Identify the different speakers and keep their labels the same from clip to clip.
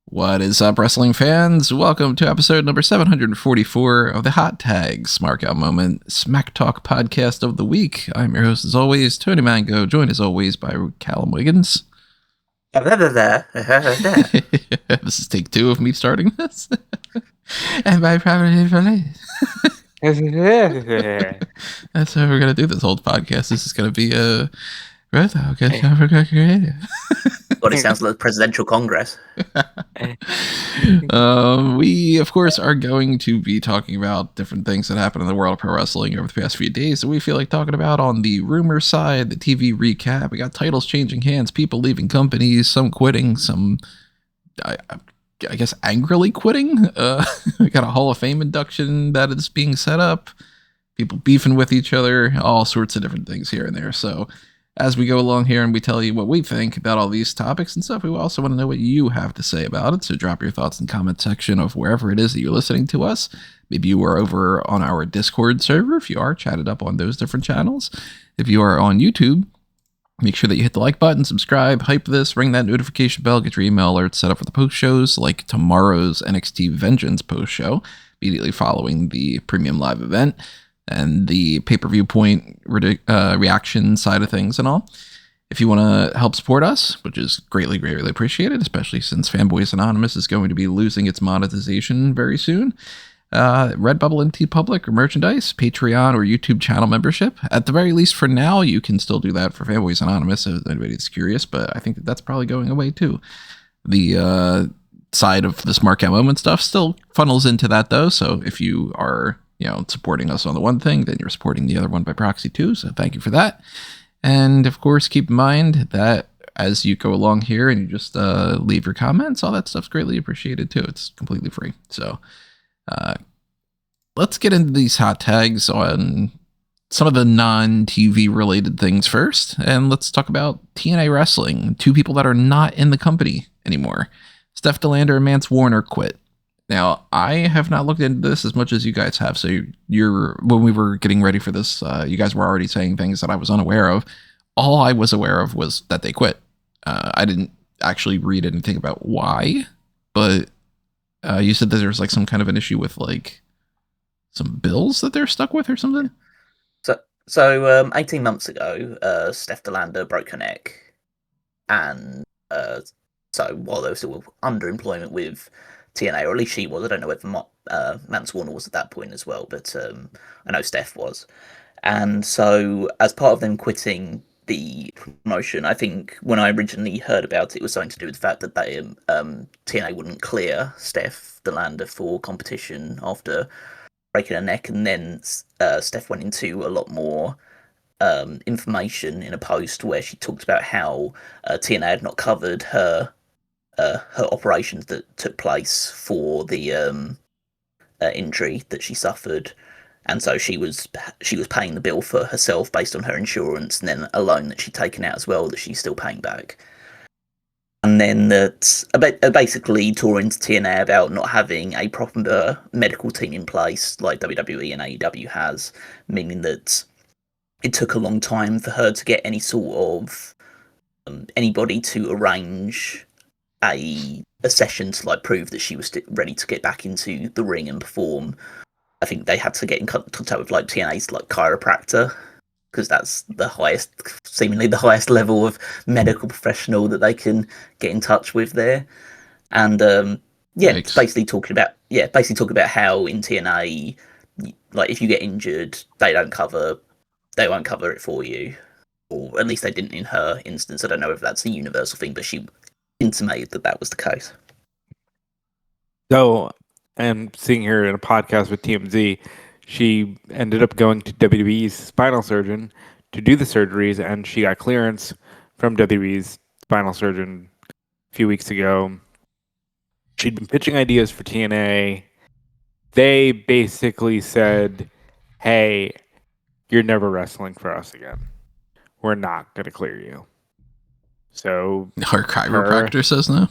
Speaker 1: What is up, wrestling fans? Welcome to episode number 744 of the Hot Tag Smark Out Moment Smack Talk podcast of the week. I'm your host, as always, Tony Mango, joined as always by Callum Wiggins. This is take two of me starting this. And by property police. That's how we're going to do this whole podcast. This is going to be a Creative.
Speaker 2: God, it sounds like the presidential congress.
Speaker 1: We, of course, are going to be talking about different things that happened in the world of pro wrestling over the past few days that we feel like talking about on the rumor side, the TV recap. We got titles changing hands, people leaving companies, some quitting, some, I guess, angrily quitting. We got a Hall of Fame induction that is being set up, people beefing with each other, all sorts of different things here and there. So as we go along here and we tell you what we think about all these topics and stuff, we also want to know what you have to say about it. So drop your thoughts in the comment section of wherever it is that you're listening to us. Maybe you are over on our Discord server. If you are, chat it up on those different channels. If you are on YouTube, make sure that you hit the like button, subscribe, hype this, ring that notification bell, get your email alerts set up for the post shows, like tomorrow's NXT Vengeance post show, immediately following the premium live event, and the pay-per-view point reaction side of things and all. If you want to help support us, which is greatly appreciated, especially since Fanboys Anonymous is going to be losing its monetization very soon, Redbubble and TeePublic or merchandise, Patreon or YouTube channel membership. At the very least for now, you can still do that for Fanboys Anonymous if anybody's curious, but I think that's probably going away too. The side of the Smark Out Moment stuff still funnels into that though, so if you are supporting us on the one thing, then you're supporting the other one by proxy too. So thank you for that. And of course, keep in mind that as you go along here and you just leave your comments, all that stuff's greatly appreciated too. It's completely free. So let's get into these hot tags on some of the non-TV related things first. And let's talk about TNA Wrestling. Two people that are not in the company anymore. Steph DeLander and Mance Warner quit. Now, I have not looked into this as much as you guys have, so when we were getting ready for this, you guys were already saying things that I was unaware of. All I was aware of was that they quit. I didn't actually read anything about why, but you said that there's like some kind of an issue with like some bills that they're stuck with or something?
Speaker 2: So 18 months ago, Steph DeLander broke her neck, and so while they were still under employment with TNA, or at least she was. I don't know whether Mance Warner was at that point as well, but I know Steph was. And so as part of them quitting the promotion, I think when I originally heard about it, it was something to do with the fact that they TNA wouldn't clear Steph DeLander for competition after breaking her neck, and then Steph went into a lot more information in a post where she talked about how TNA had not covered her operations that took place for the injury that she suffered, and so she was paying the bill for herself based on her insurance, and then a loan that she'd taken out as well that she's still paying back. And then that basically tore into TNA about not having a proper medical team in place like WWE and AEW has, meaning that it took a long time for her to get any sort of anybody to arrange a session to like prove that she was ready to get back into the ring and perform. I think they had to get in contact with like TNA's like chiropractor, because that's seemingly the highest level of medical professional that they can get in touch with there. And basically talking about how in TNA, like if you get injured, they won't cover it for you, or at least they didn't in her instance. I don't know if that's a universal thing, but she intimated that was the case.
Speaker 3: So, I'm seeing her in a podcast with TMZ. She ended up going to WWE's spinal surgeon to do the surgeries, and she got clearance from WWE's spinal surgeon a few weeks ago. She'd been pitching ideas for TNA. They basically said, hey, you're never wrestling for us again. We're not going to clear you. So
Speaker 1: her chiropractor says no.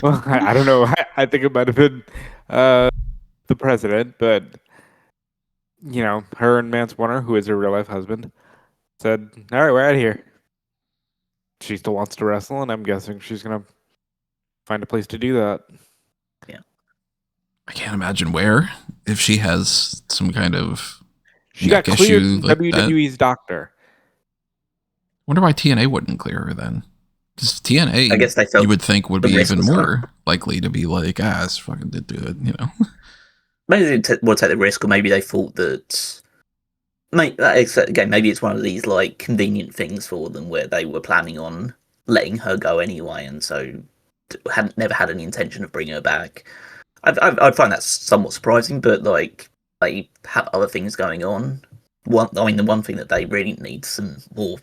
Speaker 3: Well, I don't know. I think it might have been the president, but her and Mance Warner, who is her real life husband, said, "All right, we're out of here." she still wants to wrestle, and I'm guessing she's gonna find a place to do that.
Speaker 1: I can't imagine where, if she has some kind of
Speaker 3: She got cleared
Speaker 1: issue
Speaker 3: from
Speaker 1: like
Speaker 3: WWE's doctor.
Speaker 1: Wonder why TNA wouldn't clear her then. Because TNA,
Speaker 2: I guess they felt
Speaker 1: you would think would
Speaker 2: the
Speaker 1: be
Speaker 2: risk
Speaker 1: even
Speaker 2: was
Speaker 1: more likely to be like, it's fucking did do it, you know.
Speaker 2: maybe they didn't want to take the risk, or maybe they thought that. Again, maybe it's one of these like convenient things for them where they were planning on letting her go anyway, and so hadn't never had any intention of bringing her back. I'd find that somewhat surprising, but like they have other things going on. The one thing that they really need some more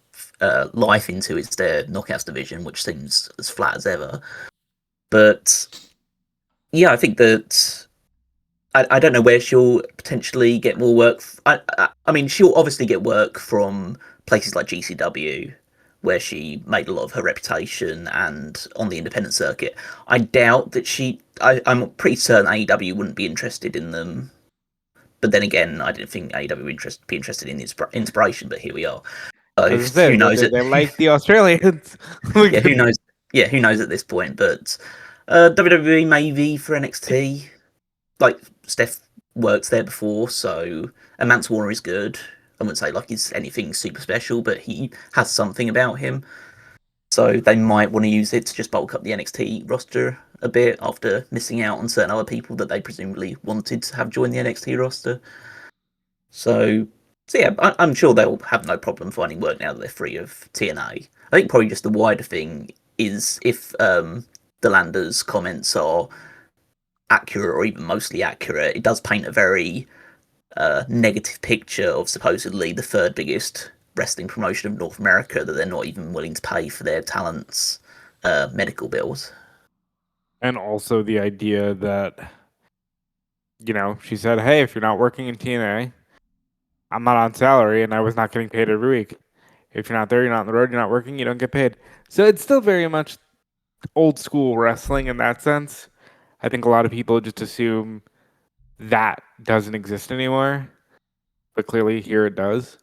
Speaker 2: life into is their knockouts division, which seems as flat as ever. But yeah, I think that I don't know where she'll potentially get more work. I mean, she'll obviously get work from places like GCW, where she made a lot of her reputation, and on the independent circuit. I doubt that I'm pretty certain AEW wouldn't be interested in them. But then again, I didn't think AEW would be interested in the inspiration, but here we are. So
Speaker 3: As I said,
Speaker 2: who knows?
Speaker 3: they're like the Australians.
Speaker 2: Yeah, who knows? Yeah, who knows at this point? But WWE maybe for NXT. Like Steph works there before, so and Mance Warner is good. I wouldn't say like he's anything super special, but he has something about him. So they might want to use it to just bulk up the NXT roster a bit after missing out on certain other people that they presumably wanted to have join the NXT roster. So yeah, I'm sure they'll have no problem finding work now that they're free of TNA. I think probably just the wider thing is if Delander's comments are accurate or even mostly accurate, it does paint a very negative picture of supposedly the third biggest wrestling promotion of North America, that they're not even willing to pay for their talents' medical bills.
Speaker 3: And also the idea that, she said, hey, if you're not working in TNA, I'm not on salary and I was not getting paid every week. If you're not there, you're not on the road, you're not working, you don't get paid. So it's still very much old school wrestling in that sense. I think a lot of people just assume that doesn't exist anymore, but clearly here it does.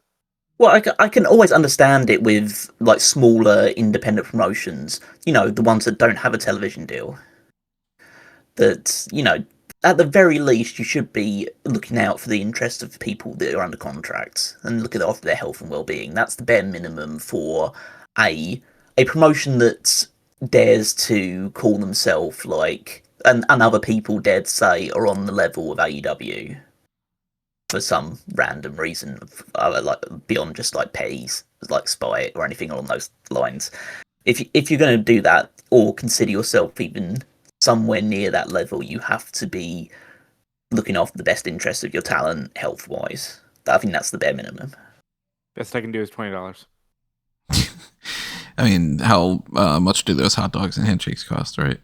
Speaker 2: Well, I can always understand it with like smaller independent promotions, the ones that don't have a television deal. That, at the very least, you should be looking out for the interests of people that are under contract and looking after their health and well-being. That's the bare minimum for a promotion that dares to call themselves like, and other people dare to say are on the level of AEW for some random reason, like beyond just like pays, like spite or anything along those lines. If you're going to do that or consider yourself even somewhere near that level, you have to be looking after the best interests of your talent health-wise. I think that's the bare minimum.
Speaker 3: Best I can do is $20.
Speaker 1: I mean, how much do those hot dogs and handshakes cost, right?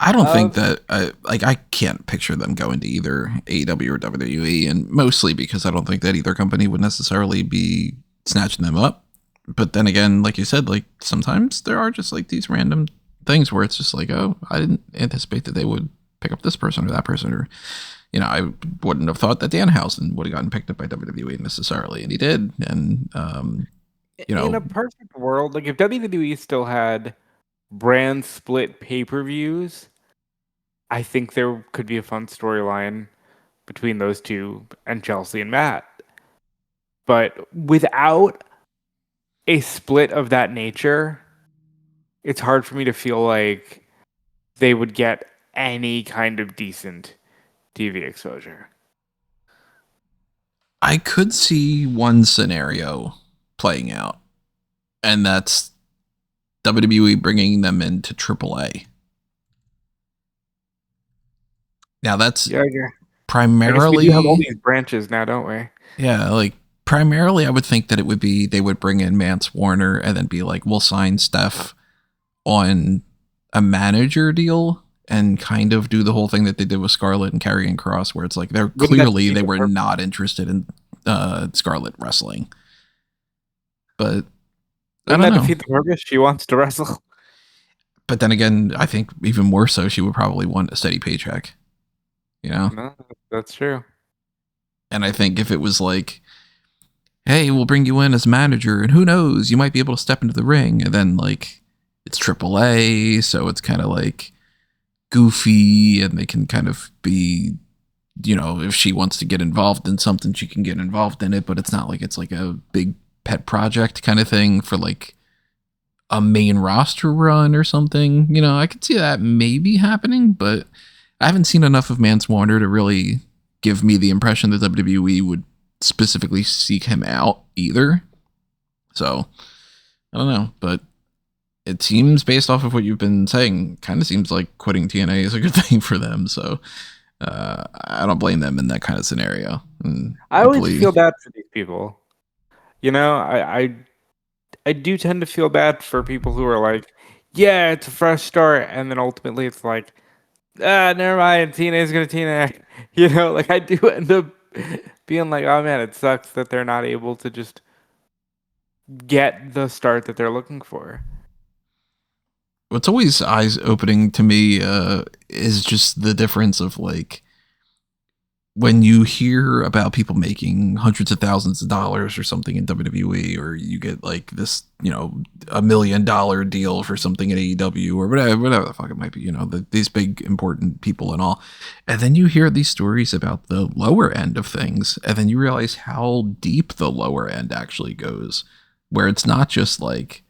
Speaker 1: I don't think that, I can't picture them going to either AEW or WWE, and mostly because I don't think that either company would necessarily be snatching them up. But then again, like you said, like sometimes there are just like these random things where it's just like, oh, I didn't anticipate that they would pick up this person or that person, or, I wouldn't have thought that Danhausen would have gotten picked up by WWE necessarily, and he did. And, in
Speaker 3: a perfect world, like if WWE still had brand split pay-per-views, I think there could be a fun storyline between those two and Chelsea and Matt. But without a split of that nature, it's hard for me to feel like they would get any kind of decent TV exposure.
Speaker 1: I could see one scenario playing out, and that's WWE bringing them into AAA. Now that's primarily.
Speaker 3: I guess we do have all these branches now, don't we?
Speaker 1: Yeah, like primarily, I would think that it would be they would bring in Mance Warner and then be like, we'll sign Steph on a manager deal and kind of do the whole thing that they did with Scarlett and Karrion Kross, where it's like they were not interested in Scarlett wrestling. But I don't know.
Speaker 3: Defeat the purpose? She wants to wrestle.
Speaker 1: But then again, I think even more so, she would probably want a steady paycheck.
Speaker 3: No, that's true.
Speaker 1: And I think if it was like, hey, hey, we'll bring you in as manager, and who knows, you might be able to step into the ring. And then like it's AAA, so it's kind of like goofy, and they can kind of be, you know, if she wants to get involved in something, she can get involved in it, but it's not like it's like a big pet project kind of thing for like a main roster run or something. You know, I could see that maybe happening, but I haven't seen enough of Mance Warner to really give me the impression that WWE would specifically seek him out either. So I don't know, but it seems, based off of what you've been saying, kind of seems like quitting TNA is a good thing for them. So I don't blame them in that kind of scenario. And
Speaker 3: I always feel bad for these people. You know, I do tend to feel bad for people who are like, yeah, it's a fresh start, and then ultimately it's like, never mind, TNA's gonna TNA. You know, like I do end up being like, oh man, it sucks that they're not able to just get the start that they're looking for.
Speaker 1: What's always eyes opening to me is just the difference of like when you hear about people making hundreds of thousands of dollars or something in WWE, or you get like this, you know, $1 million deal for something in AEW or whatever the fuck it might be, you know, these big important people and all. And then you hear these stories about the lower end of things, and then you realize how deep the lower end actually goes, where it's not just like,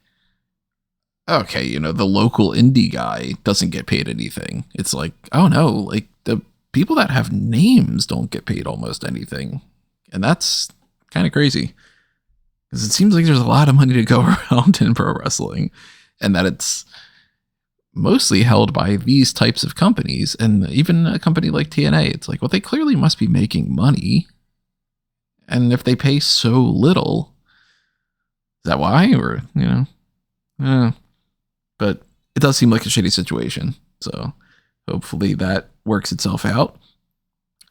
Speaker 1: okay, you know, the local indie guy doesn't get paid anything. It's like, oh no, like the people that have names don't get paid almost anything. And that's kind of crazy, because it seems like there's a lot of money to go around in pro wrestling, and that it's mostly held by these types of companies. And even a company like TNA, it's like, well, they clearly must be making money. And if they pay so little, is that why? Or, you know, but it does seem like a shitty situation. So hopefully that works itself out.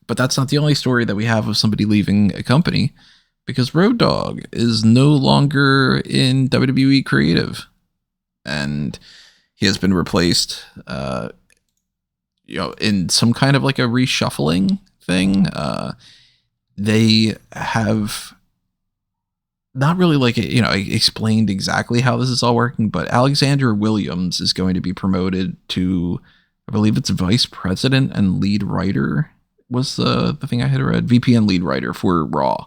Speaker 1: But that's not the only story that we have of somebody leaving a company, because Road Dogg is no longer in WWE Creative, and he has been replaced, you know, in some kind of like a reshuffling thing. They have not really like, you know, explained exactly how this is all working, but Alexandra Williams is going to be promoted to, I believe it's vice president and lead writer was the thing I had read, VP and lead writer for Raw.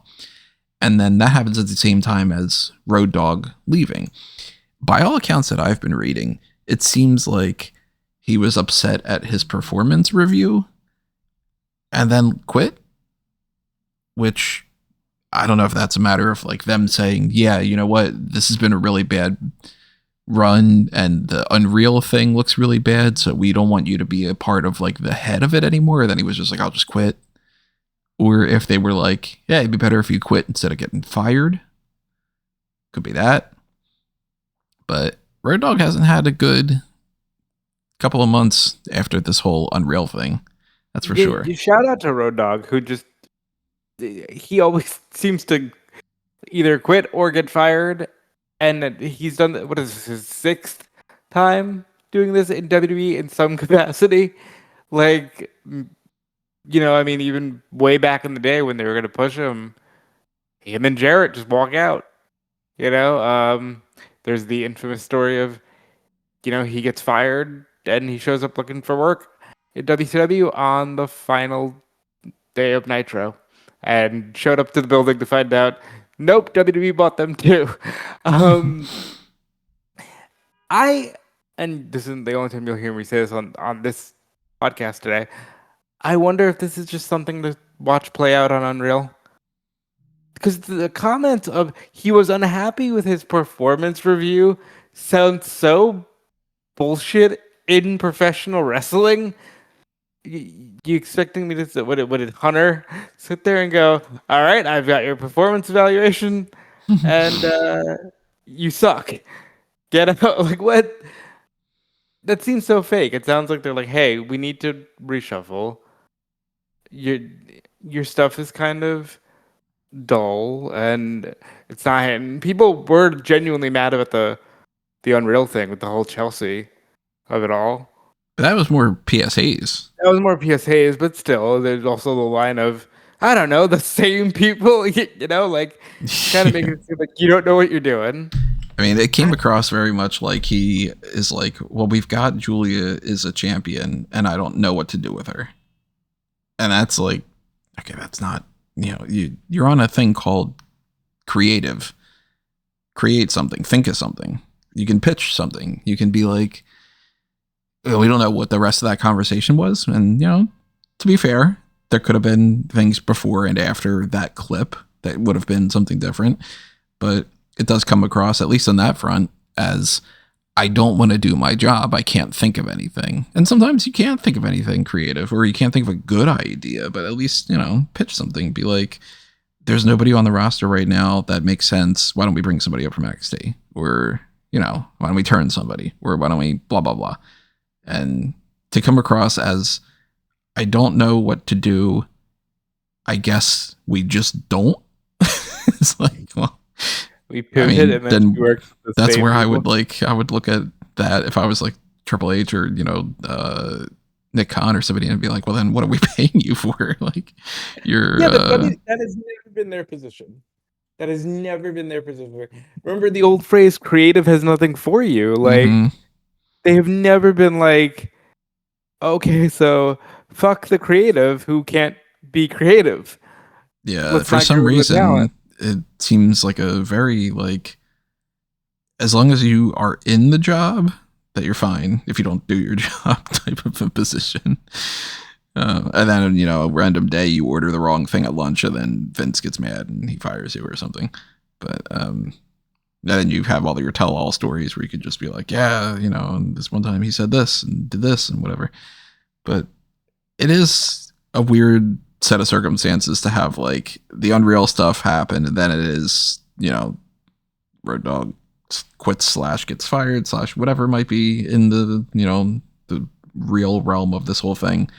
Speaker 1: And then that happens at the same time as Road Dogg leaving. By all accounts that I've been reading, it seems like he was upset at his performance review and then quit, which I don't know if that's a matter of like them saying, yeah, you know what, this has been a really bad run and the Unreal thing looks really bad, so we don't want you to be a part of like the head of it anymore. And then he was just like, I'll just quit. Or if they were like, yeah, it'd be better if you quit instead of getting fired. Could be that. But Road Dogg hasn't had a good couple of months after this whole Unreal thing. That's for sure.
Speaker 3: You shout out to Road Dogg, who just, he always seems to either quit or get fired. And he's done, what is this, his sixth time doing this in WWE in some capacity? Like, you know, I mean, even way back in the day when they were going to push him, him and Jarrett just walk out. You know, there's the infamous story of, you know, he gets fired and he shows up looking for work at WCW on the final day of Nitro, and showed up to the building to find out, nope, WWE bought them too. And this isn't the only time you'll hear me say this on this podcast today, I wonder if this is just something to watch play out on Unreal. Because the comments of he was unhappy with his performance review sounds so bullshit in professional wrestling. You expecting me to say, what did Hunter sit there and go, all right, I've got your performance evaluation and you suck. Get out. Like, what? That seems so fake. It sounds like they're like, hey, we need to reshuffle. Your stuff is kind of dull and it's not hitting. People were genuinely mad about the Unreal thing with the whole Chelsea of it all.
Speaker 1: That was more PSAs.
Speaker 3: That was more PSAs, but still, there's also the line of, I don't know, the same people, you know, like kind of making it seem like you don't know what you're doing.
Speaker 1: I mean, it came across very much like he is like, well, we've got Julia is a champion, and I don't know what to do with her. And that's like, okay, that's not, you're on a thing called creative. Create something, think of something. You can pitch something. You can be like, we don't know what the rest of that conversation was. And, to be fair, there could have been things before and after that clip that would have been something different. But it does come across, at least on that front, as I don't want to do my job. I can't think of anything. And sometimes you can't think of anything creative, or you can't think of a good idea, but at least, pitch something. Be like, there's nobody on the roster right now that makes sense. Why don't we bring somebody up from NXT? Or, why don't we turn somebody? Or why don't we blah, blah, blah. And to come across as, I don't know what to do, I guess we just don't. It's like, well,
Speaker 3: we pivot and then
Speaker 1: that's where I would look at that if I was like Triple H or, Nick Khan or somebody, and be like, well, then what are we paying you for? Like, you're
Speaker 3: that has never been their position. That has never been their position. Remember the old phrase, creative has nothing for you. Like, they have never been like, okay, so fuck the creative who can't be creative.
Speaker 1: Yeah, for some reason, it seems like a very, like, as long as you are in the job, that you're fine if you don't do your job type of a position. And then, a random day you order the wrong thing at lunch, and then Vince gets mad and he fires you or something. But and then you have all your tell-all stories where you could just be like, yeah, this one time he said this and did this and whatever. But it is a weird set of circumstances to have, like, the Unreal stuff happen, and then it is, Road Dogg quits / gets fired / whatever might be in the, the real realm of this whole thing.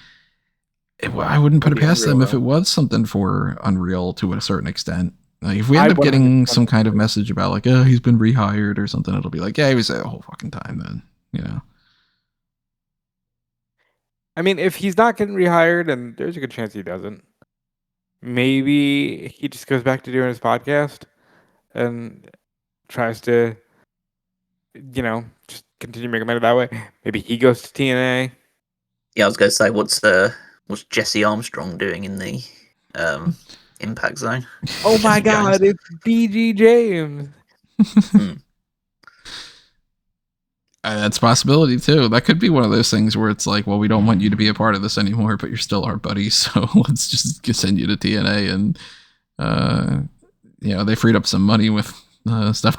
Speaker 1: I wouldn't put it past them if it was something for Unreal to a certain extent. Like, if we end up getting some kind of message about, like, oh, he's been rehired or something, it'll be like, yeah, he was there the whole fucking time then,
Speaker 3: I mean, if he's not getting rehired, and there's a good chance he doesn't, maybe he just goes back to doing his podcast and tries to, just continue making money that way. Maybe he goes to TNA.
Speaker 2: Yeah, I was going to say, what's Jesse Armstrong doing in the Impact Zone?
Speaker 3: Oh my God, it's BG James.
Speaker 1: That's a possibility too. That could be one of those things where it's like, well, we don't want you to be a part of this anymore, but you're still our buddy, so let's just send you to TNA. And they freed up some money with Steph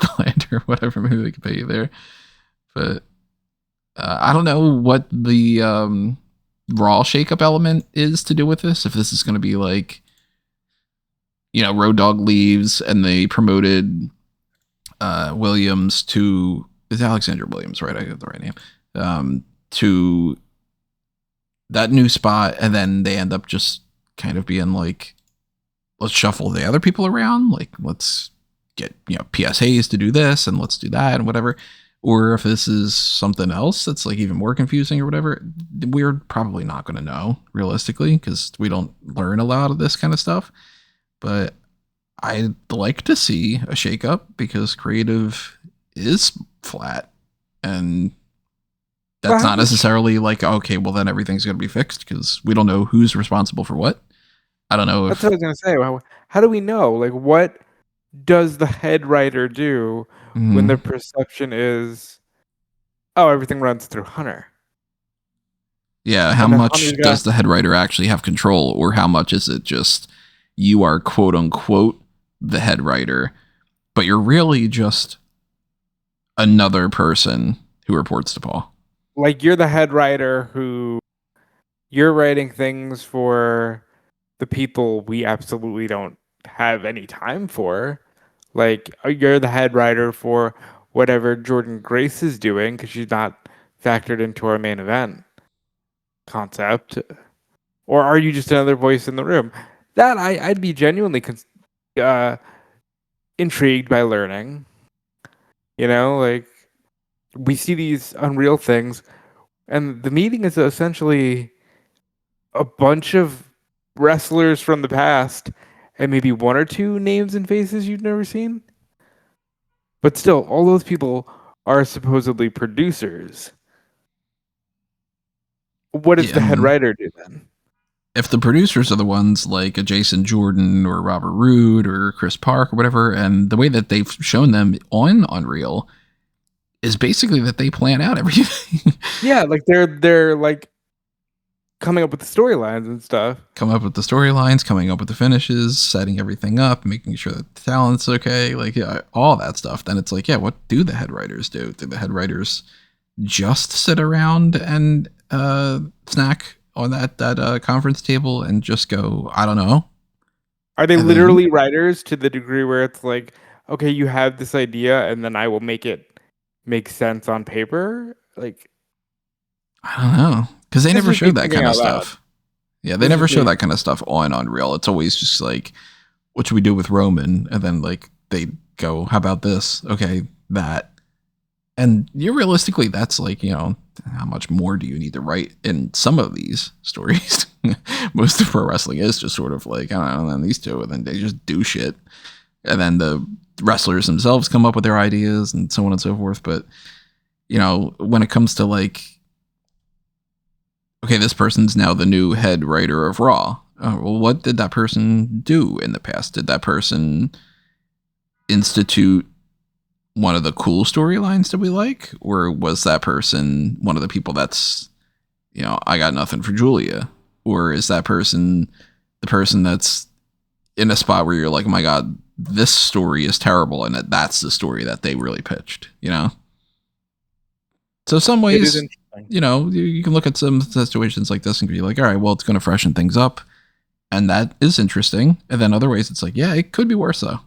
Speaker 1: or whatever. Maybe they could pay you there. But I don't know what the Raw shakeup element is to do with this. If this is going to be like, Road Dogg leaves and they promoted Williams to. It's Alexandra Williams, right? I got the right name. To that new spot, and then they end up just kind of being like, let's shuffle the other people around. Like, let's get, PSAs to do this, and let's do that, and whatever. Or if this is something else that's like even more confusing or whatever, we're probably not going to know realistically, because we don't learn a lot of this kind of stuff. But I'd like to see a shakeup, because creative is flat, and that's not necessarily like, okay, well then everything's going to be fixed, because we don't know who's responsible for what. I don't know.
Speaker 3: That's what I was going to say. How do we know? Like, what does the head writer do when the perception is, oh, everything runs through Hunter?
Speaker 1: Yeah, how much does the head writer actually have control, or how much is it just you are quote unquote the head writer, but you're really just another person who reports to Paul?
Speaker 3: Like, you're the head writer who you're writing things for the people we absolutely don't have any time for. Like, you're the head writer for whatever Jordan Grace is doing, because she's not factored into our main event concept. Or are you just another voice in the room? That I'd be genuinely intrigued by learning. Like, we see these Unreal things, and the meeting is essentially a bunch of wrestlers from the past and maybe one or two names and faces you've never seen. But still, all those people are supposedly producers. What does the head writer do then?
Speaker 1: If the producers are the ones like a Jason Jordan or Robert Roode or Chris Park or whatever, and the way that they've shown them on Unreal is basically that they plan out everything.
Speaker 3: Yeah, like they're like coming up with the storylines and stuff.
Speaker 1: Come up with the storylines, coming up with the finishes, setting everything up, making sure that the talent's okay, like all that stuff. Then it's like, yeah, what do the head writers do? Do the head writers just sit around and snack on that conference table and just go, I don't know?
Speaker 3: Are they literally writers to the degree where it's like, okay, you have this idea and then I will make it make sense on paper? Like,
Speaker 1: I don't know, because they never show that kind of stuff. Yeah, they never show that kind of stuff on Unreal. It's always just like, what should we do with Roman? And then like they go, how about this? Okay, that. And realistically, that's like, how much more do you need to write in some of these stories? Most of pro wrestling is just sort of like, I don't know, and these two, and then they just do shit. And then the wrestlers themselves come up with their ideas and so on and so forth. But, when it comes to like, okay, this person's now the new head writer of Raw. Well, what did that person do in the past? Did that person institute one of the cool storylines that we like? Or was that person one of the people that's, I got nothing for Julia? Or is that person the person that's in a spot where you're like, oh my God, this story is terrible, and that's the story that they really pitched, So some ways, you can look at some situations like this and be like, all right, well, it's going to freshen things up. And that is interesting. And then other ways, it's like, yeah, it could be worse though.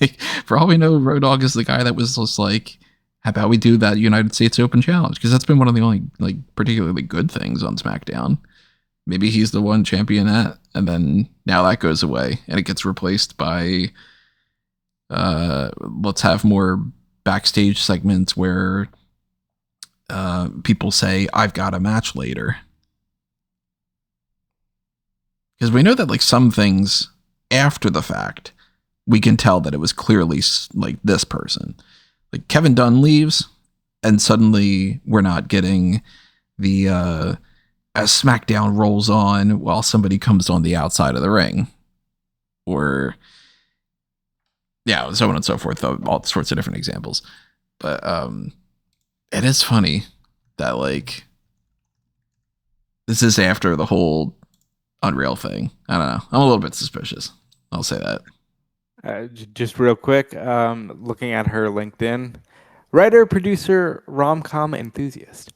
Speaker 1: Like, for all we know, Road Dogg is the guy that was just like, how about we do that United States Open Challenge? Because that's been one of the only like particularly good things on SmackDown. Maybe he's the one champion at, and then now that goes away and it gets replaced by let's have more backstage segments where people say, I've got a match later. Because we know that like some things after the fact, we can tell that it was clearly like this person. Like Kevin Dunn leaves and suddenly we're not getting the as SmackDown rolls on while somebody comes on the outside of the ring. Or yeah, so on and so forth, all sorts of different examples. But it is funny that like this is after the whole Unreal thing. I don't know. I'm a little bit suspicious. I'll say that.
Speaker 3: Just real quick, looking at her LinkedIn, writer, producer, rom-com enthusiast.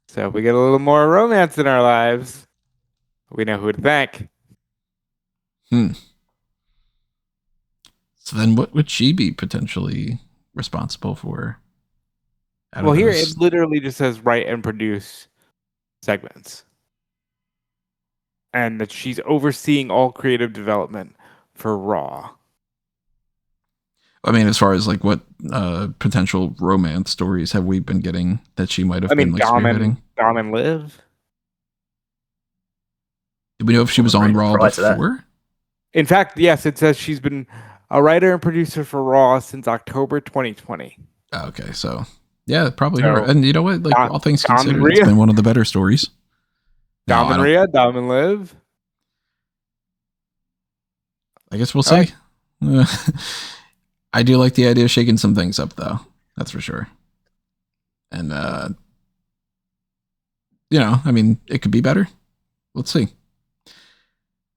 Speaker 3: So if we get a little more romance in our lives, we know who to thank.
Speaker 1: So then what would she be potentially responsible for?
Speaker 3: Well, here it literally just says write and produce segments. And that she's overseeing all creative development for Raw.
Speaker 1: I mean, as far as like what potential romance stories have we been getting that she might have been like spearheading?
Speaker 3: Dom and Liv.
Speaker 1: Did we know if she was on Raw before?
Speaker 3: In fact, yes, it says she's been a writer and producer for Raw since October 2020.
Speaker 1: Okay, so yeah, probably her. And you know what? Like all things considered, it's been one of the better stories.
Speaker 3: Dom and Rhea, Dom and Liv.
Speaker 1: I guess we'll see. I do like the idea of shaking some things up, though. That's for sure. And, I mean, it could be better. Let's see.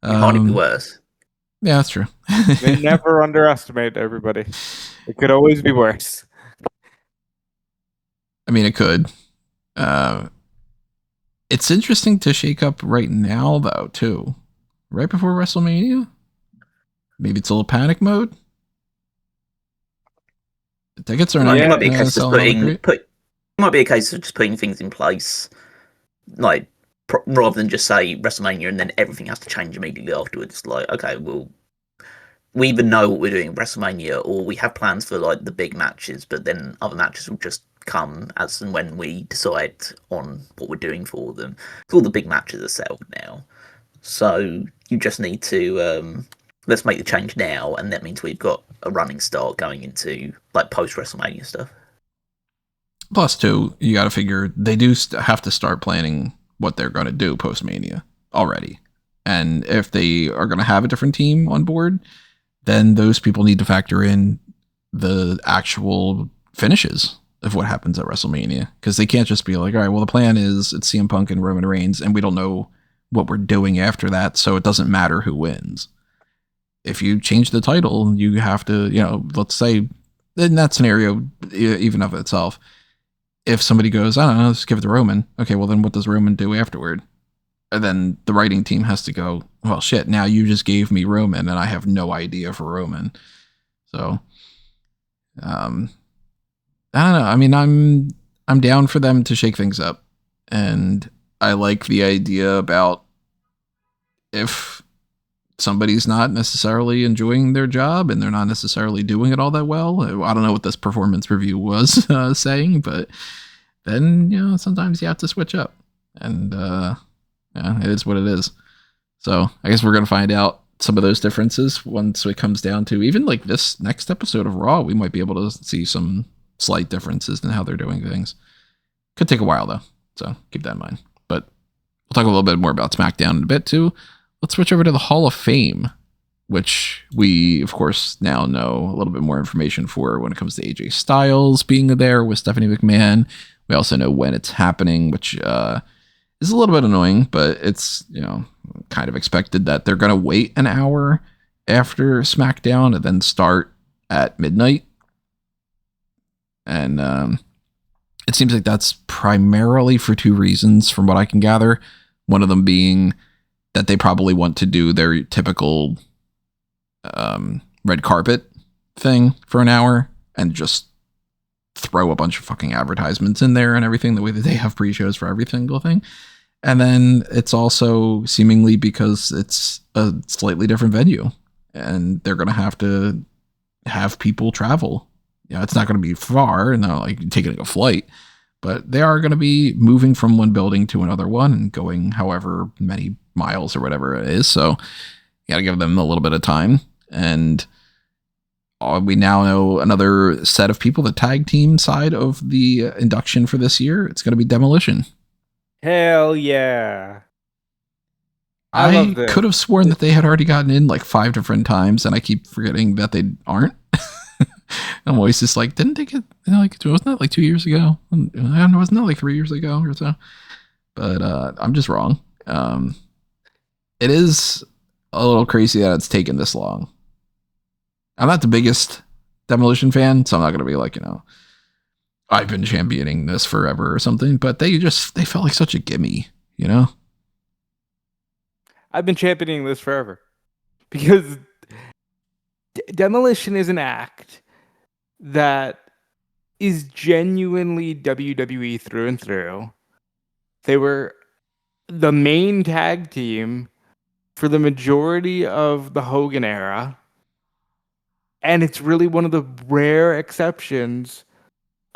Speaker 2: It might be worse.
Speaker 1: Yeah, that's true.
Speaker 3: They never underestimate everybody. It could always be worse.
Speaker 1: I mean, it could. It's interesting to shake up right now, though, too. Right before WrestleMania? Maybe it's a little panic mode? The tickets are not.
Speaker 2: It might be a case of might be a case of just putting things in place, like rather than just say WrestleMania and then everything has to change immediately afterwards. Like, okay, well, we either know what we're doing at WrestleMania, or we have plans for like the big matches, but then other matches will just come as and when we decide on what we're doing for them. All the big matches are settled now, so you just need to let's make the change now, and that means we've got a running start going into like post WrestleMania stuff.
Speaker 1: Plus, too, you got to figure they do have to start planning what they're going to do post Mania already. And if they are going to have a different team on board, then those people need to factor in the actual finishes of what happens at WrestleMania. Because they can't just be like, all right, well, the plan is it's CM Punk and Roman Reigns, and we don't know what we're doing after that, so it doesn't matter who wins. If you change the title, you have to, let's say in that scenario, even of itself, if somebody goes, I don't know, let's give it to Roman. Okay, well, then what does Roman do afterward? And then the writing team has to go, well, shit, now you just gave me Roman and I have no idea for Roman. So, I don't know. I mean, I'm down for them to shake things up. And I like the idea about if somebody's not necessarily enjoying their job and they're not necessarily doing it all that well. I don't know what this performance review was saying, but then, sometimes you have to switch up. And, it is what it is. So I guess we're going to find out some of those differences once it comes down to even like this next episode of Raw. We might be able to see some slight differences in how they're doing things. Could take a while though. So keep that in mind. But we'll talk a little bit more about SmackDown in a bit too. Let's switch over to the Hall of Fame, which we, of course, now know a little bit more information for when it comes to AJ Styles being there with Stephanie McMahon. We also know when it's happening, which is a little bit annoying, but it's, kind of expected that they're going to wait an hour after SmackDown and then start at midnight. And it seems like that's primarily for two reasons, from what I can gather. One of them being that they probably want to do their typical red carpet thing for an hour and just throw a bunch of fucking advertisements in there and everything, the way that they have pre-shows for every single thing. And then it's also seemingly because it's a slightly different venue and they're going to have people travel. It's not going to be far and not like taking a flight, but they are going to be moving from one building to another one and going however many miles or whatever it is. So you got to give them a little bit of time. And we now know another set of people, the tag team side of the induction for this year. It's going to be Demolition.
Speaker 3: Hell yeah.
Speaker 1: I could have sworn that they had already gotten in like 5 different times, and I keep forgetting that they aren't. I'm always just like, didn't they get, wasn't that like 2 years ago? Wasn't that like 3 years ago or so? But I'm just wrong. It is a little crazy that it's taken this long. I'm not the biggest Demolition fan, so I'm not going to be like, I've been championing this forever or something, but they felt like such a gimme,
Speaker 3: I've been championing this forever because Demolition is an act that is genuinely WWE through and through. They were the main tag team for the majority of the Hogan era. And it's really one of the rare exceptions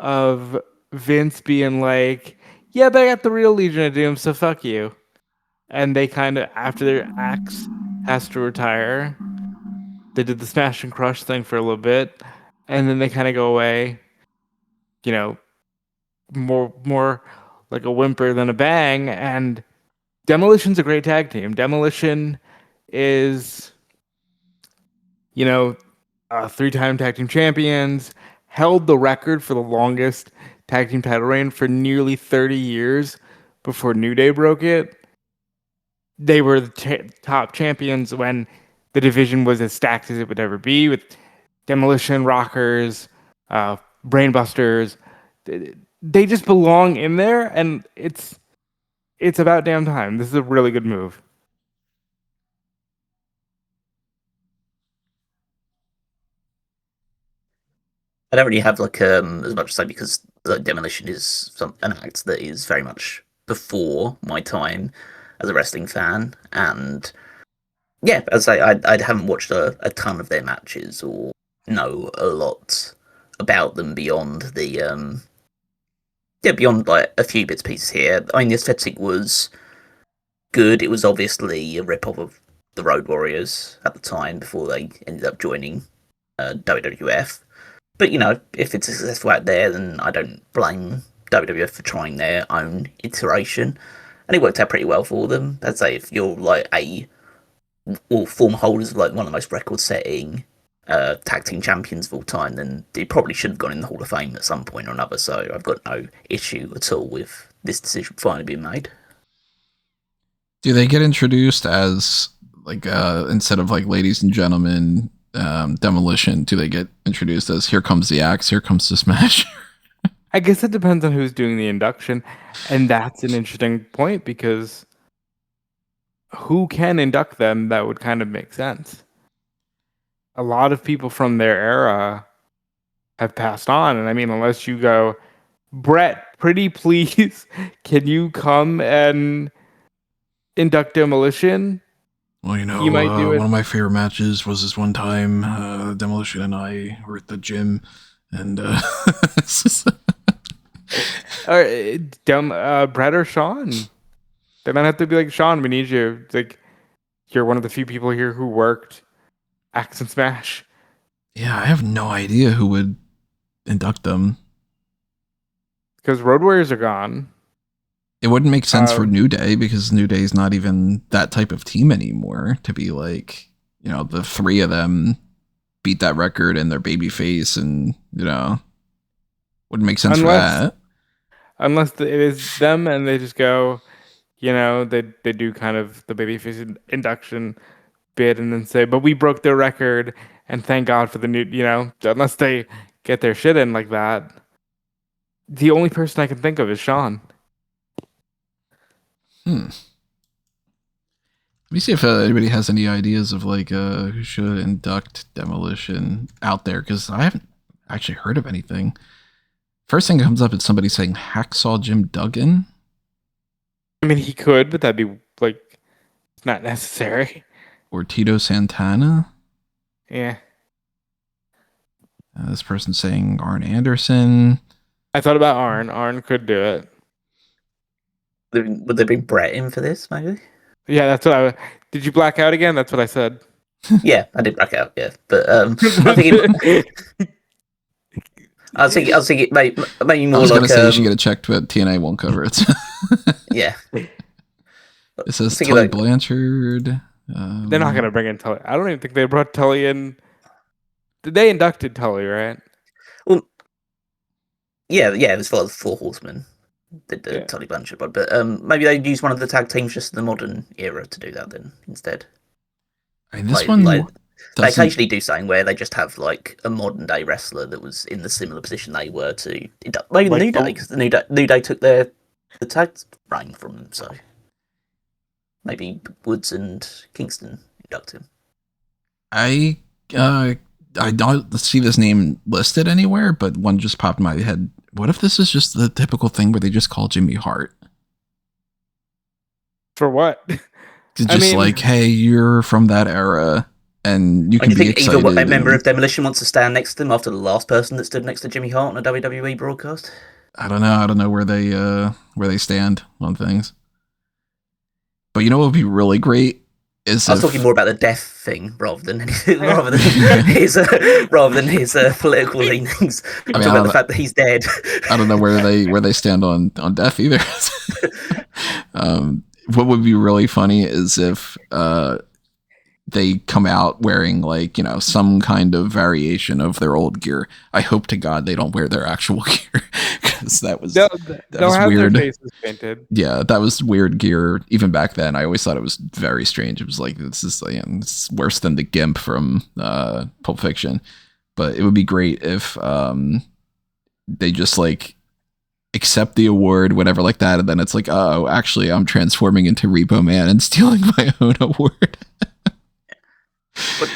Speaker 3: of Vince being like, yeah, but I got the real Legion of Doom, so fuck you. And they kind of, after their axe has to retire, they did the smash and crush thing for a little bit, and then they kind of go away, more like a whimper than a bang. And Demolition's a great tag team. Demolition is, 3-time tag team champions, held the record for the longest tag team title reign for nearly 30 years before New Day broke it. They were the top champions when the division was as stacked as it would ever be, with Demolition, Rockers, Brainbusters. They just belong in there, and it's about damn time. This is a really good move.
Speaker 2: I don't really have as much to say because Demolition is an act that is very much before my time as a wrestling fan, and yeah, as I say, I haven't watched a ton of their matches or know a lot about them beyond the beyond like a few bits pieces here. I mean, the aesthetic was good. It was obviously a rip-off of the Road Warriors at the time before they ended up joining WWF. But, if it's successful out there, then I don't blame WWF for trying their own iteration. And it worked out pretty well for them. I'd say if you're or former holders of one of the most record-setting tag team champions of all time, then it probably should have gone in the Hall of Fame at some point or another. So I've got no issue at all with this decision finally being made.
Speaker 1: Do they get introduced as instead of ladies and gentlemen, Demolition? Do they get introduced as here comes the axe, here comes the smash?
Speaker 3: I guess it depends on who's doing the induction, and that's an interesting point because who can induct them? That would kind of make sense. A lot of people from their era have passed on, and I mean, unless you go, Brett, pretty please, can you come and induct Demolition?
Speaker 1: Well,
Speaker 3: you might do it.
Speaker 1: One of my favorite matches was this one time Demolition and I were at the gym, and
Speaker 3: Brett or Sean? They don't have to be like, Sean, we need you. It's you're one of the few people here who worked Axe and Smash.
Speaker 1: Yeah, I have no idea who would induct them.
Speaker 3: Because Road Warriors are gone.
Speaker 1: It wouldn't make sense for New Day because New Day is not even that type of team anymore to be the three of them beat that record in their baby face and, wouldn't make sense for that.
Speaker 3: Unless it is them and they just go, they do kind of the babyface induction bit and then say, but we broke their record and thank God for the new, unless they get their shit in like that. The only person I can think of is Sean.
Speaker 1: Let me see if anybody has any ideas of who should induct Demolition out there, because I haven't actually heard of anything. First thing that comes up is somebody saying Hacksaw Jim Duggan.
Speaker 3: I mean, he could, but that'd be it's not necessary.
Speaker 1: Or Tito Santana.
Speaker 3: Yeah.
Speaker 1: This person's saying Arn Anderson.
Speaker 3: I thought about Arn. Arn could do it.
Speaker 2: Would they bring Brett in for this, maybe?
Speaker 3: Yeah, that's what did you black out again? That's what I said.
Speaker 2: Yeah, I did black out, yeah. But I was thinking maybe more
Speaker 1: I was going to say you should get it checked, but TNA won't cover it.
Speaker 2: Yeah.
Speaker 1: It says Tully Blanchard.
Speaker 3: They're not going to bring in Tully. I don't even think they brought Tully in. They inducted Tully, right?
Speaker 2: Well, yeah, it was for the Four Horsemen. Did the Tully Blanchard one, but maybe they'd use one of the tag teams just in the modern era to do that then instead.
Speaker 1: I mean, this one
Speaker 2: they occasionally do something where they just have a modern day wrestler that was in the similar position they were to maybe the New Day, because the New Day took the tag reign from them, so maybe Woods and Kingston induct him.
Speaker 1: I don't see this name listed anywhere, but one just popped in my head. What if this is just the typical thing where they just call Jimmy Hart?
Speaker 3: For what?
Speaker 1: Hey, you're from that era, and you can be excited.
Speaker 2: Either a member of Demolition wants to stand next to them after the last person that stood next to Jimmy Hart on a WWE broadcast.
Speaker 1: I don't know where they stand on things. But what would be really great is
Speaker 2: I was talking more about the death thing rather than anything, rather than his political leanings. I'm talking about the fact that he's dead.
Speaker 1: I don't know where they stand on death either. What would be really funny is if they come out wearing some kind of variation of their old gear. I hope to God they don't wear their actual gear, because that was weird.
Speaker 3: Their faces painted.
Speaker 1: Yeah, that was weird gear. Even back then, I always thought it was very strange. It was this is it's worse than the Gimp from Pulp Fiction. But it would be great if they just accept the award, whatever like that, and then it's oh, actually, I'm transforming into Repo Man and stealing my own award.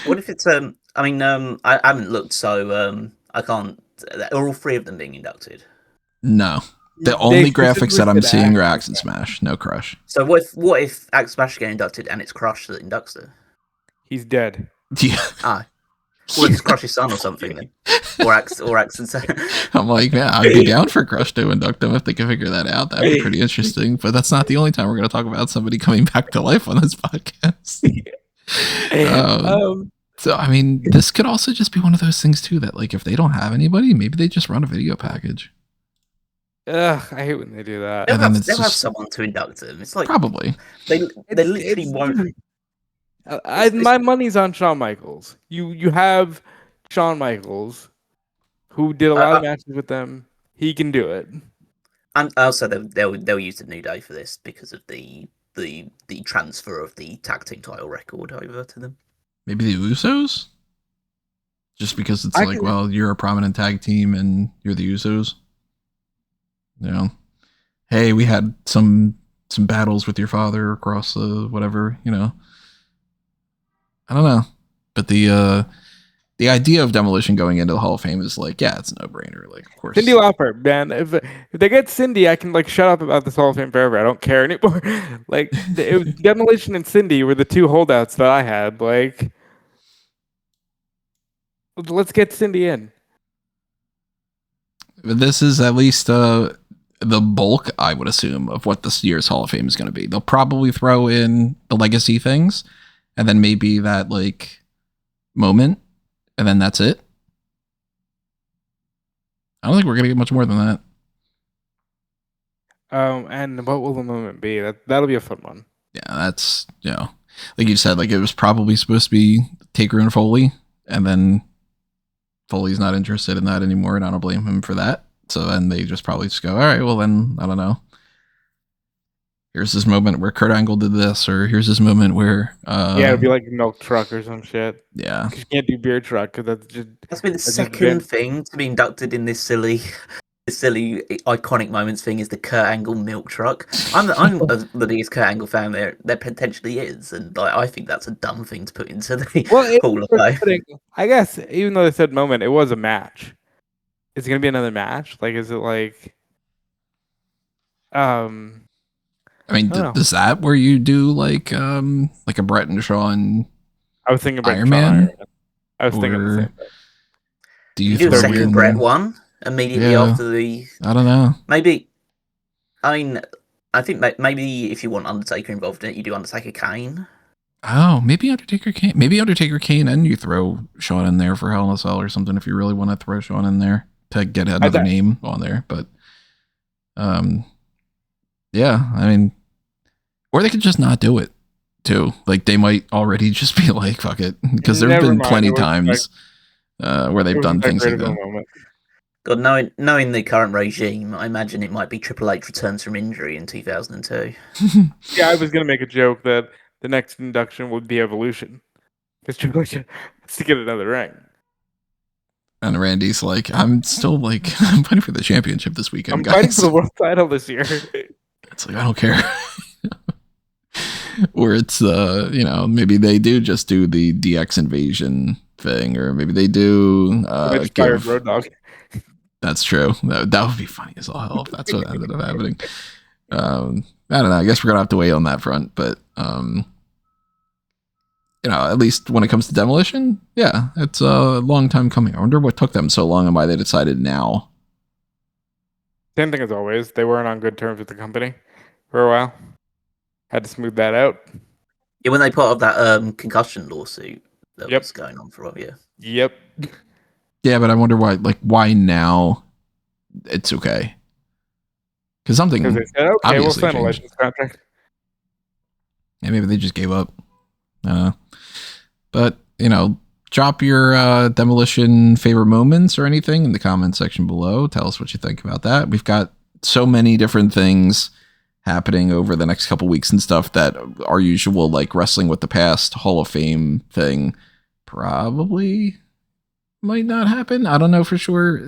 Speaker 2: What if it's I haven't looked, so I can't. Are all three of them being inducted?
Speaker 1: No, the only graphics that I'm seeing are Axe and Smash, no Crush.
Speaker 2: So what if Axe Smash get inducted and it's Crush that inducts her?
Speaker 3: He's dead.
Speaker 1: Yeah.
Speaker 2: Well, it's Crush's son or something then, or Axe and Smash.
Speaker 1: I'm I'd be down for Crush to induct them if they can figure that out. That'd be pretty interesting. But that's not the only time we're going to talk about somebody coming back to life on this podcast. So, I mean, this could also just be one of those things, too, that, like, if they don't have anybody, maybe they just run a video package.
Speaker 3: I hate when they do that.
Speaker 2: They'll,
Speaker 1: And then
Speaker 2: have,
Speaker 1: it's
Speaker 2: they'll have
Speaker 1: just-
Speaker 2: someone to induct them. It's like
Speaker 1: Probably.
Speaker 2: they literally won't.
Speaker 3: My money's on Shawn Michaels. You have Shawn Michaels, who did a lot of matches with them. He can do it.
Speaker 2: And also, they'll use the New Day for this because of the transfer of the tag team title record over to them.
Speaker 1: Maybe the Usos? Just because it's well, you're a prominent tag team and you're the Usos. You know, hey, we had some battles with your father across whatever, you know. I don't know. But the idea of Demolition going into the Hall of Fame is like, yeah, it's a no-brainer. Like, of course.
Speaker 3: Cyndi Lauper, man. If they get Cindy, I can like shut up about this Hall of Fame forever. I don't care anymore. Like, Demolition and Cindy were the two holdouts that I had. Like, let's get Cindy in.
Speaker 1: This is at least the bulk, I would assume, of what this year's Hall of Fame is going to be. They'll probably throw in the legacy things, and then maybe that like moment, and then that's it. I don't think we're going to get much more than that.
Speaker 3: And what will the moment be? That'll be a fun one.
Speaker 1: Yeah, that's, you know, like you said, like it was probably supposed to be Taker and Foley, and then Foley's not interested in that anymore, and I don't blame him for that. So then they just probably just go, all right, well then, I don't know. Here's this moment where Kurt Angle did this, or here's this moment where...
Speaker 3: it'd be like Milk Truck or some shit.
Speaker 1: Yeah.
Speaker 3: You can't do Beer Truck, because that's just...
Speaker 2: That's been the second thing to be inducted in this silly iconic moments thing is the Kurt Angle Milk Truck. I'm the biggest Kurt Angle fan there potentially is, and like, I think that's a dumb thing to put into the Hall of Fame.
Speaker 3: I guess, even though they said moment, it was a match. Is it going to be another match? Like, is it like...
Speaker 1: I mean, is that where you do like a Brett and Shawn?
Speaker 3: I was thinking about
Speaker 1: Iron Man.
Speaker 3: I was thinking the same thing.
Speaker 1: Do you
Speaker 2: do a second Brett one immediately after the?
Speaker 1: I don't know.
Speaker 2: Maybe. I mean, I think maybe if you want Undertaker involved in it, you do Undertaker Kane.
Speaker 1: Oh, maybe Undertaker Kane. Maybe Undertaker Kane, and you throw Shawn in there for Hell in a Cell or something. If you really want to throw Shawn in there to get another name on there, but yeah, I mean, or they could just not do it too. Like they might already just be like, fuck it, because there've been plenty times where they've done things like that.
Speaker 2: God, knowing the current regime, I imagine it might be Triple H returns from injury in 2002.
Speaker 3: Yeah, I was gonna make a joke that the next induction would be Evolution, because Triple H has to get another ring.
Speaker 1: And Randy's like, I'm still like, I'm fighting for the championship this weekend, guys.
Speaker 3: I'm fighting for the world title this year.
Speaker 1: It's like, I don't care. Or it's, you know, maybe they do just do the DX invasion thing, or maybe they do.
Speaker 3: Road Dogg.
Speaker 1: That's true. That would be funny as all hell if that's what ended up happening. I don't know. I guess we're gonna have to wait on that front, but you know, at least when it comes to Demolition, yeah, it's a long time coming. I wonder what took them so long and why they decided now.
Speaker 3: Same thing as always. They weren't on good terms with the company for a while. Had to smooth that out.
Speaker 2: Yeah, when they part of that concussion lawsuit that was going on for a while.
Speaker 3: Yep.
Speaker 1: Yeah, but I wonder why now it's okay. Because something
Speaker 3: they said, okay, we'll sign
Speaker 1: changed.
Speaker 3: a license contract.
Speaker 1: Yeah, maybe they just gave up. I don't know. But, you know, drop your Demolition favorite moments or anything in the comment section below. Tell us what you think about that. We've got so many different things happening over the next couple weeks and stuff that our usual, like, wrestling with the past Hall of Fame thing probably might not happen. I don't know for sure.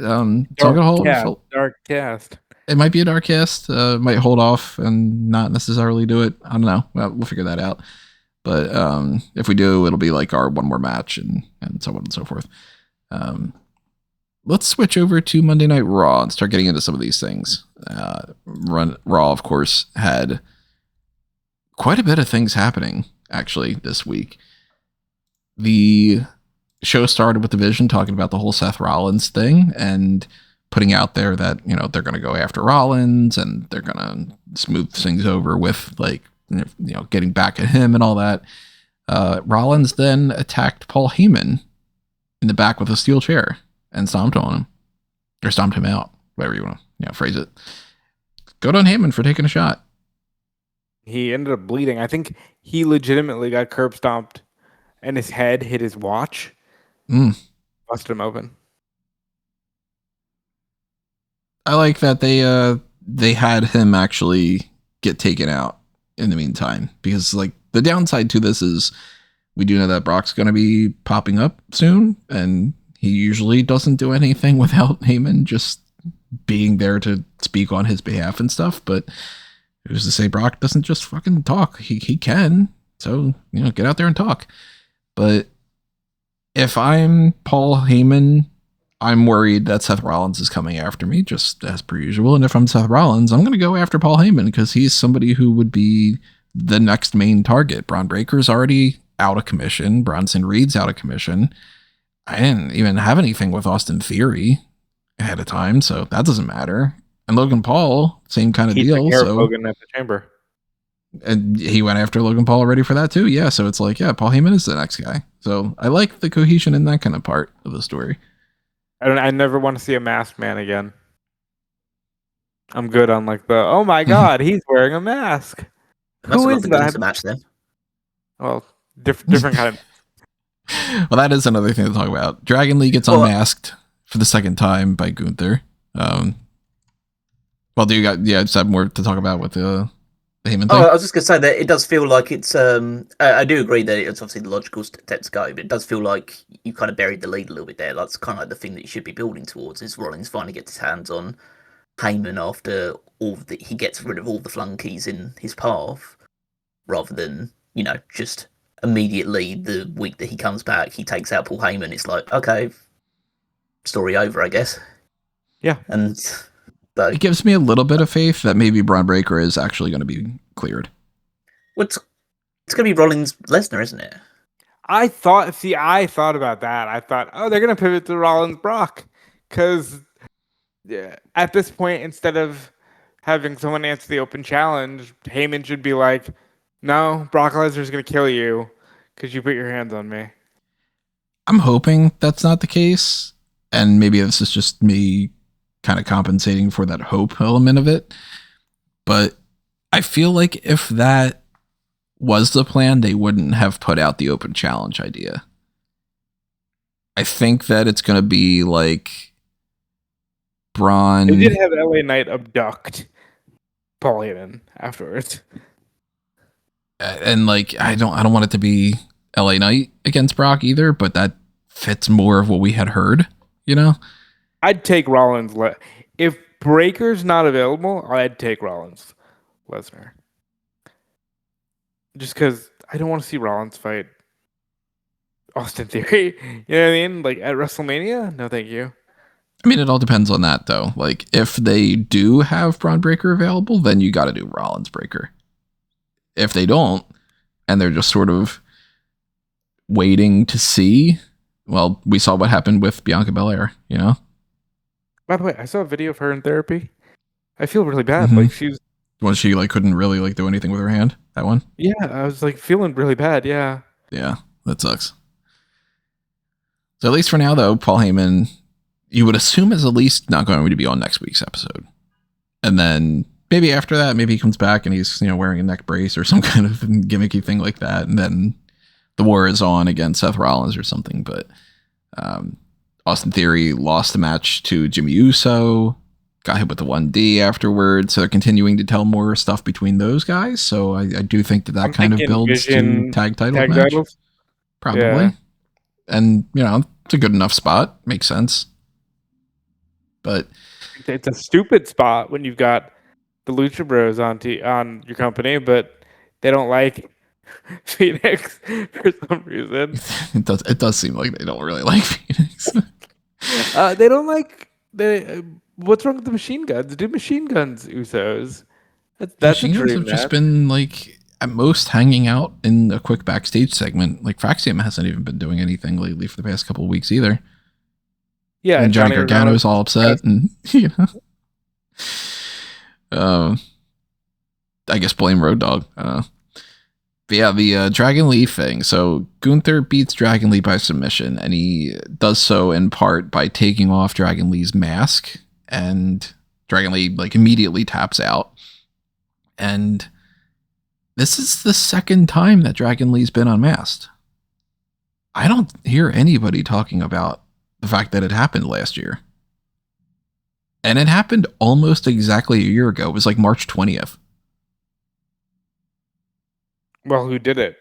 Speaker 3: Dark cast.
Speaker 1: It might be a dark cast. Might hold off and not necessarily do it. I don't know. Well, we'll figure that out. But if we do, it'll be like our one more match and so on and so forth. Let's switch over to Monday Night Raw and start getting into some of these things. Raw, of course, had quite a bit of things happening, actually, this week. The show started with the Vision talking about the whole Seth Rollins thing and putting out there that, you know, they're going to go after Rollins and they're going to smooth things over with, like, you know, getting back at him and all that. Rollins then attacked Paul Heyman in the back with a steel chair and stomped on him. Or stomped him out, whatever you want to phrase it. Good on Heyman for taking a shot.
Speaker 3: He ended up bleeding. I think he legitimately got curb stomped and his head hit his watch. Busted him open.
Speaker 1: I like that they had him actually get taken out in the meantime, because like the downside to this is we do know that Brock's going to be popping up soon, and he usually doesn't do anything without Heyman just being there to speak on his behalf and stuff. But who's to say Brock doesn't just fucking talk? He can. So, get out there and talk. But if I'm Paul Heyman, I'm worried that Seth Rollins is coming after me, just as per usual. And if I'm Seth Rollins, I'm going to go after Paul Heyman because he's somebody who would be the next main target. Braun Breaker's already out of commission. Bronson Reed's out of commission. I didn't even have anything with Austin Theory ahead of time, so that doesn't matter. And Logan Paul, same kind of deal.
Speaker 3: So Logan at the Chamber.
Speaker 1: And he went after Logan Paul already for that too. Yeah, so it's like, Paul Heyman is the next guy. So I like the cohesion in that kind of part of the story.
Speaker 3: I never want to see a masked man again. I'm good on like oh my god, he's wearing a mask. Who is that?
Speaker 2: The match then.
Speaker 3: Well, different kind of.
Speaker 1: Well, that is another thing to talk about. Dragon Lee gets unmasked for the second time by Gunther. Do you got just have more to talk about with the Heyman thing?
Speaker 2: I was just going to say that it does feel like it's. I do agree that it's obviously the logical step to go, but it does feel like you kind of buried the lead a little bit there. That's kind of like the thing that you should be building towards is Rollins finally gets his hands on Heyman after he gets rid of all the flunkies in his path, rather than just immediately the week that he comes back he takes out Paul Heyman. It's like, okay, story over, I guess.
Speaker 3: Yeah,
Speaker 2: and.
Speaker 1: It gives me a little bit of faith that maybe Braun Breaker is actually going to be cleared.
Speaker 2: It's going to be Rollins Lesnar, isn't it?
Speaker 3: I thought about that. I thought, they're going to pivot to Rollins Brock. Because at this point, instead of having someone answer the open challenge, Heyman should be like, no, Brock Lesnar's going to kill you because you put your hands on me.
Speaker 1: I'm hoping that's not the case. And maybe this is just me kind of compensating for that hope element of it. But I feel like if that was the plan, they wouldn't have put out the open challenge idea. I think that it's going to be like Braun.
Speaker 3: They did have LA Knight abduct Paul Heyman afterwards.
Speaker 1: And like, I don't want it to be LA Knight against Brock either, but that fits more of what we had heard,
Speaker 3: I'd take Rollins. If Breaker's not available, I'd take Rollins Lesnar. Just because I don't want to see Rollins fight Austin Theory. You know what I mean? Like at WrestleMania? No, thank you.
Speaker 1: I mean, it all depends on that, though. Like, if they do have Braun Breaker available, then you got to do Rollins Breaker. If they don't, and they're just sort of waiting to see, well, we saw what happened with Bianca Belair,
Speaker 3: By the way, I saw a video of her in therapy. I feel really bad. Mm-hmm. Like
Speaker 1: she like couldn't really like do anything with her hand. That one.
Speaker 3: Yeah, I was like feeling really bad. Yeah.
Speaker 1: Yeah, that sucks. So at least for now, though, Paul Heyman, you would assume is at least not going to be on next week's episode, and then maybe after that, maybe he comes back and he's wearing a neck brace or some kind of gimmicky thing like that, and then the war is on against Seth Rollins or something. But Austin Theory lost the match to Jimmy Uso, got hit with the 1D afterwards. So they're continuing to tell more stuff between those guys. So I do think that kind of builds to tag title match. Titles? Probably. Yeah. And, it's a good enough spot. Makes sense. But
Speaker 3: it's a stupid spot when you've got the Lucha Bros on your company, but they don't like Phoenix for some reason.
Speaker 1: It does seem like they don't really like Phoenix.
Speaker 3: They don't like what's wrong with the Machine Guns? Do Machine Guns Usos? That's
Speaker 1: Machine Guns have just been like at most hanging out in a quick backstage segment. Like Faxium hasn't even been doing anything lately for the past couple of weeks either.
Speaker 3: Yeah,
Speaker 1: and Johnny Gargano's all upset, and I guess blame Road Dogg. But yeah, the Dragon Lee thing. So Gunther beats Dragon Lee by submission, and he does so in part by taking off Dragon Lee's mask, and Dragon Lee like immediately taps out. And this is the second time that Dragon Lee's been unmasked. I don't hear anybody talking about the fact that it happened last year. And it happened almost exactly a year ago. It was like March 20th.
Speaker 3: Well, who did it?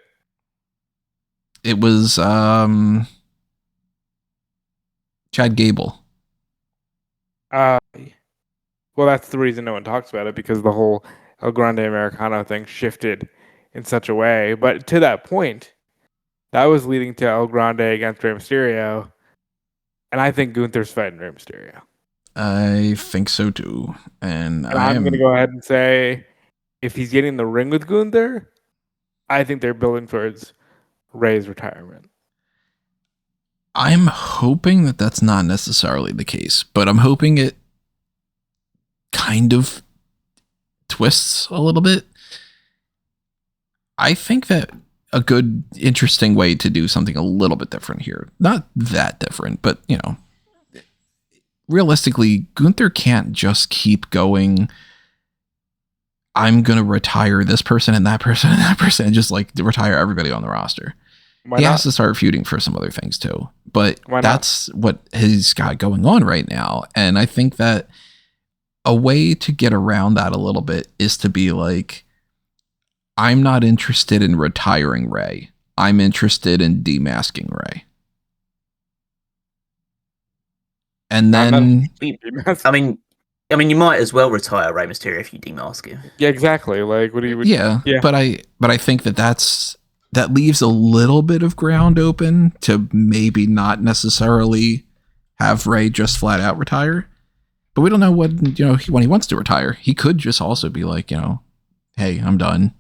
Speaker 1: It was Chad Gable.
Speaker 3: Well, that's the reason no one talks about it, because the whole El Grande Americano thing shifted in such a way. But to that point, that was leading to El Grande against Rey Mysterio. And I think Gunther's fighting Rey Mysterio.
Speaker 1: I think so too. And
Speaker 3: I'm going to go ahead and say, if he's getting the ring with Gunther, I think they're building towards Rey's retirement.
Speaker 1: I'm hoping that that's not necessarily the case, but I'm hoping it kind of twists a little bit. I think that a good, interesting way to do something a little bit different here, not that different, but, you know, realistically, Gunther can't just keep going, I'm going to retire this person and that person and that person and just like retire everybody on the roster.
Speaker 3: Why
Speaker 1: he
Speaker 3: not?
Speaker 1: has to start feuding for some other things too. But
Speaker 3: Why not?
Speaker 1: that's what he's got going on right now. And I think that a way to get around that a little bit is to be like, I'm not interested in retiring Rey. I'm interested in demasking Rey. And then
Speaker 2: I mean, you might as well retire Rey Mysterio if you demask him.
Speaker 3: Yeah, exactly. Like, what do you?
Speaker 1: yeah. But I think that leaves a little bit of ground open to maybe not necessarily have Rey just flat out retire. But we don't know when he wants to retire. He could just also be like, hey, I'm done.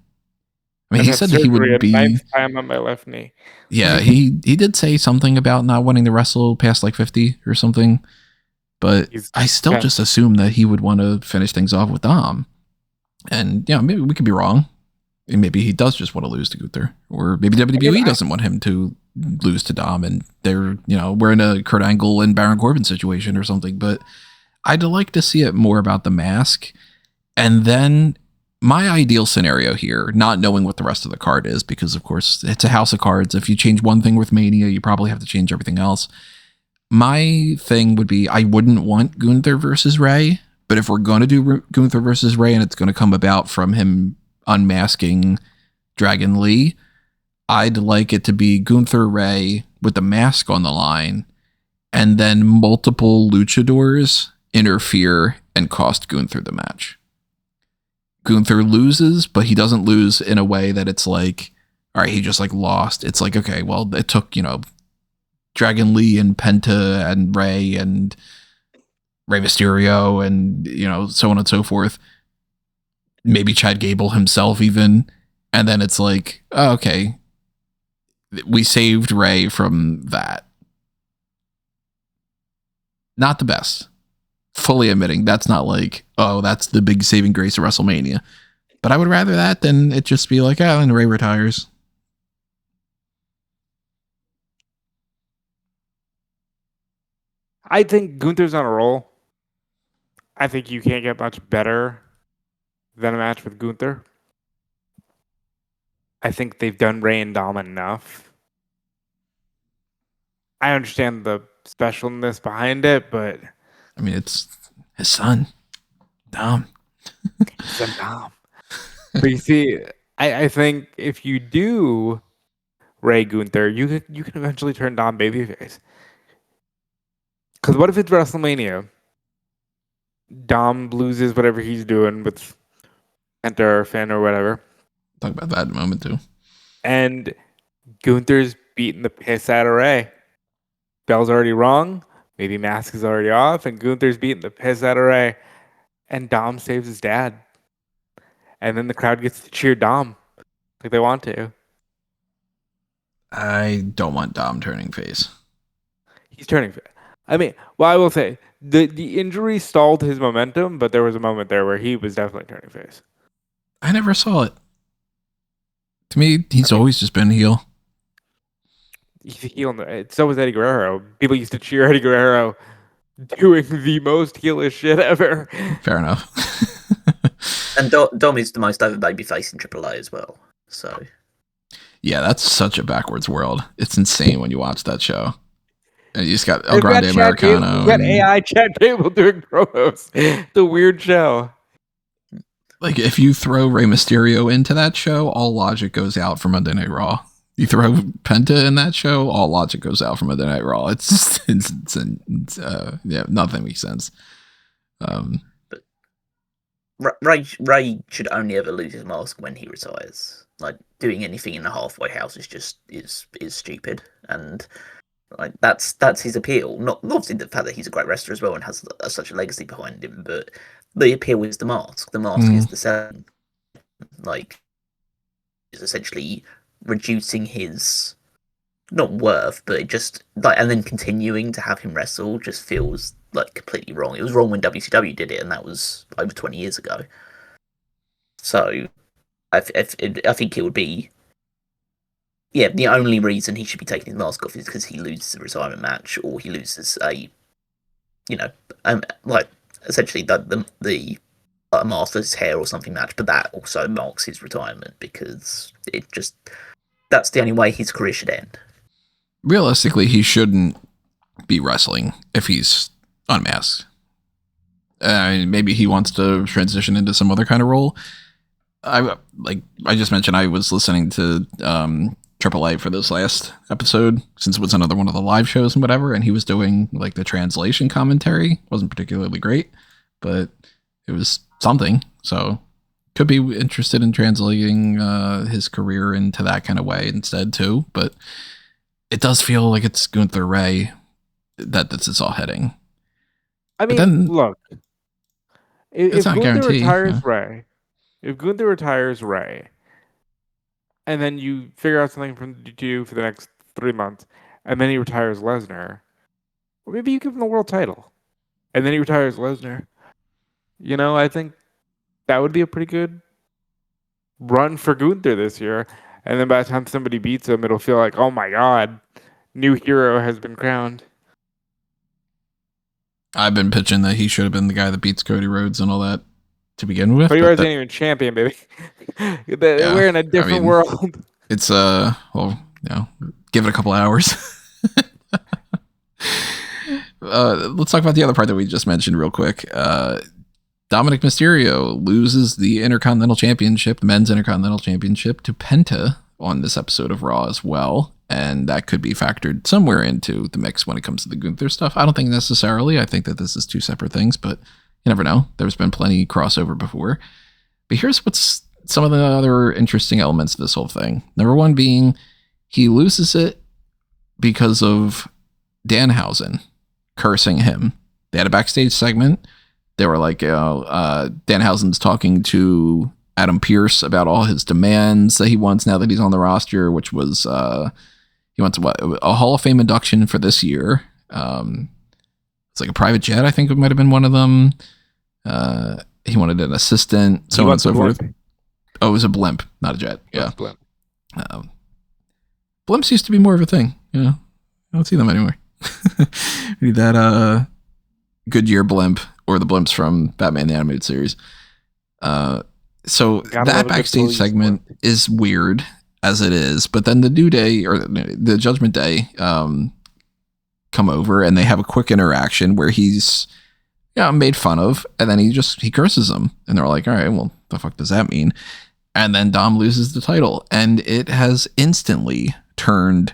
Speaker 1: I mean, he said that he would be
Speaker 3: 9th time on my left knee.
Speaker 1: Yeah, he did say something about not wanting to wrestle past like 50 or something. But I still just assume that he would want to finish things off with Dom. And maybe we could be wrong. And maybe he does just want to lose to Gunther, or maybe WWE doesn't want him to lose to Dom, and they're we're in a Kurt Angle and Baron Corbin situation or something. But I'd like to see it more about the mask, and then my ideal scenario here, not knowing what the rest of the card is, because of course it's a house of cards. If you change one thing with Mania, you probably have to change everything else. My thing would be, I wouldn't want Gunther versus Rey, but if we're going to do Gunther versus Rey and it's going to come about from him unmasking Dragon Lee, I'd like it to be Gunther Rey with the mask on the line, and then multiple luchadors interfere and cost Gunther the match. Gunther loses, but he doesn't lose in a way that it's like, all right, he just like lost. It's like, okay, well, it took, Dragon Lee and Penta and Rey Mysterio and, so on and so forth. Maybe Chad Gable himself even. And then it's like, oh, okay, we saved Rey from that. Not the best. Fully admitting that's not like, oh, that's the big saving grace of WrestleMania. But I would rather that than it just be like, oh, and Rey retires.
Speaker 3: I think Gunther's on a roll. I think you can't get much better than a match with Gunther. I think they've done Rey and Dom enough. I understand the specialness behind it, but
Speaker 1: I mean, it's his son, Dom.
Speaker 3: Dom. But you see, I think if you do Rey Gunther, you can eventually turn Dom babyface. Because what if it's WrestleMania? Dom loses whatever he's doing with Penta or Finn or whatever.
Speaker 1: Talk about that in a moment too.
Speaker 3: And Gunther's beating the piss out of Rey. Bell's already wrong. Maybe mask is already off. And Gunther's beating the piss out of Rey. And Dom saves his dad. And then the crowd gets to cheer Dom like they want to.
Speaker 1: I don't want Dom turning face.
Speaker 3: He's turning face. I mean, well, I will say, the injury stalled his momentum, but there was a moment there where he was definitely turning face.
Speaker 1: I never saw it. To me, he's always just been heel.
Speaker 3: He's a heel. So was Eddie Guerrero. People used to cheer Eddie Guerrero doing the most heelish shit ever.
Speaker 1: Fair enough.
Speaker 2: And Dom is the most over babyface in AAA as well. So
Speaker 1: yeah, that's such a backwards world. It's insane when you watch that show. And you just got El Grande Americano.
Speaker 3: You got AI Chad Gable doing promos. The weird show.
Speaker 1: Like, if you throw Rey Mysterio into that show, all logic goes out for Monday Night Raw. You throw Penta in that show, all logic goes out for Monday Night Raw. It's just, yeah, nothing makes sense.
Speaker 2: But Ray should only ever lose his mask when he retires. Like, doing anything in the halfway house is stupid, and like that's his appeal. Not obviously the fact that he's a great wrestler as well and has such a legacy behind him, but the appeal is the mask. The mask is the selling. Like, is essentially reducing his not worth, but it just like, and then continuing to have him wrestle just feels like completely wrong. It was wrong when WCW did it, and that was over 20 years ago. So I think it would be, yeah, the only reason he should be taking his mask off is because he loses a retirement match, or he loses a, like essentially the Martha's hair or something match, but that also marks his retirement because it just, that's the only way his career should end.
Speaker 1: Realistically, he shouldn't be wrestling if he's unmasked. Maybe he wants to transition into some other kind of role. I just mentioned, I was listening to AAA for this last episode, since it was another one of the live shows and whatever, and he was doing like the translation commentary. Wasn't particularly great, but it was something. So could be interested in translating his career into that kind of way instead too. But it does feel like it's Gunther Ray that this is all heading.
Speaker 3: I mean,
Speaker 1: then,
Speaker 3: look, if Gunther retires Ray, and then you figure out something to do for the next 3 months, and then he retires Lesnar, or maybe you give him the world title, and then he retires Lesnar. I think that would be a pretty good run for Gunther this year. And then by the time somebody beats him, it'll feel like, oh my God, new hero has been crowned.
Speaker 1: I've been pitching that he should have been the guy that beats Cody Rhodes and all that to begin with.
Speaker 3: Cody Rhodes ain't even champion, baby. We're in a different world.
Speaker 1: It's give it a couple hours. Let's talk about the other part that we just mentioned real quick. Dominik Mysterio loses the Intercontinental Championship, the Men's Intercontinental Championship, to Penta on this episode of Raw as well. And that could be factored somewhere into the mix when it comes to the Gunther stuff. I don't think necessarily. I think that this is two separate things, but you never know. There's been plenty crossover before. But here's what's some of the other interesting elements of this whole thing. Number one being, he loses it because of Danhausen cursing him. They had a backstage segment. They were like, Danhausen's talking to Adam Pearce about all his demands that he wants now that he's on the roster, which was he wants a Hall of Fame induction for this year. It's like a private jet, I think it might have been one of them. He wanted an assistant, so on and so forth. Oh, it was a blimp, not a jet. Yeah.
Speaker 3: Blimp.
Speaker 1: Blimps used to be more of a thing. I don't see them anymore. We need that Goodyear blimp, or the blimps from Batman the Animated Series. So that backstage segment is weird as it is, but then the New Day, or the Judgment Day, come over and they have a quick interaction where he's made fun of, and then he curses them, and they're like, all right, well, the fuck does that mean? And then Dom loses the title, and it has instantly turned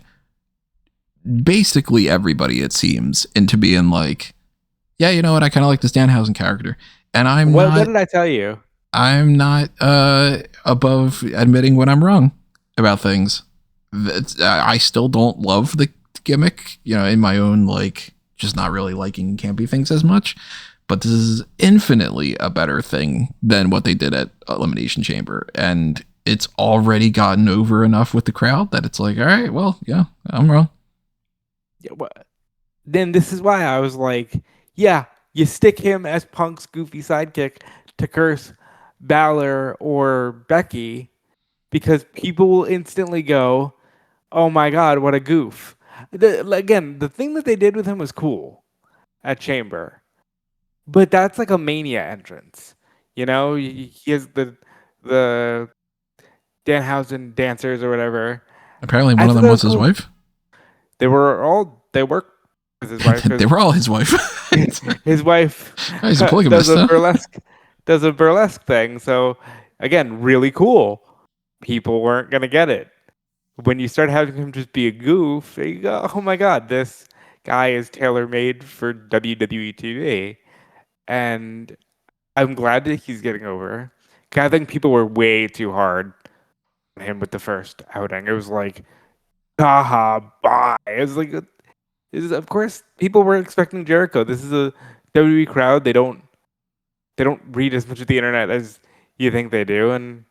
Speaker 1: basically everybody, it seems, into being like, yeah, you know what, I kind of like this Danhausen character. And
Speaker 3: what did I tell you?
Speaker 1: I'm not above admitting when I'm wrong about things. I still don't love the gimmick, in my own, just not really liking campy things as much. But this is infinitely a better thing than what they did at Elimination Chamber. And it's already gotten over enough with the crowd that it's like, all right, well, yeah, I'm wrong.
Speaker 3: Yeah, well, then this is why I was like, yeah, you stick him as Punk's goofy sidekick to curse Balor or Becky, because people will instantly go, "Oh my god, what a goof!" Again, the thing that they did with him was cool at Chamber, but that's like a Mania entrance. You know, he has the Danhausen dancers or whatever.
Speaker 1: Apparently, one
Speaker 3: I
Speaker 1: of
Speaker 3: thought
Speaker 1: them
Speaker 3: that
Speaker 1: was
Speaker 3: was
Speaker 1: his
Speaker 3: cool.
Speaker 1: wife.
Speaker 3: They work with his wife.
Speaker 1: They were all his wife.
Speaker 3: His wife
Speaker 1: Oh, he's a polygamist,
Speaker 3: does a
Speaker 1: though.
Speaker 3: burlesque thing. So again, really cool. People weren't gonna get it. When you start having him just be a goof, you go, "Oh my god, this guy is tailor made for WWE TV." And I'm glad that he's getting over. 'Cause I think people were way too hard on him with the first outing. It was like, haha, bye. It was like, of course, people were expecting Jericho. This is a WWE crowd. They don't read as much of the internet as you think they do, and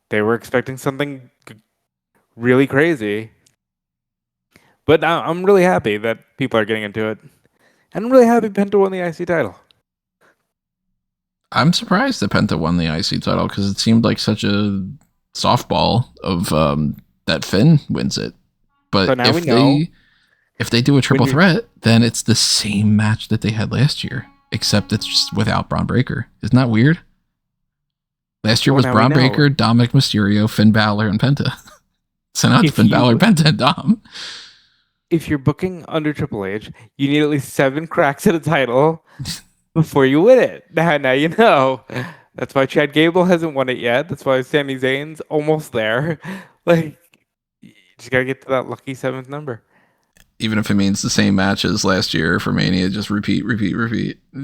Speaker 3: they were expecting something really crazy. But now I'm really happy that people are getting into it. And I'm really happy Penta won the IC title.
Speaker 1: I'm surprised that Penta won the IC title because it seemed like such a softball of that Finn wins it. But
Speaker 3: So now we know.
Speaker 1: if they do a triple threat, then it's the same match that they had last year, except it's just without Braun Breaker. Isn't that weird? Last year was Braun Breaker, Dominik Mysterio, Finn Balor, and Penta. So now it's Finn Balor, Penta, and Dom.
Speaker 3: If you're booking under Triple H, you need at least 7 cracks at a title before you win it. Now you know. That's why Chad Gable hasn't won it yet. That's why Sami Zayn's almost there. Like, you just gotta get to that lucky 7th number.
Speaker 1: Even if it means the same match as last year for Mania, just repeat.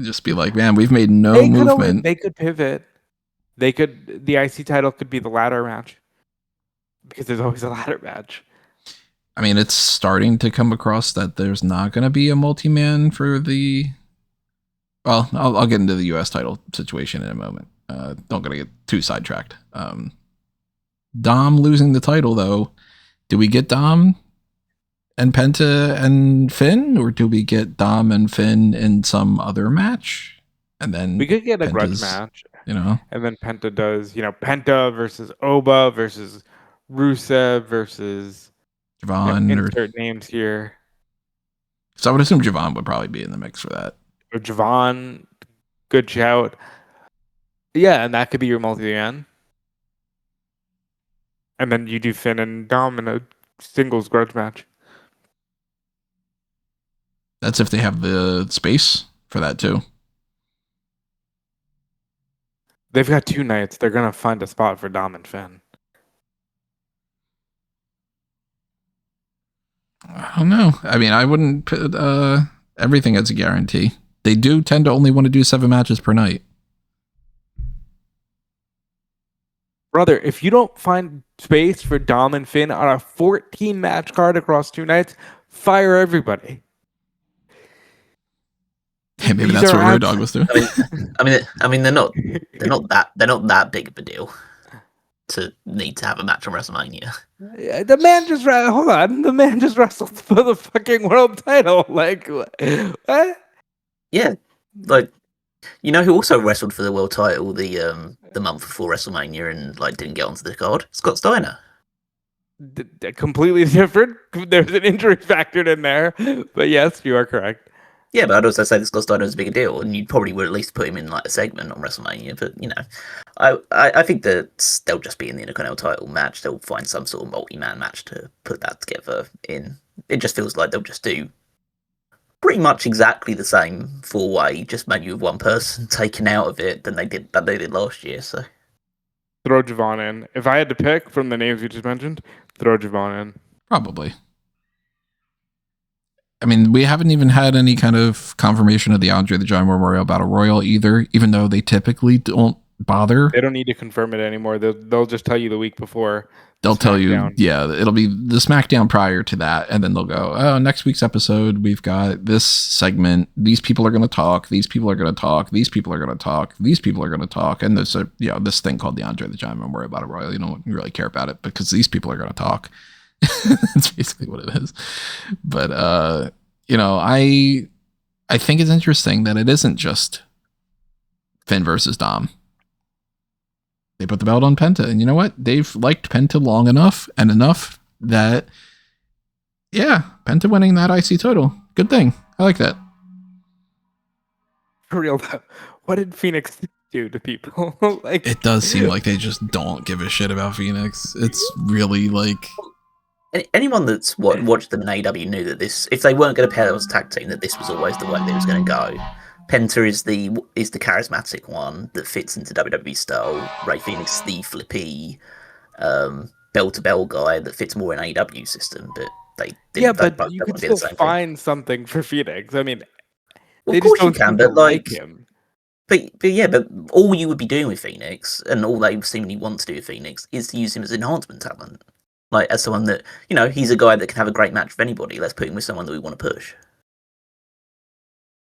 Speaker 1: Just be like, man, we've made no movement.
Speaker 3: They could pivot. The IC title could be the ladder match. Because there's always a ladder match.
Speaker 1: I mean, it's starting to come across that there's not going to be a multi-man for the... Well, I'll get into the U.S. title situation in a moment. Don't going to get too sidetracked. Dom losing the title, though. Do we get Dom and Penta and Finn? Or do we get Dom and Finn in some other match? And then
Speaker 3: we could get a grudge match.
Speaker 1: You know?
Speaker 3: And then Penta does, Penta versus Oba versus Rusev versus...
Speaker 1: Javon,
Speaker 3: insert names here.
Speaker 1: So I would assume Javon would probably be in the mix for that.
Speaker 3: Or Javon, good shout. Yeah, and that could be your multi-man. And then you do Finn and Dom in a singles grudge match.
Speaker 1: That's if they have the space for that too.
Speaker 3: They've got 2 nights. They're gonna find a spot for Dom and Finn.
Speaker 1: I don't know. I mean, I wouldn't put everything as a guarantee. They do tend to only want to do 7 matches per night.
Speaker 3: Brother, if you don't find space for Dom and Finn on a 14-match card across 2 nights, fire everybody.
Speaker 1: Hey, maybe that's what Road Dogg was doing.
Speaker 2: I mean, they're not that big of a deal to need to have a match on WrestleMania.
Speaker 3: The man just hold on. The man just wrestled for the fucking world title. Like, what?
Speaker 2: Yeah, like, you know who also wrestled for the world title the month before WrestleMania and like didn't get onto the card? Scott Steiner.
Speaker 3: Completely different. There's an injury factored in there, but yes, you are correct.
Speaker 2: Yeah, but I'd also say that Scott Steiner is a bigger deal, and you probably would at least put him in like a segment on WrestleMania. But I think that they'll just be in the Intercontinental title match. They'll find some sort of multi-man match to put that together in. It just feels like they'll just do pretty much exactly the same 4-way, just maybe with one person taken out of it than they did last year. So
Speaker 3: throw Javon in. If I had to pick from the names you just mentioned, throw Javon in.
Speaker 1: Probably. I mean, we haven't even had any kind of confirmation of the Andre the Giant Memorial Battle Royal either, even though they typically don't bother.
Speaker 3: They don't need to confirm it anymore. They'll just tell you the week before.
Speaker 1: They'll tell you, yeah, it'll be the SmackDown prior to that, and then they'll go, oh, next week's episode, we've got this segment. These people are going to talk. These people are going to talk. These people are going to talk. These people are going to talk. And there's this thing called the Andre the Giant Memorial Battle Royal. You don't really care about it because these people are going to talk. That's basically what it is. But, I think it's interesting that it isn't just Finn versus Dom. They put the belt on Penta. And you know what? They've liked Penta long enough and enough that, yeah, Penta winning that IC title. Good thing. I like that.
Speaker 3: For real though, what did Phoenix do to people? Like,
Speaker 1: it does seem like they just don't give a shit about Phoenix. It's really like...
Speaker 2: Anyone that's watched them in AEW knew that this, if they weren't going to pair them as a tag team, that this was always the way that it was going to go. Penta is the charismatic one that fits into WWE style. Ray Phoenix is the flippy, bell-to-bell guy that fits more in AEW system. But
Speaker 3: but you can still find something for Phoenix. I mean,
Speaker 2: well, of course you can, but like him. But all you would be doing with Phoenix, and all they seemingly want to do with Phoenix, is to use him as enhancement talent. Like, as someone that, he's a guy that can have a great match with anybody. Let's put him with someone that we want to push.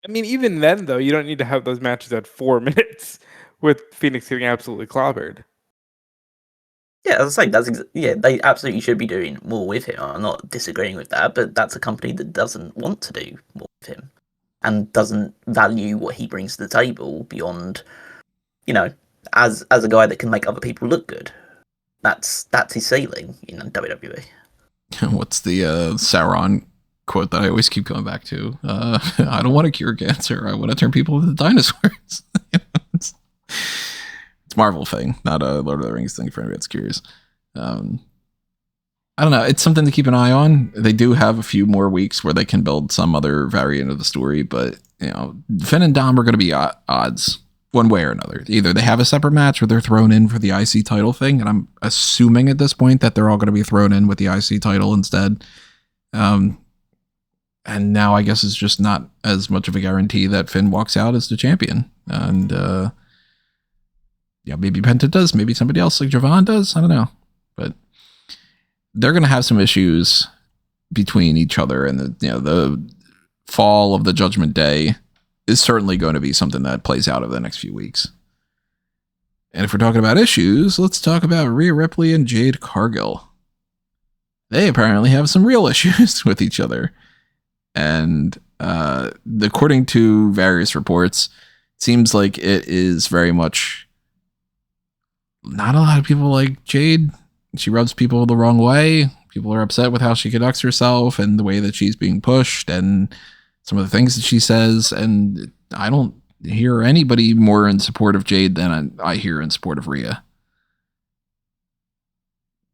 Speaker 3: I mean, even then, though, you don't need to have those matches at 4 minutes with Phoenix getting absolutely clobbered.
Speaker 2: Yeah, as I say, they absolutely should be doing more with him. I'm not disagreeing with that, but that's a company that doesn't want to do more with him and doesn't value what he brings to the table beyond, as a guy that can make other people look good. That's his ceiling in WWE.
Speaker 1: What's the Sauron quote that I always keep going back to? I don't want to cure cancer. I want to turn people into dinosaurs. It's Marvel thing, not a Lord of the Rings thing for anybody that's curious. I don't know. It's something to keep an eye on. They do have a few more weeks where they can build some other variant of the story, but Finn and Dom are going to be odds one way or another. Either they have a separate match or they're thrown in for the IC title thing, and I'm assuming at this point that they're all going to be thrown in with the IC title instead. And now I guess it's just not as much of a guarantee that Finn walks out as the champion. And maybe Penta does, maybe somebody else like Javon does. I don't know, but they're going to have some issues between each other, and the fall of the Judgment Day is certainly going to be something that plays out over the next few weeks. And if we're talking about issues, let's talk about Rhea Ripley and Jade Cargill. They apparently have some real issues with each other. And according to various reports, it seems like it is very much not a lot of people like Jade. She rubs people the wrong way. People are upset with how she conducts herself and the way that she's being pushed and some of the things that she says. And I don't hear anybody more in support of Jade than I hear in support of Rhea.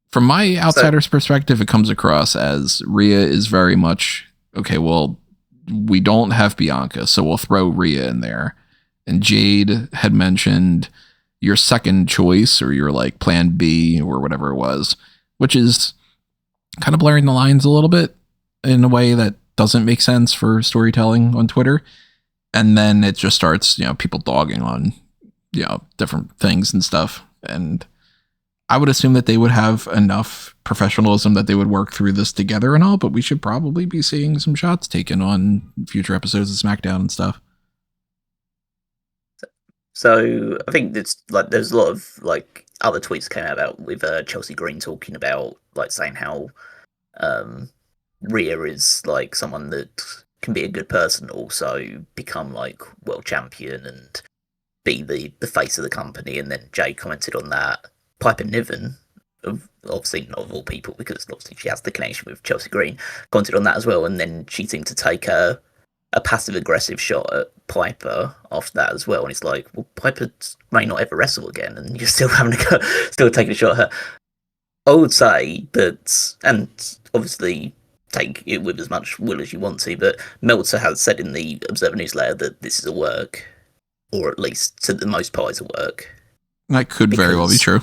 Speaker 1: From my outsider's perspective, it comes across as Rhea is very much, okay, well, we don't have Bianca, so we'll throw Rhea in there. And Jade had mentioned your second choice or your like plan B or whatever it was, which is kind of blurring the lines a little bit in a way that doesn't make sense for storytelling on Twitter. And then it just starts, people dogging on, different things and stuff. And I would assume that they would have enough professionalism that they would work through this together and all, but we should probably be seeing some shots taken on future episodes of SmackDown and stuff.
Speaker 2: So I think it's like there's a lot of like other tweets came out about with Chelsea Green talking about like saying how Rhea is like someone that can be a good person, also become like world champion and be the face of the company. And then Jay commented on that. Piper Niven, obviously not of all people, because obviously she has the connection with Chelsea Green, commented on that as well. And then she seemed to take a passive aggressive shot at Piper after that as well. And it's like, well, Piper may not ever wrestle again, and you're still having to go, still taking a shot at her. I would say that, and obviously take it with as much will as you want to, but Meltzer has said in the Observer newsletter that this is a work, or at least to the most part, it's a work.
Speaker 1: That could very well be true.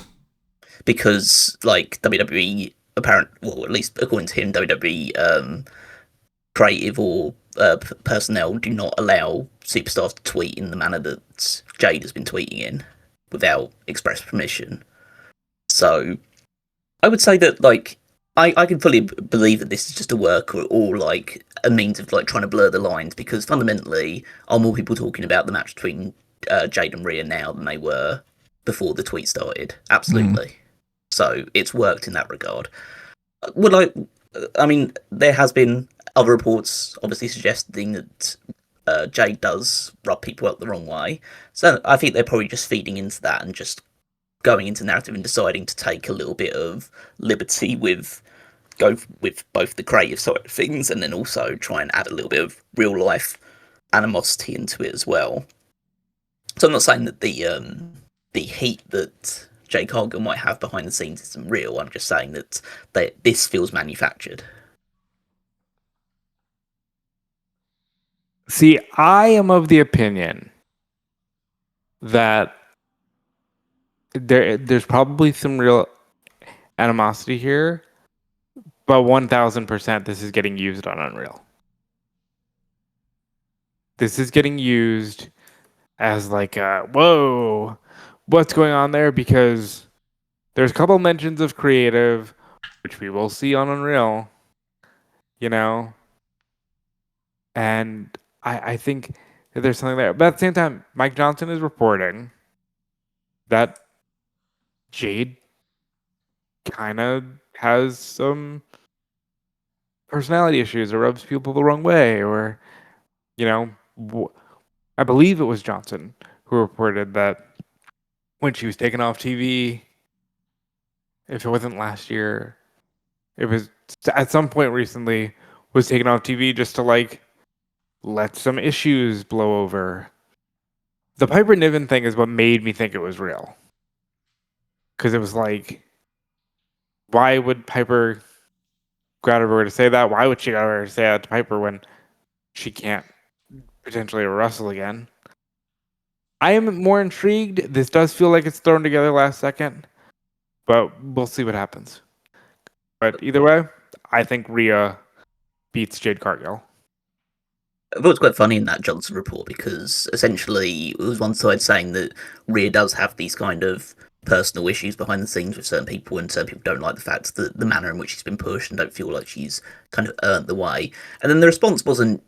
Speaker 2: Because, like, WWE, well, at least according to him, WWE creative or personnel do not allow superstars to tweet in the manner that Jade has been tweeting in without express permission. So I would say that, like, I can fully believe that this is just a work or like a means of like trying to blur the lines, because fundamentally are more people talking about the match between Jade and Rhea now than they were before the tweet started. Absolutely. So it's worked in that regard. Well, I mean, there has been other reports obviously suggesting that Jade does rub people up the wrong way. So I think they're probably just feeding into that and just going into narrative and deciding to take a little bit of liberty go with both the creative side of things and then also try and add a little bit of real life animosity into it as well. So I'm not saying that the heat that Jade Cargill might have behind the scenes isn't real. I'm just saying that this feels manufactured.
Speaker 3: See, I am of the opinion that there's probably some real animosity here, but 1000% this is getting used on Unreal. This is getting used as like, whoa, what's going on there? Because there's a couple mentions of creative, which we will see on Unreal, you know? And I think that there's something there. But at the same time, Mike Johnson is reporting that Jade kind of has some personality issues or rubs people the wrong way, or, you know, I believe it was Johnson who reported that when she was taken off TV, if it wasn't last year, it was at some point recently, was taken off TV just to like let some issues blow over. The Piper Niven thing is what made me think it was real. Because it was like, why would Piper go out of her way to say that? Why would she go out of her way to say that to Piper when she can't potentially wrestle again? I am more intrigued. This does feel like it's thrown together last second, but we'll see what happens. But either way, I think Rhea beats Jade Cargill.
Speaker 2: I thought it was quite funny in that Johnson report because essentially it was one side saying that Rhea does have these kind of personal issues behind the scenes with certain people, and certain people don't like the fact that the manner in which she's been pushed and don't feel like she's kind of earned the way. And then the response wasn't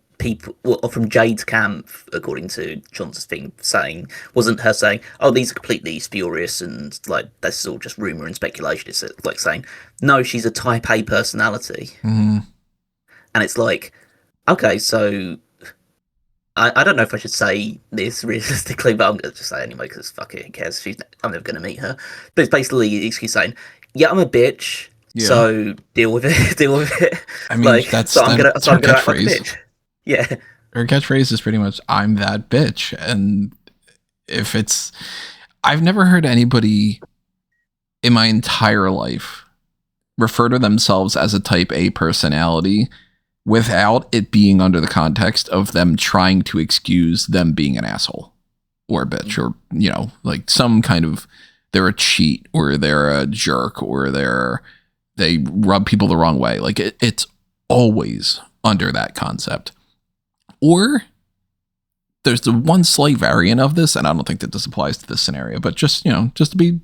Speaker 2: from Jade's camp, according to Johnson's thing, wasn't her saying, "Oh, these are completely spurious and like this is all just rumor and speculation." It's like saying, "No, she's a Type A personality," and it's like, okay, so. I don't know if I should say this realistically, but I'm going to just say it anyway because fuck it, who cares? I'm never going to meet her. But it's basically the excuse saying, "Yeah, I'm a bitch, so deal with it." I
Speaker 1: mean, that's her catchphrase.
Speaker 2: Like a bitch. Yeah,
Speaker 1: her catchphrase is pretty much "I'm that bitch," and I've never heard anybody in my entire life refer to themselves as a Type A personality without it being under the context of them trying to excuse them being an asshole or a bitch or, you know, like some kind of they're a cheat or they're a jerk or they rub people the wrong way. Like it's always under that concept. Or there's the one slight variant of this, and I don't think that this applies to this scenario, but just to be,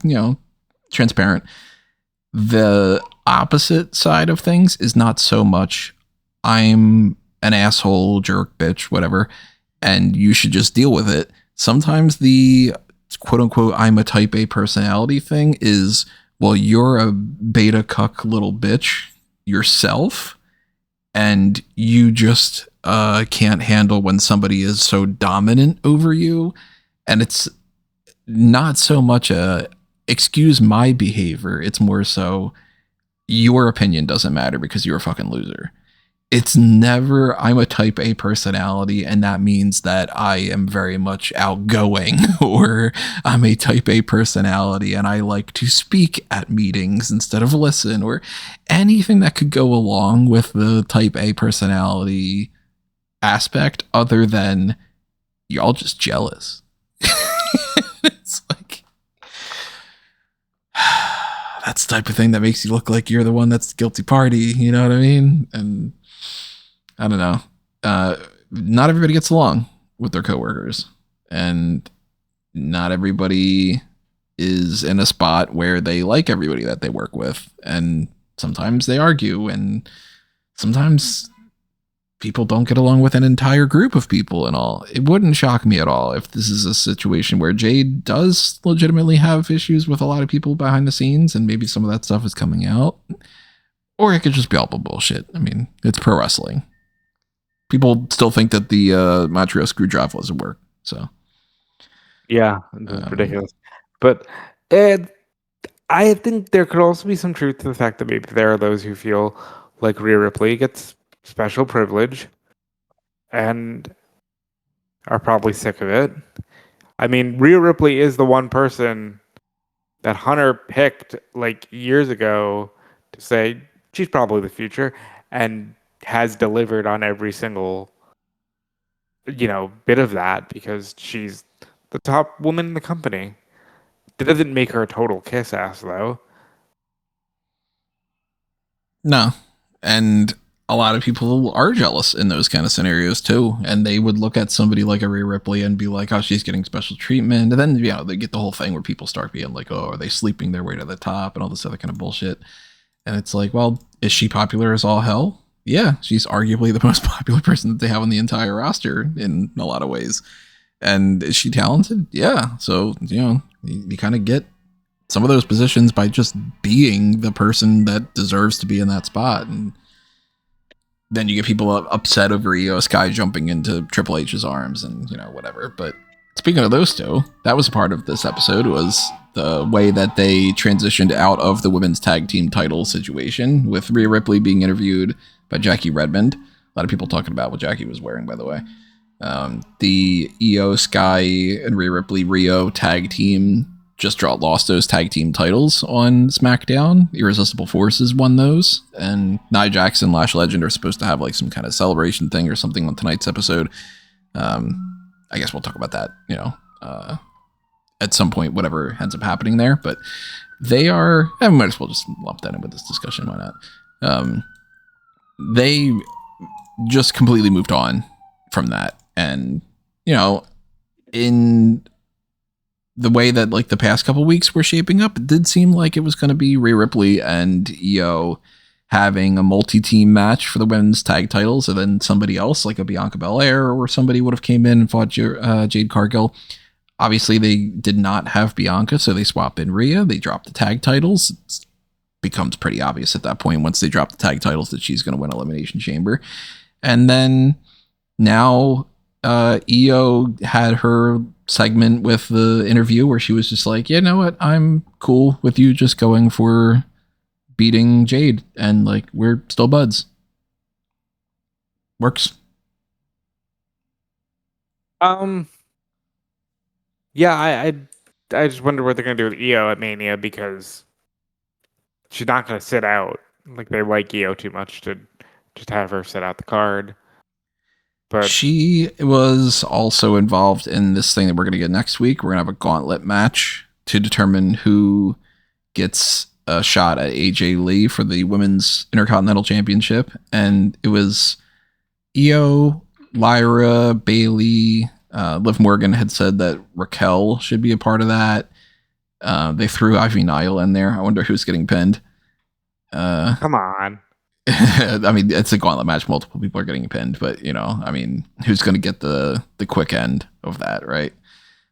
Speaker 1: transparent, the opposite side of things is not so much I'm an asshole, jerk, bitch, whatever, and you should just deal with it. Sometimes the quote unquote I'm a Type A personality thing is, well, you're a beta cuck little bitch yourself, and you just can't handle when somebody is so dominant over you. And it's not so much a excuse my behavior. It's more so your opinion doesn't matter because you're a fucking loser. It's never I'm a Type A personality and that means that I am very much outgoing, or I'm a Type A personality and I like to speak at meetings instead of listen, or anything that could go along with the Type A personality aspect other than y'all just jealous. It's like that's the type of thing that makes you look like you're the one that's the guilty party, you know what I mean? And I don't know. Not everybody gets along with their coworkers, and not everybody is in a spot where they like everybody that they work with. And sometimes they argue, and sometimes people don't get along with an entire group of people and all. It wouldn't shock me at all if this is a situation where Jade does legitimately have issues with a lot of people behind the scenes, and maybe some of that stuff is coming out. Or it could just be all bullshit. I mean, it's pro wrestling. People still think that the Montreal Screwjob doesn't work. So,
Speaker 3: yeah, it's ridiculous. But I think there could also be some truth to the fact that maybe there are those who feel like Rhea Ripley gets special privilege and are probably sick of it. I mean, Rhea Ripley is the one person that Hunter picked like years ago to say she's probably the future and has delivered on every single bit of that because she's the top woman in the company. That doesn't make her a total kiss ass though.
Speaker 1: No. And a lot of people are jealous in those kind of scenarios too. And they would look at somebody like a Rhea Ripley and be like, oh, she's getting special treatment. And then, they get the whole thing where people start being like, oh, are they sleeping their way to the top and all this other kind of bullshit. And it's like, well, is she popular as all hell? Yeah, she's arguably the most popular person that they have on the entire roster in a lot of ways. And is she talented? Yeah. So, you kind of get some of those positions by just being the person that deserves to be in that spot. And then you get people upset over Io Sky jumping into Triple H's arms and, whatever. But speaking of those two, that was part of this episode, was the way that they transitioned out of the women's tag team title situation, with Rhea Ripley being interviewed by Jackie Redmond. A lot of people talking about what Jackie was wearing, by the way. The Io Sky and Rhea Ripley Rio tag team just lost those tag team titles on SmackDown. Irresistible Forces won those, and Nia Jax and Lash Legend are supposed to have like some kind of celebration thing or something on tonight's episode. I guess we'll talk about that, at some point, whatever ends up happening there. But they are, I might as well just lump that in with this discussion. Why not? They just completely moved on from that. And, in the way that like the past couple weeks were shaping up, it did seem like it was going to be Rhea Ripley and Io having a multi-team match for the women's tag titles, and then somebody else like a Bianca Belair or somebody would have came in and fought Jade Cargill. Obviously, they did not have Bianca, so they swapped in Rhea. They dropped the tag titles. It becomes pretty obvious at that point, once they drop the tag titles, that she's going to win Elimination Chamber. And then now Io had her segment with the interview where she was just like, you know what, I'm cool with you just going for beating Jade, and like we're still buds. Works.
Speaker 3: Yeah, I just wonder what they're gonna do with Io at Mania, because she's not gonna sit out. Like, they like Io too much to just have her sit out the card. But
Speaker 1: she was also involved in this thing that we're gonna get next week. We're gonna have a gauntlet match to determine who gets a shot at AJ Lee for the Women's Intercontinental Championship, and it was Io, Lyra, Bailey. Liv Morgan had said that Raquel should be a part of that. They threw Ivy Nile in there. I wonder who's getting pinned.
Speaker 3: come on.
Speaker 1: I mean, it's a gauntlet match. Multiple people are getting pinned, but who's going to get the quick end of that, right?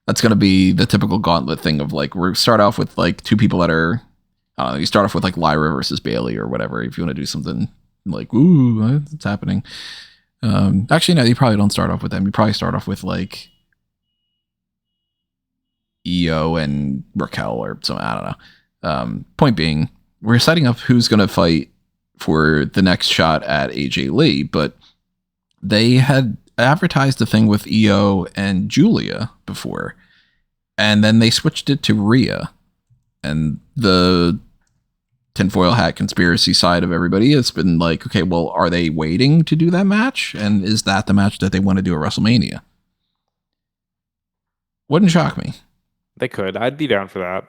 Speaker 1: That's going to be the typical gauntlet thing of like, we start off with like two people that are, you start off with like Lyra versus Bailey or whatever. If you want to do something like, ooh, it's happening. Actually, no, you probably don't start off with them. You probably start off with like Io and Raquel or something. I don't know. Point being, we're setting up who's going to fight for the next shot at AJ Lee, but they had advertised the thing with Io and Julia before, and then they switched it to Rhea. And the tinfoil hat conspiracy side of everybody has been like, okay, well, are they waiting to do that match? And is that the match that they want to do at WrestleMania? Wouldn't shock me.
Speaker 3: They could. I'd be down for that.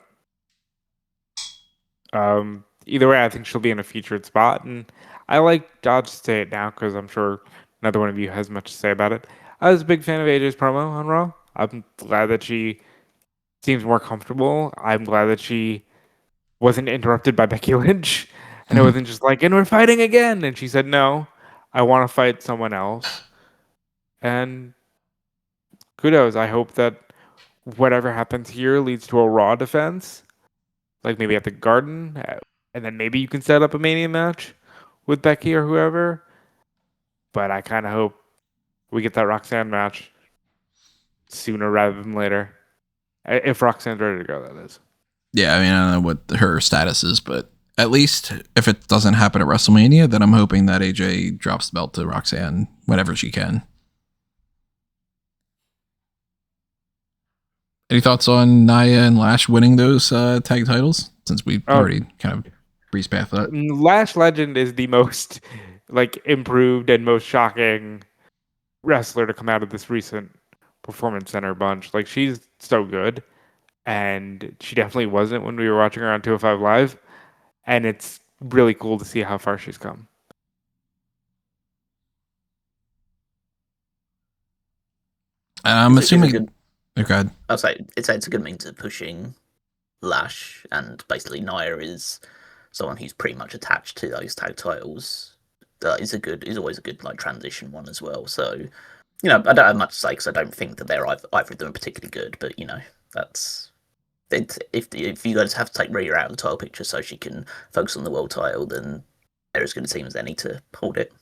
Speaker 3: Either way, I think she'll be in a featured spot, and I'll just say it now because I'm sure another one of you has much to say about it. I was a big fan of AJ's promo on Raw. I'm glad that she seems more comfortable. I'm glad that she wasn't interrupted by Becky Lynch, and it wasn't just like, and we're fighting again. And she said, no, I want to fight someone else. And kudos. I hope that whatever happens here leads to a Raw defense, like maybe at the Garden, and then maybe you can set up a Mania match with Becky or whoever. But I kind of hope we get that Roxanne match sooner rather than later. If Roxanne's ready to go, that is.
Speaker 1: Yeah, I mean, I don't know what her status is, but at least if it doesn't happen at WrestleMania, then I'm hoping that AJ drops the belt to Roxanne whenever she can. Any thoughts on Nia and Lash winning those tag titles? Since we've already kind of breezed past that.
Speaker 3: Lash Legend is the most improved and most shocking wrestler to come out of this recent Performance Center bunch. Like, she's so good, and she definitely wasn't when we were watching her on 205 Live, and it's really cool to see how far she's come.
Speaker 1: I'm assuming. Okay.
Speaker 2: I'll say it's a good means of pushing Lash, and basically Nia is someone who's pretty much attached to those tag titles. Is always a good transition one as well. So, I don't have much to say because I don't think that they're either of them are particularly good. But that's if you guys have to take Rhea out of the title picture so she can focus on the world title, then they're as good a team as any to hold it.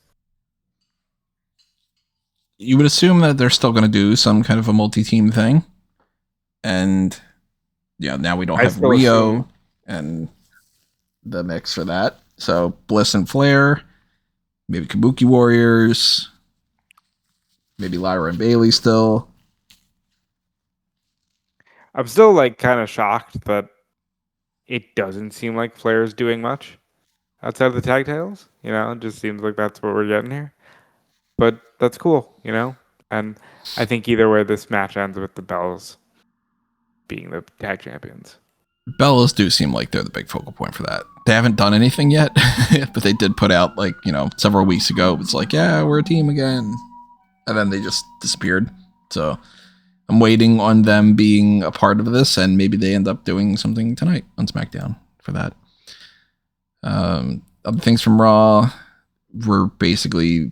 Speaker 1: You would assume that they're still going to do some kind of a multi-team thing. And, now we don't have Rio and the mix for that. So, Bliss and Flair, maybe Kabuki Warriors, maybe Lyra and Bailey still.
Speaker 3: I'm still, kind of shocked that it doesn't seem like Flair's doing much outside of the tag titles. It just seems like that's what we're getting here. But that's cool, and I think either way this match ends with the Bellas being the tag champions.
Speaker 1: Bellas do seem like they're the big focal point for that. They haven't done anything yet, but they did put out several weeks ago. It's like, yeah, we're a team again. And then they just disappeared. So I'm waiting on them being a part of this, and maybe they end up doing something tonight on SmackDown for that. Other things from Raw were basically,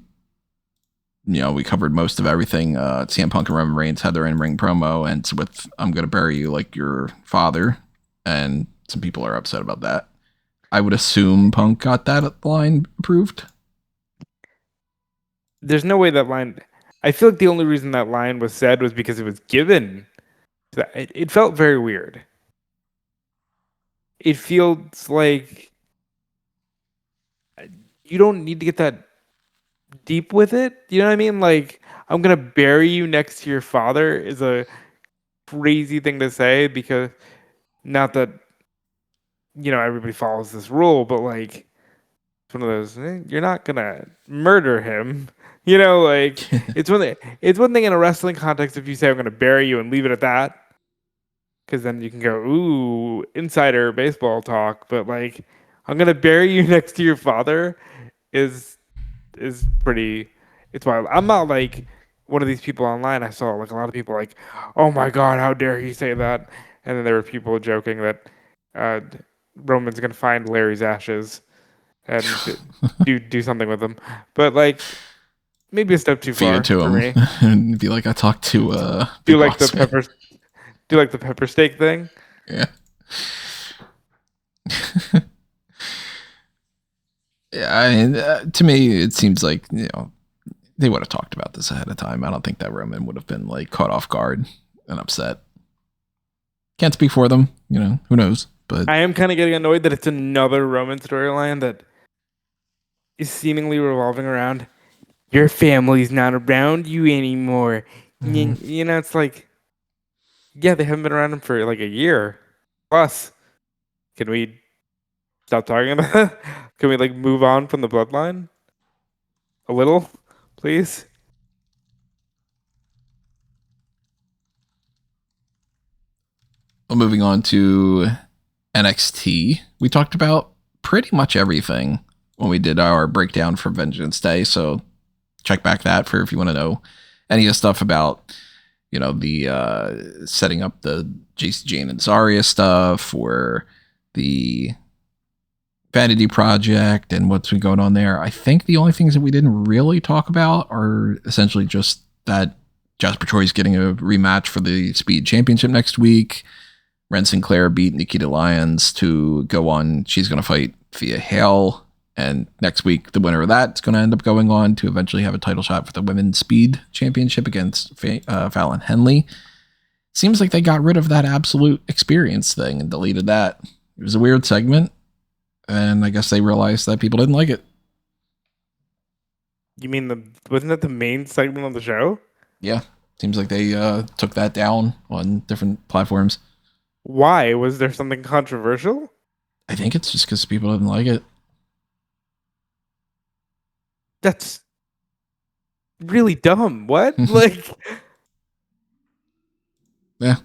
Speaker 1: we covered most of everything. CM Punk and Roman Reigns had their in-ring promo, and with "I'm gonna bury you like your father," and some people are upset about that. I would assume Punk got that line approved.
Speaker 3: There's no way that line. I feel like the only reason that line was said was because it was given. It felt very weird. It feels like you don't need to get that deep with it. You know what I mean? Like, I'm gonna bury you next to your father is a crazy thing to say, because not that everybody follows this rule, but it's one of those, you're not gonna murder him. It's one thing in a wrestling context if you say I'm gonna bury you and leave it at that, because then you can go, ooh, insider baseball talk. But I'm gonna bury you next to your father is pretty. It's wild. I'm not one of these people online. I saw a lot of people oh my god, how dare he say that? And then there were people joking that Roman's gonna find Larry's ashes and do something with them. But maybe a step too far
Speaker 1: to
Speaker 3: for
Speaker 1: him.
Speaker 3: me.
Speaker 1: And be like, I talked to
Speaker 3: do the pepper steak thing?
Speaker 1: Yeah. Yeah, I mean, to me, it seems like they would have talked about this ahead of time. I don't think that Roman would have been caught off guard and upset. Can't speak for them, who knows? But
Speaker 3: I am kind of getting annoyed that it's another Roman storyline that is seemingly revolving around your family's not around you anymore. Mm-hmm. It's yeah, they haven't been around him for a year plus. Can we stop talking about that? Can we move on from the bloodline a little, please?
Speaker 1: Well, moving on to NXT, we talked about pretty much everything when we did our breakdown for Vengeance Day, so check back that for if you want to know any of the stuff about the setting up the JC Jane and Zarya stuff, or the Vanity Project and what's been going on there. I think the only things that we didn't really talk about are essentially just that Jasper Troy's getting a rematch for the Speed Championship next week. Ren Sinclair beat Nikita Lyons to go on. She's going to fight Thea Hale. And next week, the winner of that is going to end up going on to eventually have a title shot for the Women's Speed Championship against Fallon Henley. seems like they got rid of that absolute experience thing and deleted that. It was a weird segment, and I guess they realized that people didn't like it.
Speaker 3: You mean wasn't that the main segment of the show?
Speaker 1: Yeah, seems like they took that down on different platforms.
Speaker 3: Why? Was there something controversial?
Speaker 1: I think it's just because people didn't like it.
Speaker 3: That's really dumb. What? Like,
Speaker 1: yeah.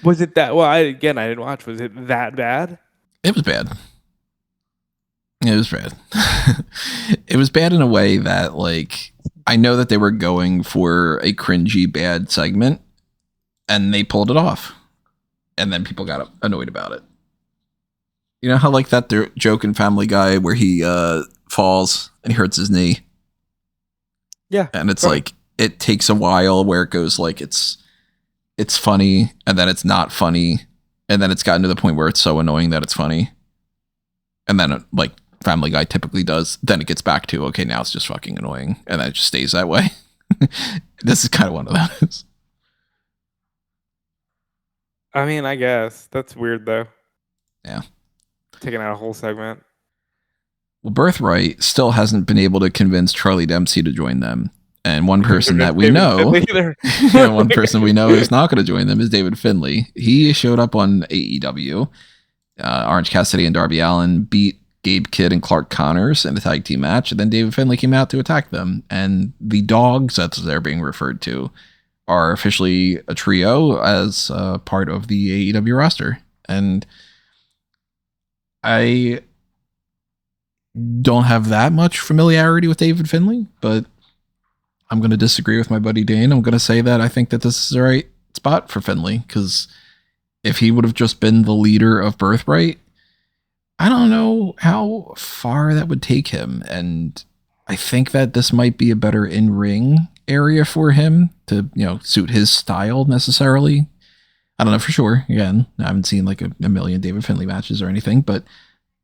Speaker 3: Was it that? Well, I didn't watch. Was it that bad?
Speaker 1: It was bad. It was bad. It was bad in a way that, like, I know that they were going for a cringy bad segment, and they pulled it off. And then people got annoyed about it. You know how, like, that joke in Family Guy where he falls and he hurts his knee?
Speaker 3: Yeah.
Speaker 1: And it's like, it takes a while where it goes like it's funny, and then it's not funny, and then it's gotten to the point where it's so annoying that it's funny. And then, like Family Guy typically does, then it gets back to, okay, now it's just fucking annoying, and then it just stays that way. This is kind of one of those.
Speaker 3: I mean, I guess. That's weird, though.
Speaker 1: Yeah.
Speaker 3: Taking out a whole segment.
Speaker 1: Well, Birthright still hasn't been able to convince Charlie Dempsey to join them. And one person that we know, one person we know is not going to join them is David Finlay. He showed up on AEW. Orange Cassidy and Darby Allin beat Gabe Kidd and Clark Connors in a tag team match. And then David Finlay came out to attack them. And the Dogs, as they're being referred to, are officially a trio as part of the AEW roster. And I don't have that much familiarity with David Finlay, but I'm going to disagree with my buddy Dane. I'm going to say that I think that this is the right spot for Finlay, because if he would have just been the leader of Birthright, I don't know how far that would take him. And I think that this might be a better in-ring area for him to, suit his style necessarily. I don't know for sure. Again, I haven't seen like a million David Finlay matches or anything, but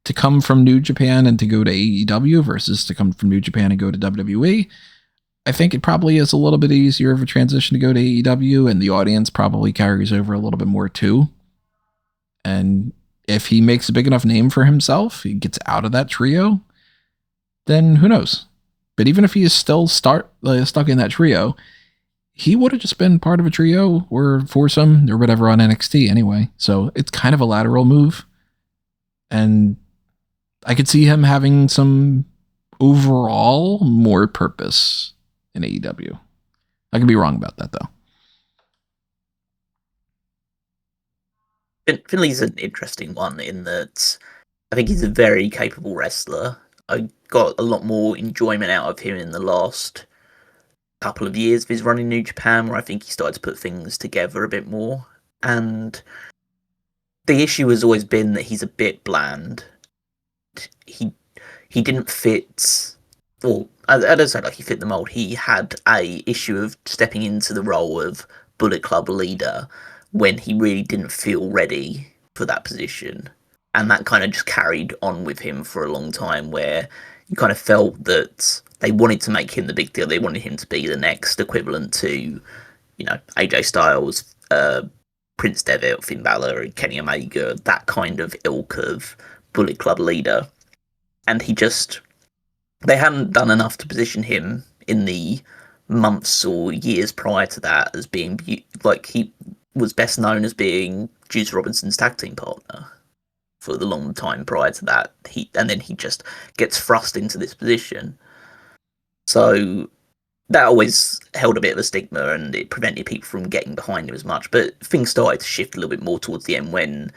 Speaker 1: to come from New Japan and to go to AEW versus to come from New Japan and go to WWE, I think it probably is a little bit easier of a transition to go to AEW, and the audience probably carries over a little bit more too. And if he makes a big enough name for himself, he gets out of that trio, then who knows? But even if he is still stuck in that trio, he would have just been part of a trio or foursome or whatever on NXT anyway. So it's kind of a lateral move. And I could see him having some overall more purpose in AEW. I could be wrong about that, though.
Speaker 2: Finlay's an interesting one in that I think he's a very capable wrestler. I got a lot more enjoyment out of him in the last couple of years of his run in New Japan, where I think he started to put things together a bit more. And the issue has always been that he's a bit bland. He didn't fit, or I don't say like he fit the mold. He had a issue of stepping into the role of Bullet Club leader when he really didn't feel ready for that position. And that kind of just carried on with him for a long time, where you kind of felt that they wanted to make him the big deal. They wanted him to be the next equivalent to, AJ Styles, Prince Devitt, Finn Balor, and Kenny Omega, that kind of ilk of Bullet Club leader. And they hadn't done enough to position him in the months or years prior to that as being, like, he was best known as being Juice Robinson's tag team partner for the long time prior to that. And then he just gets thrust into this position. So that always held a bit of a stigma, and it prevented people from getting behind him as much. But things started to shift a little bit more towards the end when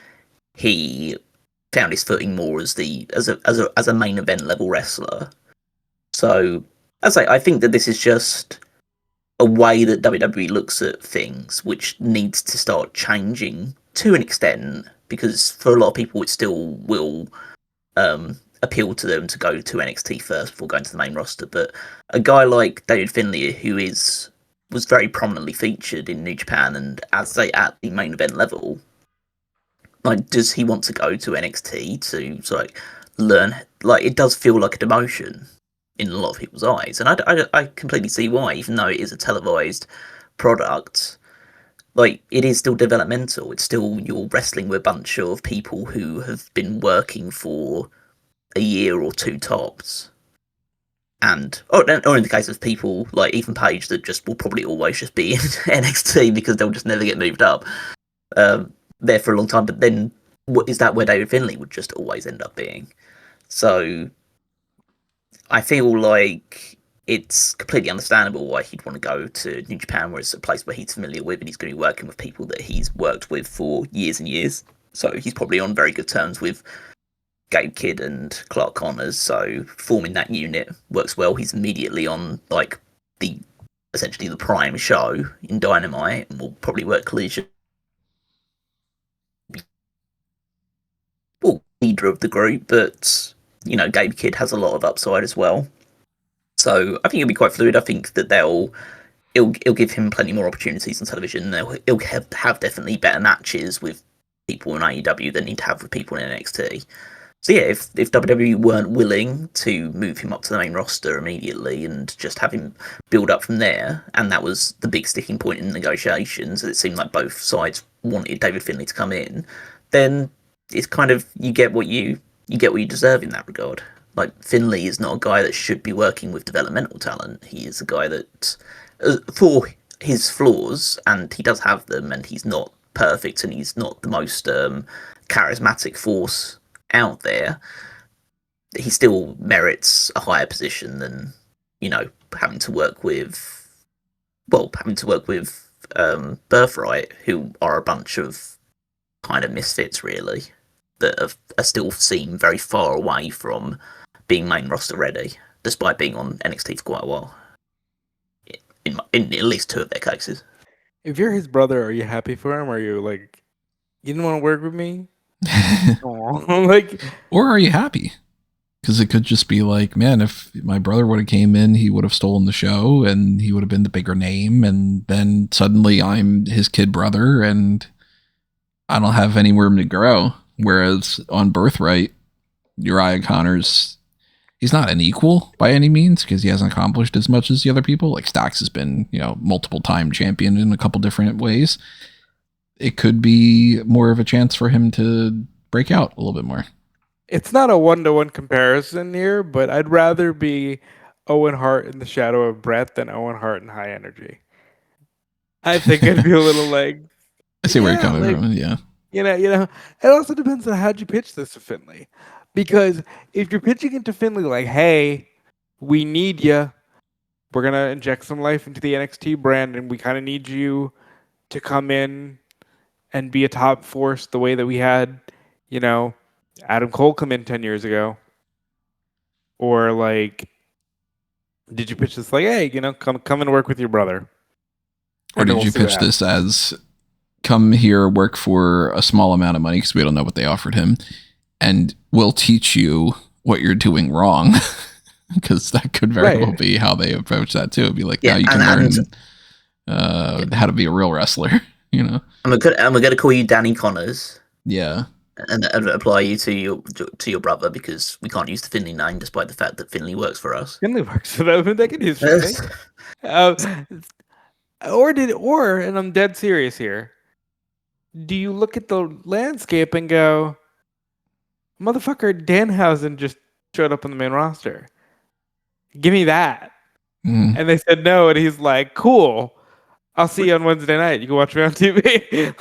Speaker 2: he found his footing more as a main event level wrestler. So I think that this is just a way that WWE looks at things, which needs to start changing to an extent, because for a lot of people it still will appeal to them to go to NXT first before going to the main roster. But a guy like David Finlay, who was very prominently featured in New Japan and at the main event level, like, does he want to go to NXT to learn? Like, it does feel like a demotion in a lot of people's eyes, and I completely see why, even though it is a televised product. like it is still developmental. It's still you're wrestling with a bunch of people who have been working for a year or two tops. And or in the case of people like Ethan Page that just will probably always just be in NXT because they'll just never get moved up there for a long time. But then, is that where David Finlay would just always end up being? So I feel like it's completely understandable why he'd want to go to New Japan, where it's a place where he's familiar with and he's going to be working with people that he's worked with for years and years. So he's probably on very good terms with Gabe Kidd and Clark Connors, so forming that unit works well. He's immediately on like essentially the prime show in Dynamite, and will probably work collision. Well, leader of the group, but Gabe Kidd has a lot of upside as well. So I think it'll be quite fluid. I think that it'll give him plenty more opportunities on television. He'll have definitely better matches with people in AEW than he'd have with people in NXT. So yeah, if WWE weren't willing to move him up to the main roster immediately and just have him build up from there, and that was the big sticking point in negotiations, it seemed like both sides wanted David Finlay to come in, then it's kind of you get what you deserve in that regard. Like Finlay is not a guy that should be working with developmental talent. He is a guy that, for his flaws, and he does have them, and he's not perfect, and he's not the most charismatic force out there, he still merits a higher position than having to work with Birthright, who are a bunch of kind of misfits really that are still seem very far away from being main roster ready, despite being on NXT for quite a while in at least two of their cases.
Speaker 3: If you're his brother, are you happy for him? Are you like, you didn't want to work with me?
Speaker 1: Or are you happy? Because it could just be like, man, if my brother would have came in, he would have stolen the show and he would have been the bigger name, and then suddenly I'm his kid brother and I don't have any room to grow. Whereas on Birthright, Uriah Connors, he's not an equal by any means because he hasn't accomplished as much as the other people. Like Stacks has been, multiple time champion in a couple different ways. It could be more of a chance for him to break out a little bit more.
Speaker 3: It's not a one-to-one comparison here, but I'd rather be Owen Hart in the shadow of Brett than Owen Hart in high energy. I think I'd be a little like,
Speaker 1: I see where you're coming from. Yeah.
Speaker 3: It also depends on how'd you pitch this to Finlay. Because if you're pitching it to Finlay like, hey, we need you, we're going to inject some life into the NXT brand, and we kind of need you to come in and be a top force the way that we had, Adam Cole come in 10 years ago. Or like, did you pitch this like, hey, come and work with your brother?
Speaker 1: Or did you pitch this as, come here, work for a small amount of money, because we don't know what they offered him, and we'll teach you what you're doing wrong? Because that could very well be how they approach that too. It'd be like, now you can learn how to be a real wrestler. I'm
Speaker 2: gonna call you Danny Connors.
Speaker 1: Yeah.
Speaker 2: And apply you to your brother, because we can't use the Finlay name despite the fact that Finlay works for us.
Speaker 3: Finlay works for them, they can use Finlay. Or, and I'm dead serious here, do you look at the landscape and go, motherfucker, Danhausen just showed up on the main roster. Give me that.
Speaker 1: Mm.
Speaker 3: And they said no, and he's like, cool. I'll see you on Wednesday night. You can watch me on TV.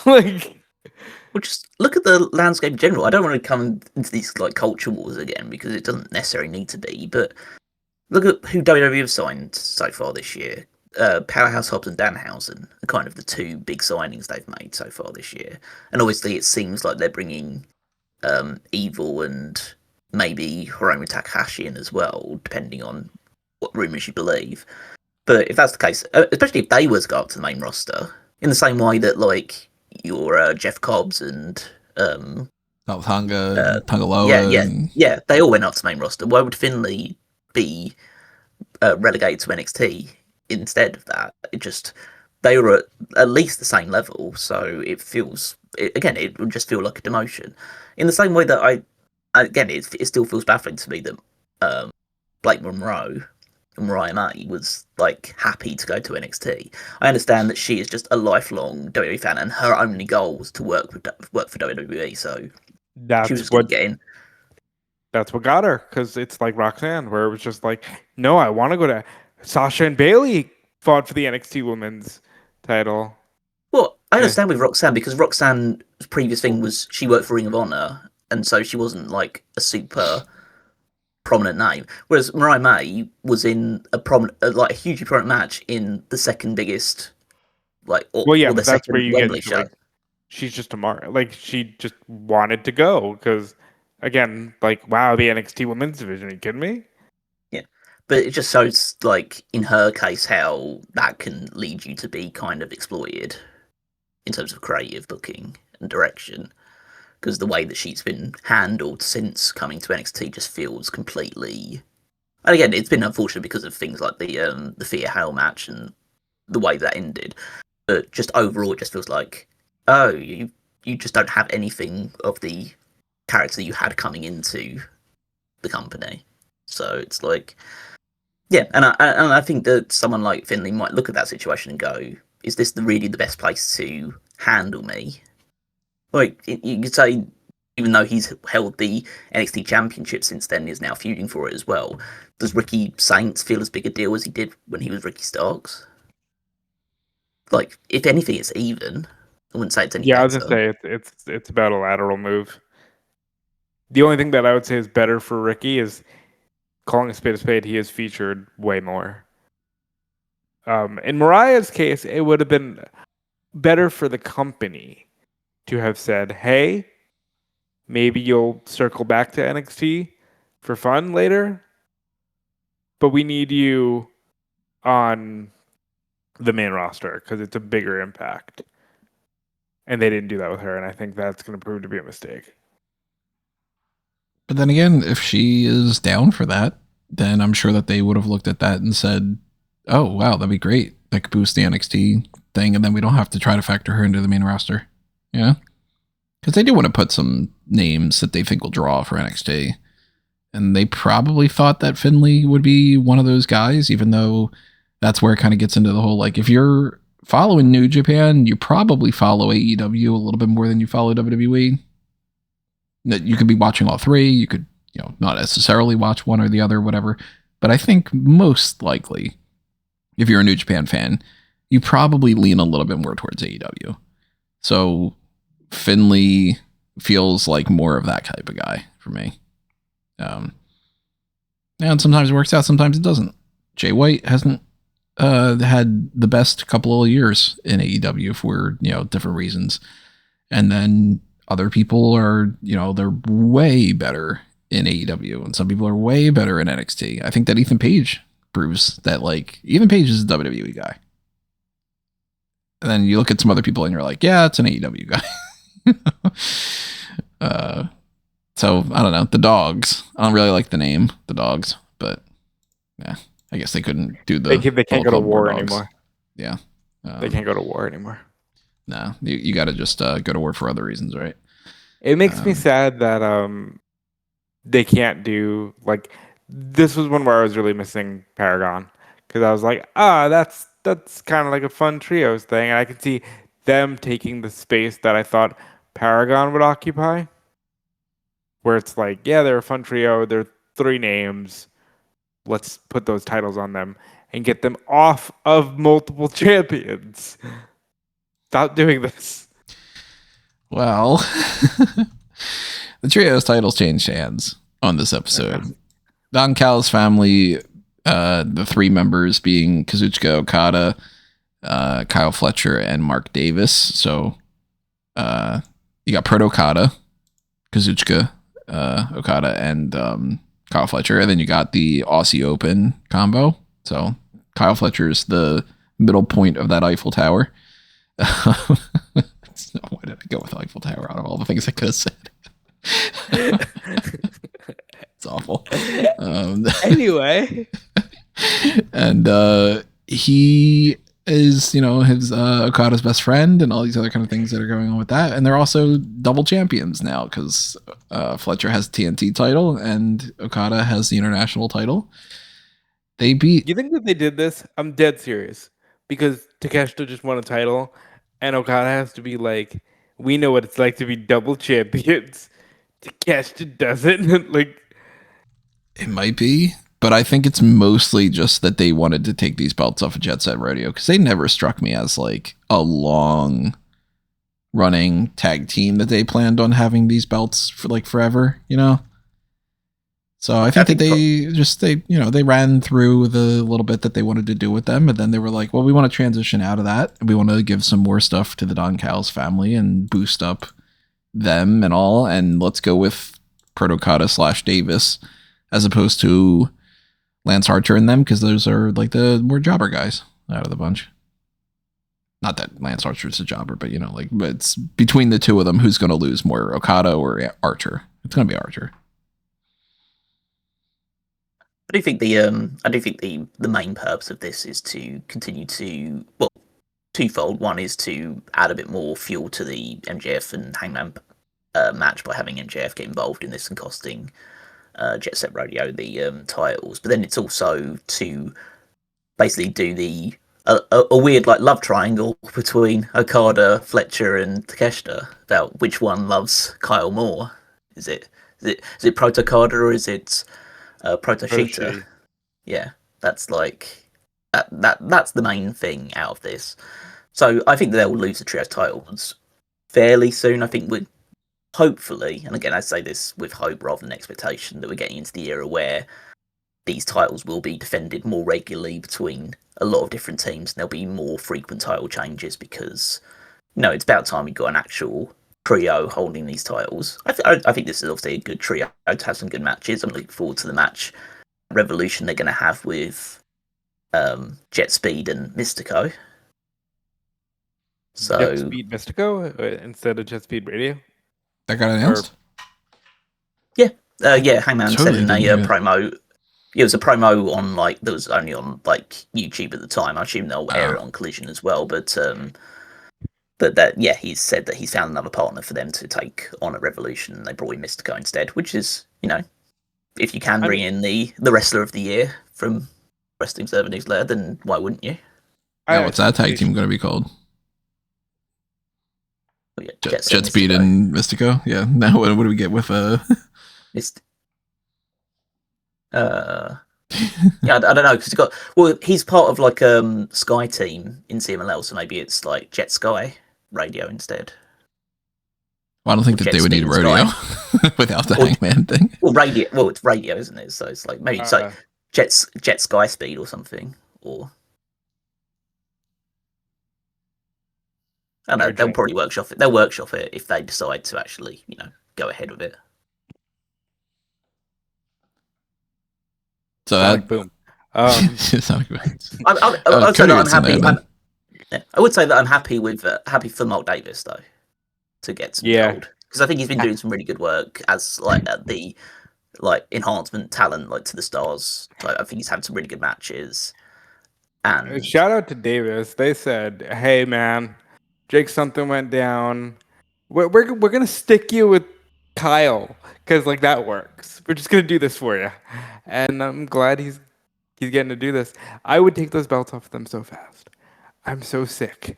Speaker 2: Well, just look at the landscape in general. I don't want to come into these like culture wars again, because it doesn't necessarily need to be. But look at who WWE have signed so far this year. Powerhouse Hobbs and Danhausen are kind of the two big signings they've made so far this year. And obviously it seems like they're bringing Evil and maybe Hiromu Takahashi in as well, depending on what rumours you believe. But if that's the case, especially if they were to go up to the main roster, in the same way that like your Jeff Cobbs and
Speaker 1: Tanga Loa.
Speaker 2: Yeah, they all went up to main roster. Why would Finlay be relegated to NXT instead of that? They were at least the same level, so it would just feel like a demotion. In the same way that it still feels baffling to me that Blake Monroe Mariah May was like happy to go to NXT. I understand that she is just a lifelong WWE fan, and her only goal was to work for WWE. So she was just going to get in.
Speaker 3: That's what got her, because it's like Roxanne, where it was just like, no, I want to go to Sasha and Bailey fought for the NXT Women's title.
Speaker 2: Well, I understand with Roxanne, because Roxanne's previous thing was she worked for Ring of Honor, and so she wasn't like a super prominent name. Whereas Mariah May was in a hugely prominent match in the second biggest,
Speaker 3: but that's where you
Speaker 2: Wembley
Speaker 3: get
Speaker 2: show.
Speaker 3: like, she's just she just wanted to go because, again, like, wow, the NXT Women's Division. Are you kidding me?
Speaker 2: Yeah, but it just shows, like, in her case, how that can lead you to be kind of exploited in terms of creative booking and direction. Because the way that she's been handled since coming to NXT just feels completely. And again, it's been unfortunate because of things like the Thea Hale match and the way that ended. But just overall, it just feels like, oh, you just don't have anything of the character you had coming into the company. So it's like, yeah, and I think that someone like Finlay might look at that situation and go, is this really the best place to handle me? Like, you could say, even though he's held the NXT Championship since then, he's now feuding for it as well. Does Ricky Saints feel as big a deal as he did when he was Ricky Starks? Like, if anything, it's even. I wouldn't say it's any better.
Speaker 3: I was gonna say it's about a lateral move. The only thing that I would say is better for Ricky is calling a spade, he is featured way more. In Mariah's case, it would have been better for the company to have said, hey, maybe you'll circle back to NXT for fun later, but we need you on the main roster because it's a bigger impact. And they didn't do that with her, and I think that's going to prove to be a mistake.
Speaker 1: But then again, if she is down for that, then I'm sure that they would have looked at that and said, oh, wow, that'd be great. That could boost the NXT thing, and then we don't have to try to factor her into the main roster. Yeah? Because they do want to put some names that they think will draw for NXT. And they probably thought that Finlay would be one of those guys, even though that's where it kind of gets into the whole, like, if you're following New Japan, you probably follow AEW a little bit more than you follow WWE. You could be watching all three. You could, not necessarily watch one or the other, whatever. But I think most likely, if you're a New Japan fan, you probably lean a little bit more towards AEW. So Finlay feels like more of that type of guy for me. And sometimes it works out, sometimes it doesn't. Jay White hasn't had the best couple of years in AEW for, different reasons. And then other people are, they're way better in AEW, and some people are way better in NXT. I think that Ethan Page proves that, like, Ethan Page is a WWE guy. And then you look at some other people and you're like, yeah, it's an AEW guy. So I don't know. The Dogs. I don't really like the name, the Dogs, but yeah, I guess they couldn't do the.
Speaker 3: They can't go to war anymore.
Speaker 1: Yeah.
Speaker 3: They can't go to war anymore.
Speaker 1: No, you got to just go to war for other reasons, right?
Speaker 3: It makes me sad that they can't do, like, this was one where I was really missing Paragon, because I was like, that's kind of like a fun trios thing, and I could see them taking the space that I thought Paragon would occupy, where it's like, yeah, they're a fun trio, they're 3 names, let's put those titles on them and get them off of multiple champions. Stop doing this.
Speaker 1: Well, the trios titles changed hands on this episode. Don Callis Family, the 3 members being Kazuchika Okada, Kyle Fletcher, and Mark Davis. So you got Proto Okada, Kazuchika Okada, and Kyle Fletcher. And then you got the Aussie Open combo. So Kyle Fletcher's the middle point of that Eiffel Tower. Why did I go with Eiffel Tower out of all the things I could have said? It's awful.
Speaker 3: Anyway.
Speaker 1: And he is, his Okada's best friend and all these other kind of things that are going on with that. And they're also double champions now because Fletcher has the TNT title and Okada has the international title. They beat.
Speaker 3: You think that they did this? I'm dead serious. Because Takeshita just won a title, and Okada has to be like, we know what it's like to be double champions. Takeshita doesn't. Like,
Speaker 1: It might be, but I think it's mostly just that they wanted to take these belts off of Jet Set Rodeo because they never struck me as like a long running tag team that they planned on having these belts for like forever, you know? So I think that they ran through the little bit that they wanted to do with them, and then they were like, well, we want to transition out of that. We want to give some more stuff to the Don Callis family and boost up them and all, and let's go with Proto-Kata / Davis as opposed to Lance Archer and them, because those are like the more jobber guys out of the bunch. Not that Lance Archer's a jobber, but you know, like, but it's between the two of them, who's going to lose more, Okada or Archer? It's going to be Archer.
Speaker 2: I do think the main purpose of this is to continue to, well, twofold. One is to add a bit more fuel to the MJF and Hangman match by having MJF get involved in this and costing Jet Set Rodeo the titles. But then it's also to basically do a weird like love triangle between Okada, Fletcher, and Takeshita about which one loves Kyle more. Is it Proto Okada or is it Proto Shita? Yeah, that's like that's the main thing out of this. So I think they'll lose the trios titles fairly soon. I think we're hopefully, and again I say this with hope rather than expectation, that we're getting into the era where these titles will be defended more regularly between a lot of different teams, and there'll be more frequent title changes because, you know, it's about time we got an actual trio holding these titles. I think this is obviously a good trio to have some good matches. I'm looking forward to the match Revolution they're going to have with Jet Speed and Mystico. So
Speaker 3: Jet Speed Mystico instead of Jet Speed Radio?
Speaker 1: That got announced?
Speaker 2: Yeah, Hangman said in a promo. It was a promo on that was only on like YouTube at the time. I assume they'll air it on Collision as well. But he said that he's found another partner for them to take on at Revolution, and they brought in Mystico instead, which is, you know, if you can bring in the wrestler of the year from Wrestling Observer Newsletter, then why wouldn't you?
Speaker 1: What's that tag team going to be called? Jet Speed and Mystico. Yeah. Now what do we get with
Speaker 2: yeah, I don't know, because he's part of like Sky Team in CMLL, so maybe it's like Jet Sky Radio instead.
Speaker 1: Well, I don't think that they would need a rodeo without the Hangman thing.
Speaker 2: Well, radio. Well, it's radio, isn't it? So it's like maybe it's like Jet Sky Speed or something, or I don't know. They'll probably workshop it. They'll workshop it if they decide to actually, you know, go ahead with it.
Speaker 3: So that boom.
Speaker 2: I would say that I'm happy. I would say that I'm happy with happy for Mark Davis though to get some gold, because I think he's been doing some really good work as like the enhancement talent to the stars. I think he's had some really good matches. And
Speaker 3: shout out to Davis. They said, "Hey man, Jake something went down. We're gonna stick you with Kyle because like that works. We're just gonna do this for you." And I'm glad he's getting to do this. I would take those belts off them so fast. I'm so sick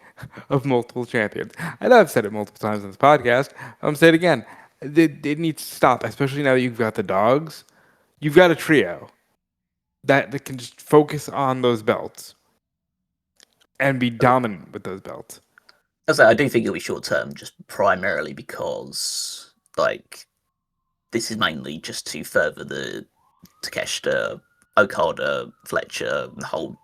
Speaker 3: of multiple champions. I know I've said it multiple times on this podcast. I'm saying it again. It needs to stop, especially now that you've got the Dogs. You've got a trio that can just focus on those belts and be dominant with those belts.
Speaker 2: I do think it'll be short term, just primarily because this is mainly just to further the Takeshita, Okada, Fletcher, the whole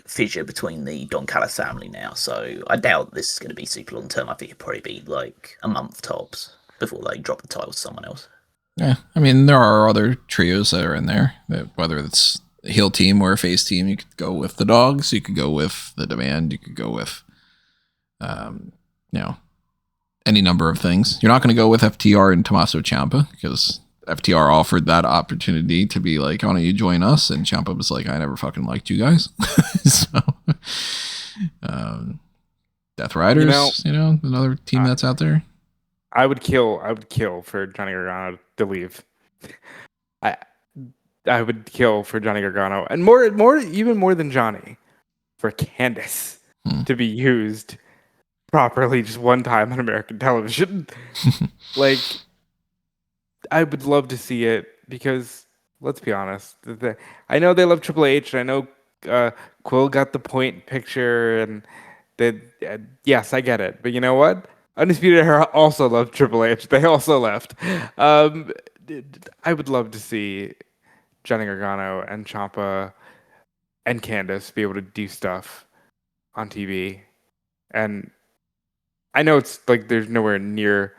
Speaker 2: fissure between the Don Callis family now. So I doubt this is going to be super long term. I think it'll probably be like a month tops before they drop the title to someone else.
Speaker 1: Yeah, I mean, there are other trios that are in there, whether it's a heel team or a face team. You could go with the Dogs, you could go with the Demand, you could go with, any number of things. You're not going to go with FTR and Tommaso Ciampa because FTR offered that opportunity to be like, "Why don't you join us?" And Ciampa was like, "I never fucking liked you guys." So, Death Riders, another team that's out there.
Speaker 3: I would kill for Johnny Gargano to leave. I would kill for Johnny Gargano, and even more than Johnny, for Candice to be used properly just one time on American television. Like, I would love to see it because, let's be honest, I know they love Triple H, and I know Quill got the point picture, and yes, I get it. But you know what? Undisputed Era also loved Triple H. They also left. I would love to see Johnny Gargano and Ciampa and Candice be able to do stuff on TV. And I know it's like there's nowhere near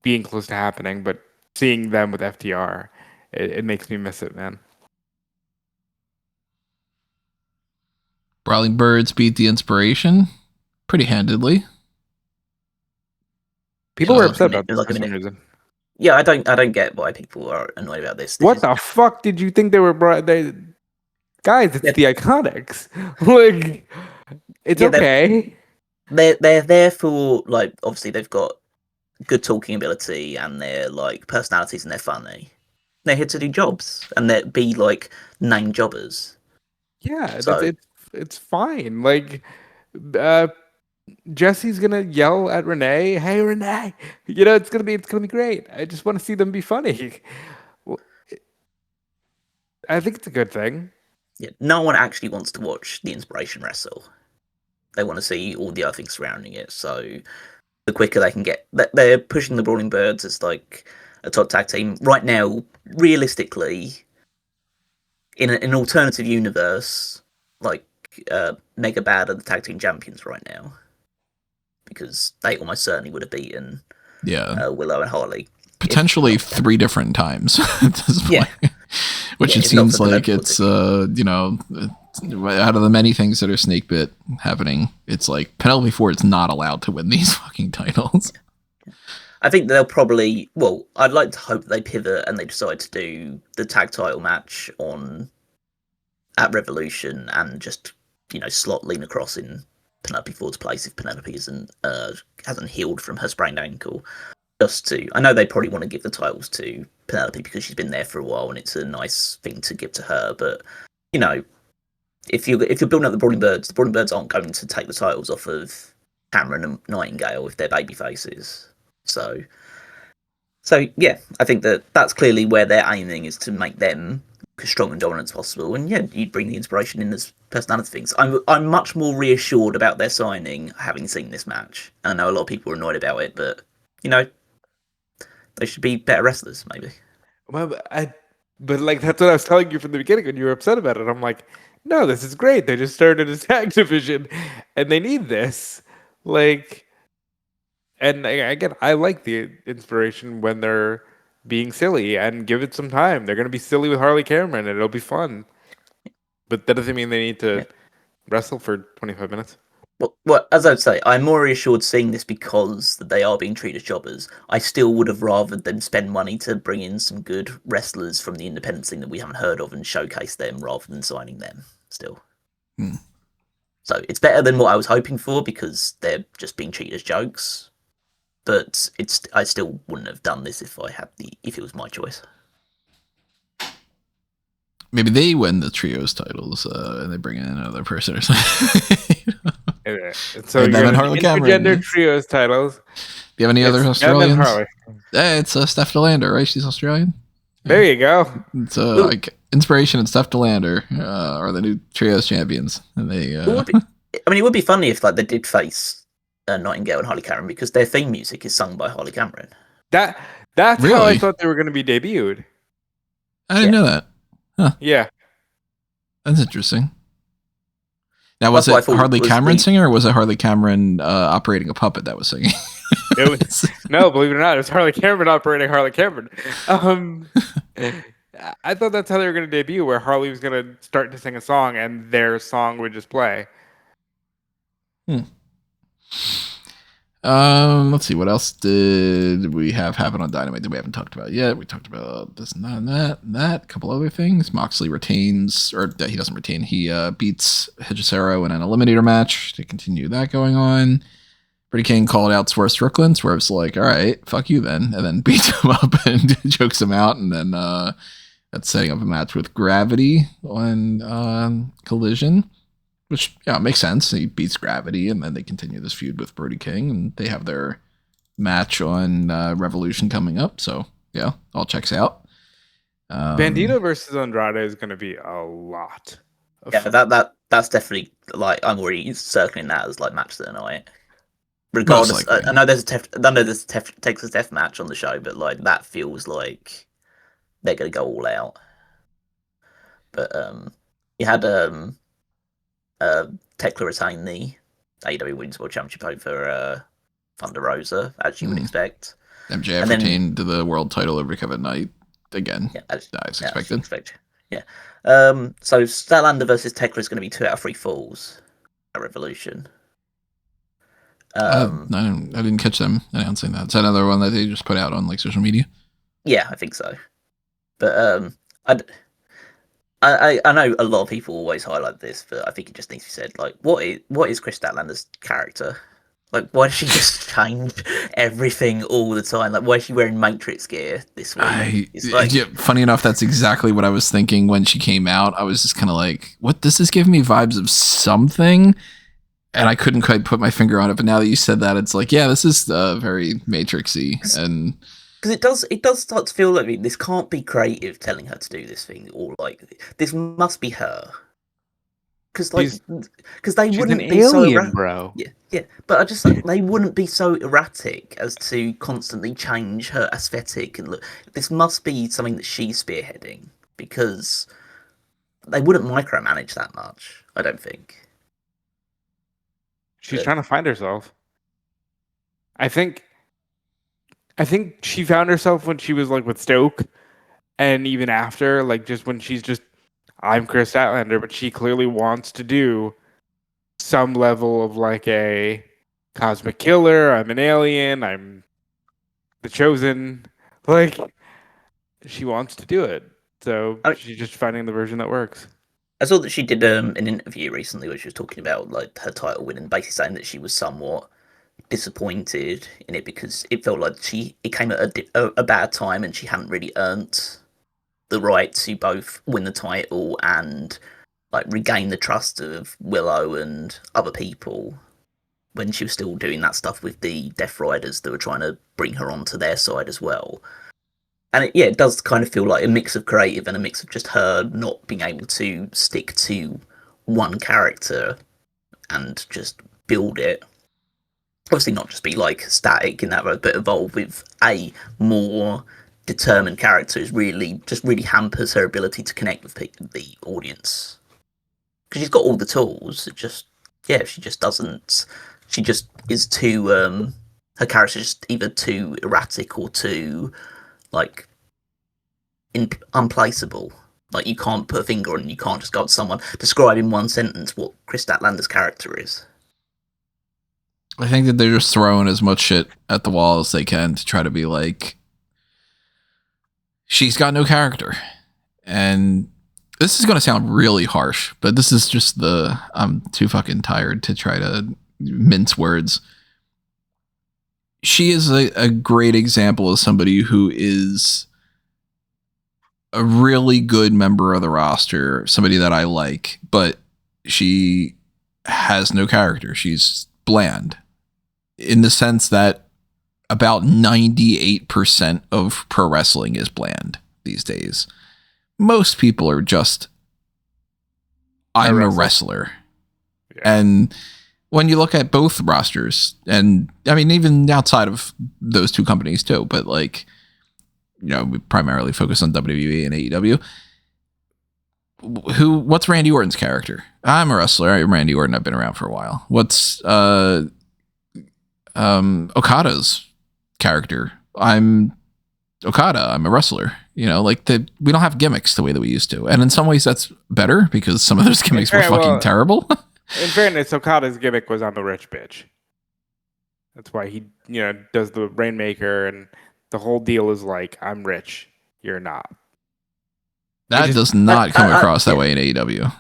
Speaker 3: being close to happening, but seeing them with FTR, it makes me miss it, man.
Speaker 1: Brawling Birds beat the Inspiration pretty handedly.
Speaker 3: People were upset about this for some reason.
Speaker 2: Yeah, I don't get why people are annoyed about this.
Speaker 3: What the fuck did you think they were? Guys, it's the Iconics. Like, it's okay.
Speaker 2: They're there for, like, obviously they've got good talking ability and they're like personalities and they're funny. They're here to do jobs and they're be like named jobbers.
Speaker 3: Yeah, so, it's fine. Like, Jesse's gonna yell at Renee, "Hey Renee!" You know, it's gonna be great. I just want to see them be funny. I think it's a good thing.
Speaker 2: Yeah, no one actually wants to watch the Inspiration wrestle. They want to see all the other things surrounding it. So the quicker they can get, they're pushing the Brawling Birds as like a top tag team right now. Realistically, in an alternative universe, like Mega Bad are the tag team champions right now because they almost certainly would have beaten Willow and Harley.
Speaker 1: Potentially 3 different times at this point. Yeah. Which it seems like it's, you know, out of the many things that are snake bit happening, it's like Penelope Ford's not allowed to win these fucking titles.
Speaker 2: I think they'll probably, well, I'd like to hope they pivot and they decide to do the tag title match at Revolution and just, you know, slot Lena Cross in Penelope Ford's place if Penelope hasn't healed from her sprained ankle. I know they probably want to give the titles to Penelope because she's been there for a while and it's a nice thing to give to her. But, you know, if you're building up the Brawling Birds aren't going to take the titles off of Cameron and Nightingale if they're baby faces. So yeah, I think that's clearly where they're aiming, is to make them as strong and dominant as possible. And yeah, you'd bring the Inspiration in as personality things. I'm much more reassured about their signing having seen this match. I know a lot of people are annoyed about it, but, you know, they should be better wrestlers, maybe.
Speaker 3: Well, but like that's what I was telling you from the beginning when you were upset about it. I'm like, no, this is great. They just started a tag division, and they need this. Like, and again, I like the Inspiration when they're being silly and give it some time. They're gonna be silly with Harley Cameron, and it'll be fun. But that doesn't mean they need to wrestle for 25 minutes.
Speaker 2: Well, as I would say, I'm more reassured seeing this because they are being treated as jobbers. I still would have rather them spend money to bring in some good wrestlers from the independent scene that we haven't heard of and showcase them rather than signing them still. So it's better than what I was hoping for because they're just being treated as jokes. But I still wouldn't have done this if it was my choice.
Speaker 1: Maybe they win the trios titles and they bring in another person or something.
Speaker 3: So you're intergender trios titles.
Speaker 1: Do you have any other Australians? It's Steph DeLander, right? She's Australian.
Speaker 3: There you go.
Speaker 1: It's like Inspiration and Steph DeLander are the new trios champions, and they.
Speaker 2: It would be funny if like they did face Nightingale and Harley Cameron because their theme music is sung by Harley Cameron.
Speaker 3: That's really? How I thought they were going to be debuted.
Speaker 1: I didn't know that. Huh.
Speaker 3: Yeah,
Speaker 1: that's interesting. Now, was it Harley Cameron singing, or was it Harley Cameron operating a puppet that was singing?
Speaker 3: No, believe it or not, it was Harley Cameron operating Harley Cameron. I thought that's how they were going to debut, where Harley was going to start to sing a song, and their song would just play.
Speaker 1: Let's see, what else did we have happen on Dynamite that we haven't talked about yet? We talked about this and that, a couple other things. Moxley retains, or he doesn't retain. He beats Hechicero in an eliminator match to continue that going on. Brady King called out Swerve Strickland. Swerve's like, all right, fuck you then, and then beats him up and chokes him out, and then That's setting up a match with Gravity on Collision, which makes sense. He beats Gravity, and then they continue this feud with Brody King, and they have their match on Revolution coming up. So yeah, all checks out.
Speaker 3: Bandito versus Andrade is going to be a lot.
Speaker 2: That's definitely like I'm already circling that as like match of the night. Regardless, I know there's a Texas Death Match on the show, but like that feels like they're going to go all out. But you had Tekla retain the AEW Women's World Championship over Thunder Rosa, as you would expect.
Speaker 1: MJF retained the world title over Kevin Knight again. Yeah, as expected.
Speaker 2: Yeah. So Statlander versus Tekla is going to be 2 out of 3 falls at Revolution.
Speaker 1: I didn't catch them announcing that. Is that another one that they just put out on like social media?
Speaker 2: Yeah, I think so. But I know a lot of people always highlight this, but I think it just needs to be said. Like, what is Chris Statlander's character? Like, why does she just change everything all the time? Like, why is she wearing Matrix gear this week?
Speaker 1: Funny enough, that's exactly what I was thinking when she came out. I was just kind of like, what? This is giving me vibes of something. And I couldn't quite put my finger on it. But now that you said that, it's like, yeah, this is very Matrixy. And
Speaker 2: because it does start to feel like this can't be creative telling her to do this thing, or like this must be her. Because they wouldn't be
Speaker 3: alien,
Speaker 2: so
Speaker 3: bro.
Speaker 2: Yeah. But they wouldn't be so erratic as to constantly change her aesthetic and look. This must be something that she's spearheading, because they wouldn't micromanage that much, I don't think.
Speaker 3: She's trying to find herself. I think she found herself when she was like with Stoke, and even after, like just when she's just, I'm Chris Statlander, but she clearly wants to do some level of like a cosmic killer. I'm an alien. I'm the chosen. Like, she wants to do it. So she's just finding the version that works.
Speaker 2: I saw that she did an interview recently where she was talking about like her title win, and basically saying that she was somewhat disappointed in it because it felt like it came at a bad time, and she hadn't really earned the right to both win the title and like regain the trust of Willow and other people when she was still doing that stuff with the Death Riders that were trying to bring her onto their side as well. And it does kind of feel like a mix of creative and a mix of just her not being able to stick to one character and just build it. Obviously not just be like static in that way, but evolve with a more determined character is really hampers her ability to connect with the audience. Because she's got all the tools, she just doesn't. She just is too, her character's just either too erratic or too, like, unplaceable. Like, you can't put a finger on it, you can't just go to someone, describe in one sentence what Chris Statlander's character is.
Speaker 1: I think that they're just throwing as much shit at the wall as they can to try to be like, she's got no character. And this is going to sound really harsh, but this is just I'm too fucking tired to try to mince words. She is a great example of somebody who is a really good member of the roster, somebody that I like, but she has no character. She's bland in the sense that about 98% of pro wrestling is bland these days. Most people are just, I'm a wrestler. Yeah. And when you look at both rosters, and I mean, even outside of those two companies too, but like, we primarily focus on WWE and AEW. What's Randy Orton's character? I'm a wrestler. I'm Randy Orton. I've been around for a while. What's Okada's character? I'm Okada. I'm a wrestler. We don't have gimmicks the way that we used to. And in some ways that's better because some of those gimmicks were fucking terrible.
Speaker 3: In fairness, Okada's gimmick was I'm a rich bitch. That's why he, does the Rainmaker, and the whole deal is like, I'm rich. You're not.
Speaker 1: That does not come across that way in AEW.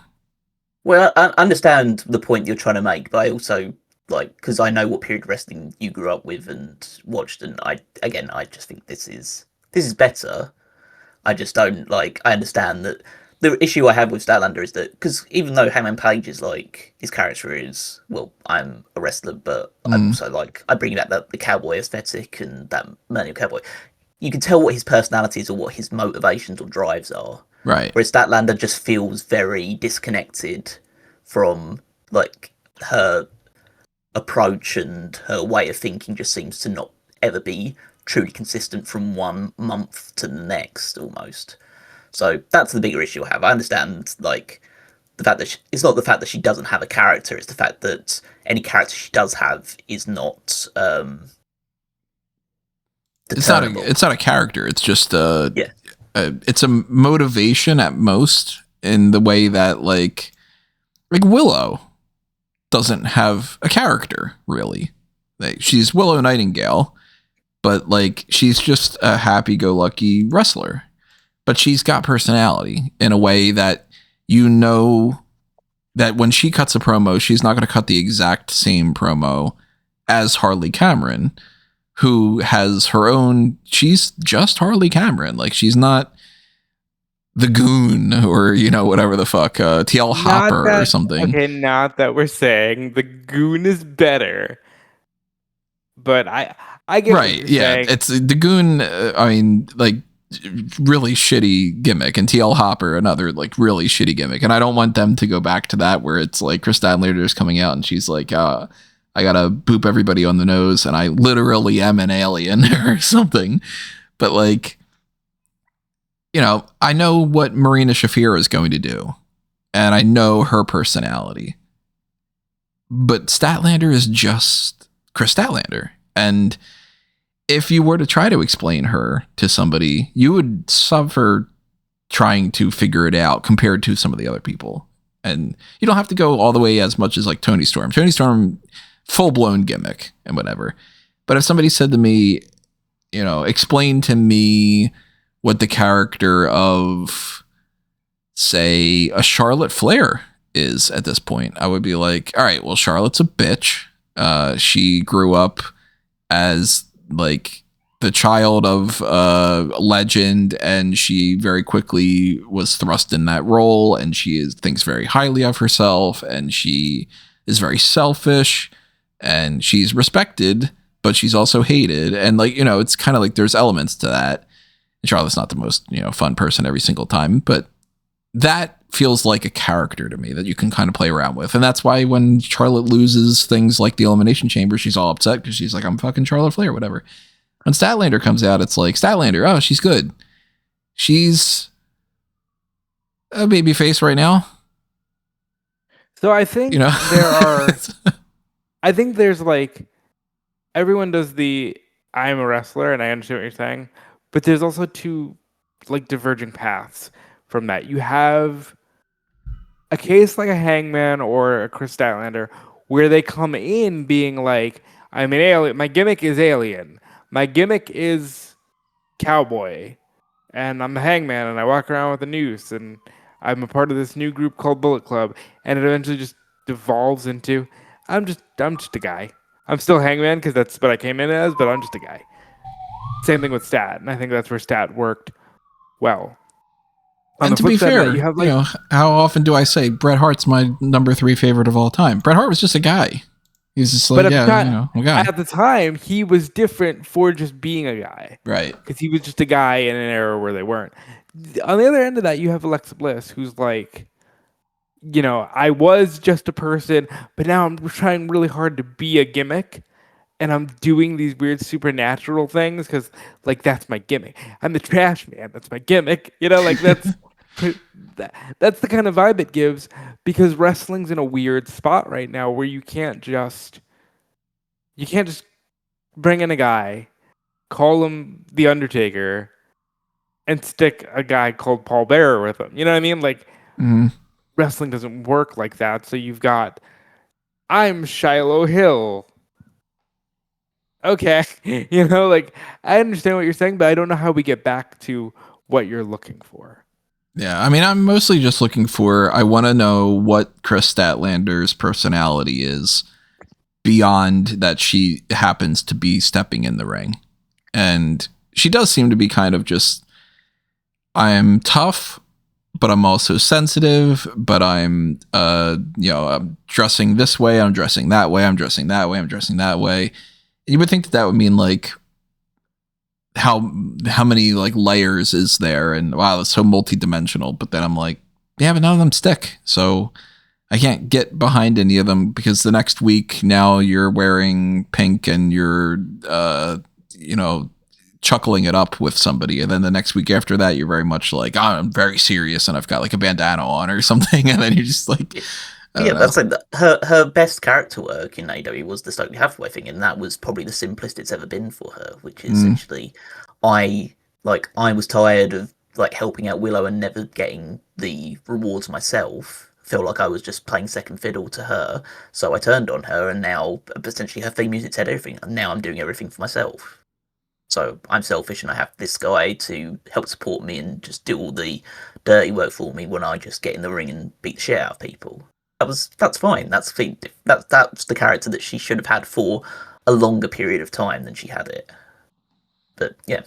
Speaker 2: Well, I understand the point you're trying to make, but I also, because I know what period wrestling you grew up with and watched, and I just think this is better. I just don't like. I understand that the issue I have with Statlander is that because even though Hangman Page is like his character is well, I'm a wrestler, but I'm also like I bring back the cowboy aesthetic and that manual cowboy. You can tell what his personality is or what his motivations or drives are.
Speaker 1: Right.
Speaker 2: Whereas Statlander just feels very disconnected from like her approach, and her way of thinking just seems to not ever be truly consistent from one month to the next almost. So that's the bigger issue I have. I understand like the fact that it's not the fact that she doesn't have a character, it's the fact that any character she does have is not
Speaker 1: it's not a character, it's just it's a motivation at most, in the way that like Willow doesn't have a character really. Like, she's Willow Nightingale, but like she's just a happy-go-lucky wrestler. But she's got personality in a way that you know that when she cuts a promo, she's not going to cut the exact same promo as Harley Cameron, who has her own. She's just Harley Cameron. Like, she's not the Goon or, whatever the fuck, TL Hopper or something.
Speaker 3: Okay, not that we're saying the Goon is better, but I get
Speaker 1: right.
Speaker 3: What you're saying.
Speaker 1: It's the Goon. I mean, like, really shitty gimmick, and TL Hopper another like really shitty gimmick, and I don't want them to go back to that where it's like Chris Statlander's coming out and she's like, I gotta boop everybody on the nose and I literally am an alien or something. But like, I know what Marina Shafir is going to do, and I know her personality, but Statlander is just Chris Statlander. And if you were to try to explain her to somebody, you would suffer trying to figure it out compared to some of the other people. And you don't have to go all the way as much as like Toni Storm. Toni Storm, full-blown gimmick and whatever. But if somebody said to me, explain to me what the character of, say, a Charlotte Flair is at this point, I would be like, all right, well, Charlotte's a bitch. She grew up as like the child of a legend, and she very quickly was thrust in that role, and she thinks very highly of herself, and she is very selfish, and she's respected, but she's also hated. And like, it's kind of like there's elements to that. And Charlotte's not the most, fun person every single time, but that feels like a character to me that you can kind of play around with. And that's why when Charlotte loses things like the Elimination Chamber, she's all upset because she's like, I'm fucking Charlotte Flair, whatever. When Statlander comes out, it's like, Statlander, oh, she's good. She's a baby face right now.
Speaker 3: So I think I think there's like, everyone does the I'm a wrestler and I understand what you're saying, but there's also two like diverging paths from that. You have a case like a Hangman or a Chris Statlander where they come in being like, I'm an alien. My gimmick is alien. My gimmick is cowboy. And I'm a Hangman and I walk around with a noose and I'm a part of this new group called Bullet Club. And it eventually just devolves into, I'm just a guy. I'm still Hangman because that's what I came in as, but I'm just a guy. Same thing with Stat. And I think that's where Stat worked well.
Speaker 1: And to be fair, you have like, how often do I say Bret Hart's my number 3 favorite of all time? Bret Hart was just a guy. He's just like, a guy.
Speaker 3: At the time, he was different for just being a guy.
Speaker 1: Right.
Speaker 3: Because he was just a guy in an era where they weren't. On the other end of that, you have Alexa Bliss, who's like, I was just a person, but now I'm trying really hard to be a gimmick. And I'm doing these weird supernatural things because, like, that's my gimmick. I'm the trash man. That's my gimmick. That's the kind of vibe it gives, because wrestling's in a weird spot right now where you can't just bring in a guy, call him the Undertaker, and stick a guy called Paul Bearer with him. You know what I mean? Like, wrestling doesn't work like that. So you've got, I'm Shiloh Hill. Okay. I understand what you're saying, but I don't know how we get back to what you're looking for.
Speaker 1: Yeah, I mean, I'm mostly just looking for, I want to know what Chris Statlander's personality is beyond that she happens to be stepping in the ring. And she does seem to be kind of just I'm tough, but I'm also sensitive, but I'm I'm dressing this way, I'm dressing that way, I'm dressing that way, I'm dressing that way. And you would think that would mean like how many like layers is there, and wow, it's so multidimensional. But then I'm like, yeah, but none of them stick. So I can't get behind any of them because the next week now you're wearing pink and you're chuckling it up with somebody, and then the next week after that you're very much like, oh, I'm very serious and I've got like a bandana on or something, and then you're just like,
Speaker 2: that's like her best character work in AEW was the Stokely Hathaway thing, and that was probably the simplest it's ever been for her, which is essentially, I was tired of like helping out Willow and never getting the rewards myself. Feel like I was just playing second fiddle to her, so I turned on her, and now essentially her theme music said everything, and now I'm doing everything for myself. So I'm selfish, and I have this guy to help support me and just do all the dirty work for me when I just get in the ring and beat the shit out of people. That's fine. That's the character that she should have had for a longer period of time than she had it. But yeah,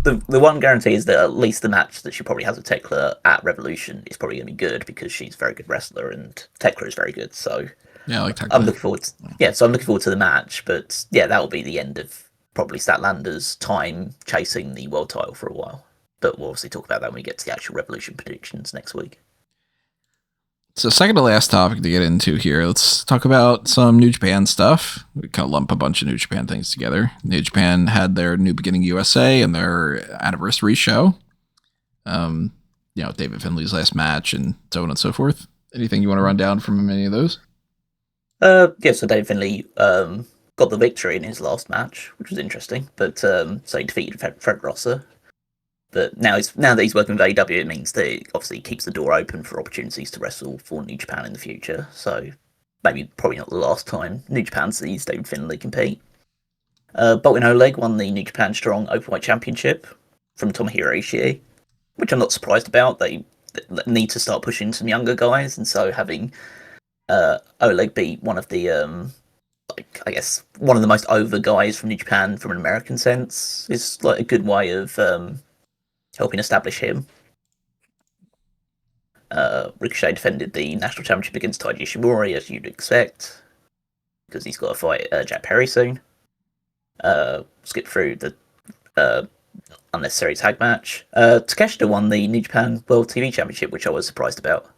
Speaker 2: the one guarantee is that at least the match that she probably has with Tekla at Revolution is probably going to be good because she's a very good wrestler and Tekla is very good. So
Speaker 1: yeah, I like Tekla.
Speaker 2: I'm looking forward. So I'm looking forward to the match. But yeah, that will be the end of probably Statlander's time chasing the world title for a while. But we'll obviously talk about that when we get to the actual Revolution predictions next week.
Speaker 1: So second to last topic to get into here, let's talk about some New Japan stuff. We kind of lump a bunch of New Japan things together. New Japan had their New Beginning USA and their anniversary show. David Finlay's last match and so on and so forth. Anything you want to run down from any of those?
Speaker 2: So David Finlay got the victory in his last match, which was interesting. But so he defeated Fred Rosser. But now that he's working with AEW, it means that it obviously keeps the door open for opportunities to wrestle for New Japan in the future. So probably not the last time New Japan sees David Finlay compete. Boltin Oleg won the New Japan Strong Openweight Championship from Tomohiro Ishii, which I'm not surprised about. They need to start pushing some younger guys, and so having Oleg be one of the one of the most over guys from New Japan from an American sense is like a good way of helping establish him. Ricochet defended the national championship against Taiji Ishimori, as you'd expect, because he's got to fight Jack Perry soon. Skip through the unnecessary tag match. Takeshita won the New Japan World TV Championship, which I was surprised about,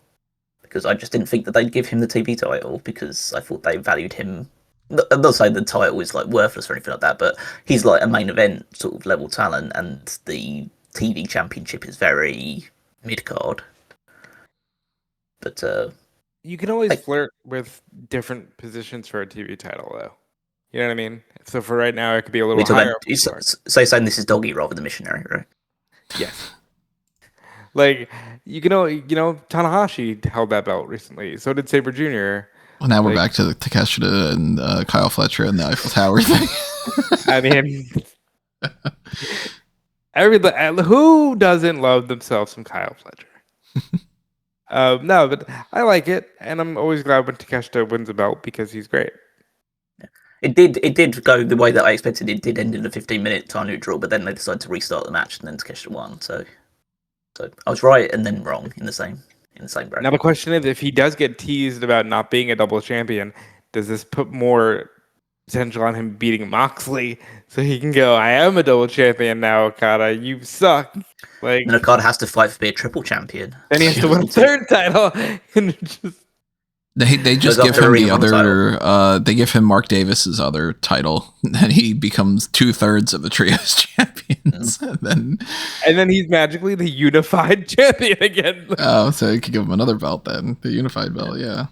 Speaker 2: because I just didn't think that they'd give him the TV title, because I thought they valued him. I'm not saying the title is like worthless or anything like that, but he's like a main event sort of level talent, and the TV Championship is very mid-card. But
Speaker 3: you can always flirt with different positions for a TV title, though. You know what I mean? So for right now, it could be a little higher.
Speaker 2: So you're saying this is Doggy rather than Missionary, right?
Speaker 3: Yes. Like, Tanahashi held that belt recently. So did Sabre Jr.
Speaker 1: Well, now we're back to the Takeshita and Kyle Fletcher and the Eiffel Tower thing.
Speaker 3: I mean, who doesn't love themselves some Kyle Fletcher? No, but I like it, and I'm always glad when Takeshita wins a belt because he's great.
Speaker 2: It did go the way that I expected. It did end in a 15-minute time neutral, but then they decided to restart the match, and then Takeshita won. So I was right and then wrong in the same bracket.
Speaker 3: Now the question is, if he does get teased about not being a double champion, does this put more potential on him beating Moxley so he can go, I am a double champion now, Okada, you suck. Like,
Speaker 2: and Okada has to fight to be a triple champion.
Speaker 3: Then he has to win a third title. And
Speaker 1: they just give him the other, they give him Mark Davis's other title, and he becomes 2/3 of the Trios champions. And
Speaker 3: then he's magically the unified champion again.
Speaker 1: Oh, so you could give him another belt then, the unified belt, yeah.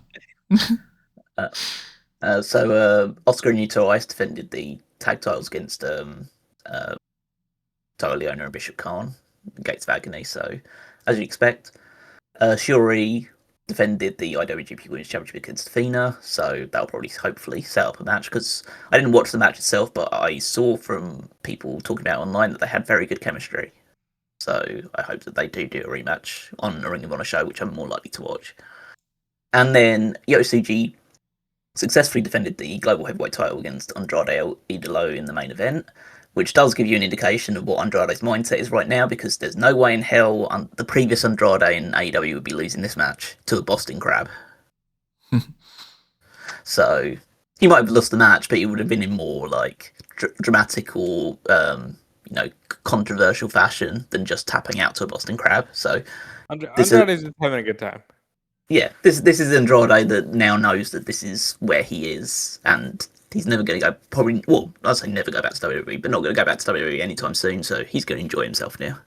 Speaker 2: So Oscar and Yuto Ice defended the tag titles against Toa Leona and Bishop Khan, Gates of Agony. So, as you expect, Shiori defended the IWGP Women's Championship against Athena. So that'll probably hopefully set up a match, because I didn't watch the match itself, but I saw from people talking about it online that they had very good chemistry. So I hope that they do a rematch on a Ring of Honor show, which I'm more likely to watch. And then Yotsuji successfully defended the Global Heavyweight title against Andrade El Idolo in the main event. which does give you an indication of what Andrade's mindset is right now, because there's no way in hell the previous Andrade in AEW would be losing this match to the Boston Crab. So he might have lost the match, but he would have been in more like dramatic or controversial fashion than just tapping out to a Boston Crab. So
Speaker 3: Andrade's just having a good time.
Speaker 2: Yeah, this is Andrade that now knows that this is where he is, and he's never going to go. Probably, well, I'd say never go back to WWE, but not going to go back to WWE anytime soon. So he's going to enjoy himself now.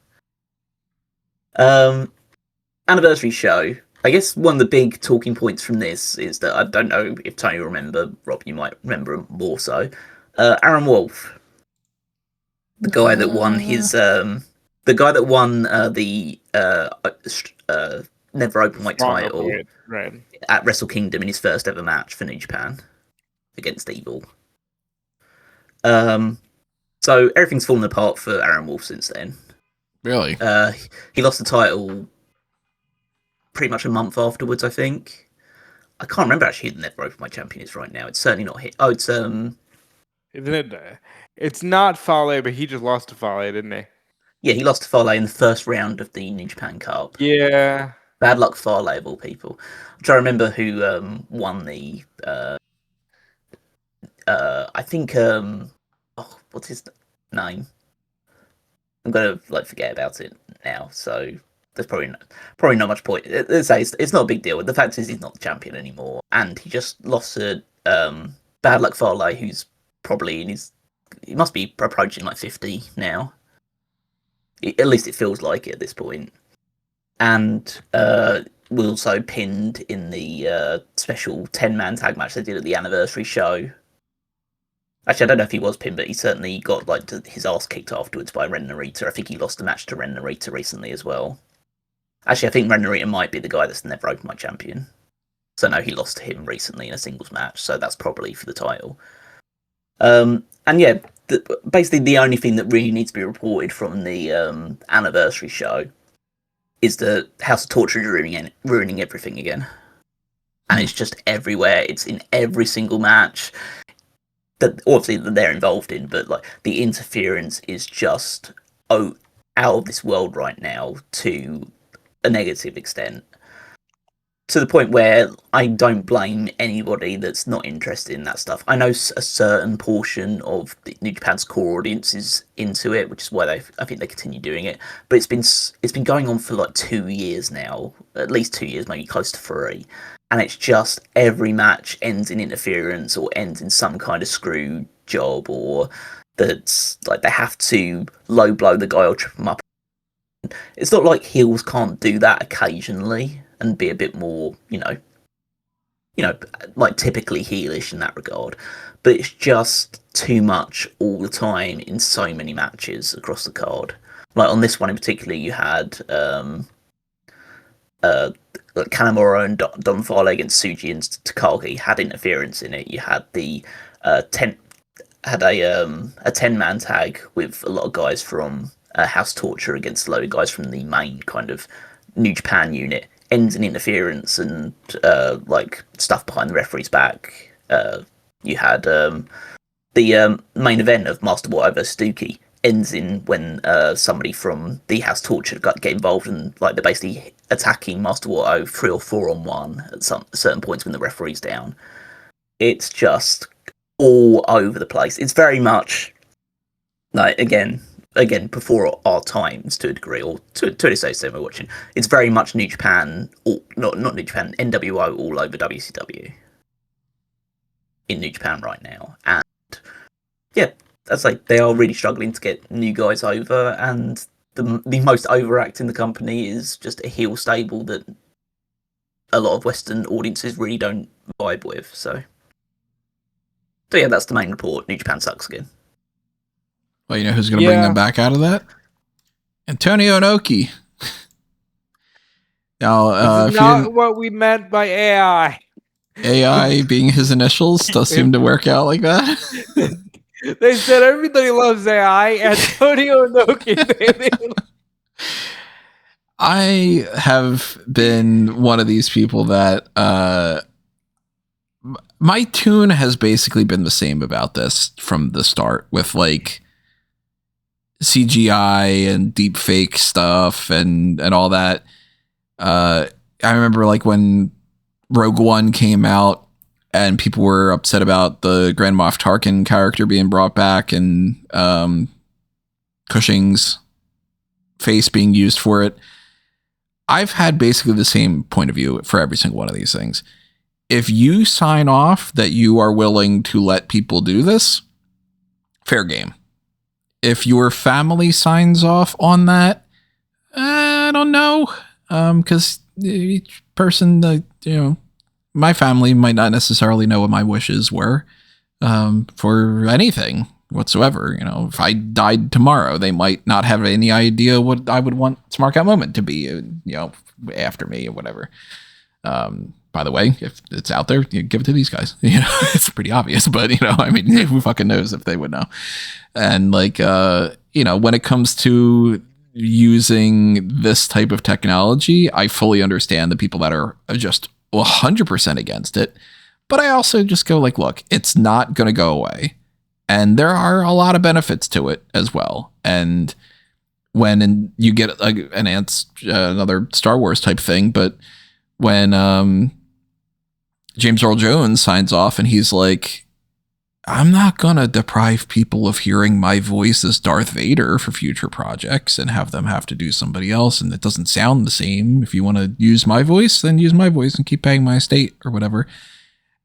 Speaker 2: Anniversary show. I guess one of the big talking points from this is that I don't know if Tony will remember. Rob, you might remember him more so. Aaron Wolf, the guy that won the Never Openweight title
Speaker 3: right.
Speaker 2: at Wrestle Kingdom in his first ever match for New Japan against Evil. So everything's fallen apart for Aaron Wolf since then.
Speaker 1: Really?
Speaker 2: He lost the title pretty much a month afterwards, I think. I can't remember actually who the Never Openweight champion is right now. It's certainly not him. Oh, it's
Speaker 3: Isn't it? It's not Fale, but he just lost to Fale, didn't he?
Speaker 2: Yeah, he lost to Fale in the first round of the New Japan Cup.
Speaker 3: Yeah.
Speaker 2: Bad luck Fale of all people. I'm trying to remember who won the I think what's his name? I'm gonna forget about it now, so there's probably not much point. It's not a big deal. The fact is he's not the champion anymore, and he just lost to Bad Luck Fale, who's probably he must be approaching 50 now. At least it feels like it at this point. And was also pinned in the special 10-man tag match they did at the anniversary show. Actually, I don't know if he was pinned, but he certainly got his ass kicked afterwards by Ren Narita. I think he lost the match to Ren Narita recently as well. Actually, I think Ren Narita might be the guy that's never Openweight champion. So no, he lost to him recently in a singles match, so that's probably for the title. And yeah, basically the only thing that really needs to be reported from the anniversary show is the House of Torture ruining everything again. And it's just everywhere. It's in every single match that obviously that they're involved in, but the interference is just out of this world right now to a negative extent. To the point where I don't blame anybody that's not interested in that stuff. I know a certain portion of New Japan's core audience is into it, which is why I think they continue doing it. But it's been going on for 2 years now, at least 2 years, maybe close to 3. And it's just every match ends in interference or ends in some kind of screw job, or that's they have to low blow the guy or trip him up. It's not like heels can't do that occasionally and be a bit more, typically heelish in that regard. But it's just too much all the time in so many matches across the card. On this one in particular, you had Kanemaru and Don Fale against Tsuji and Takagi had interference in it. You had a 10-man tag with a lot of guys from House Torture against a load of guys from the main kind of New Japan unit. Ends in interference and stuff behind the referee's back. You had the main event of Master Wato versus Dookie ends in when somebody from the House Torture get involved and they're basically attacking Master Wato 3 or 4-on-1 at certain points when the referee's down. It's just all over the place. It's very much again before our times to a degree, or to an extent we're watching. It's very much New Japan, or not New Japan, NWO all over WCW in New Japan right now. And yeah, that's they are really struggling to get new guys over, and the most overact in the company is just a heel stable that a lot of Western audiences really don't vibe with. So yeah, that's the main report. New Japan sucks again.
Speaker 1: Well, you know who's going to bring them back out of that? Antonio Inoki. Now,
Speaker 3: this is not what we meant by AI.
Speaker 1: AI being his initials does seem to work out like that.
Speaker 3: They said everybody loves AI. Antonio Inoki.
Speaker 1: I have been one of these people that my tune has basically been the same about this from the start, with CGI and deep fake stuff and all that. I remember like when Rogue One came out and people were upset about the Grand Moff Tarkin character being brought back and Cushing's face being used for it. I've had basically the same point of view for every single one of these things. If you sign off that you are willing to let people do this, fair game. If your family signs off on that, I don't know. Because each person, my family might not necessarily know what my wishes were for anything whatsoever. If I died tomorrow, they might not have any idea what I would want Smark Out Moment to be, after me or whatever. By the way, if it's out there, you give it to these guys. It's pretty obvious, but who fucking knows if they would know? And like, when it comes to using this type of technology, I fully understand the people that are just 100% against it. But I also just go like, look, it's not going to go away. And there are a lot of benefits to it as well. And when you get another Star Wars type thing, but when James Earl Jones signs off and he's like, I'm not going to deprive people of hearing my voice as Darth Vader for future projects and have them have to do somebody else. And it doesn't sound the same. If you want to use my voice, then use my voice and keep paying my estate or whatever.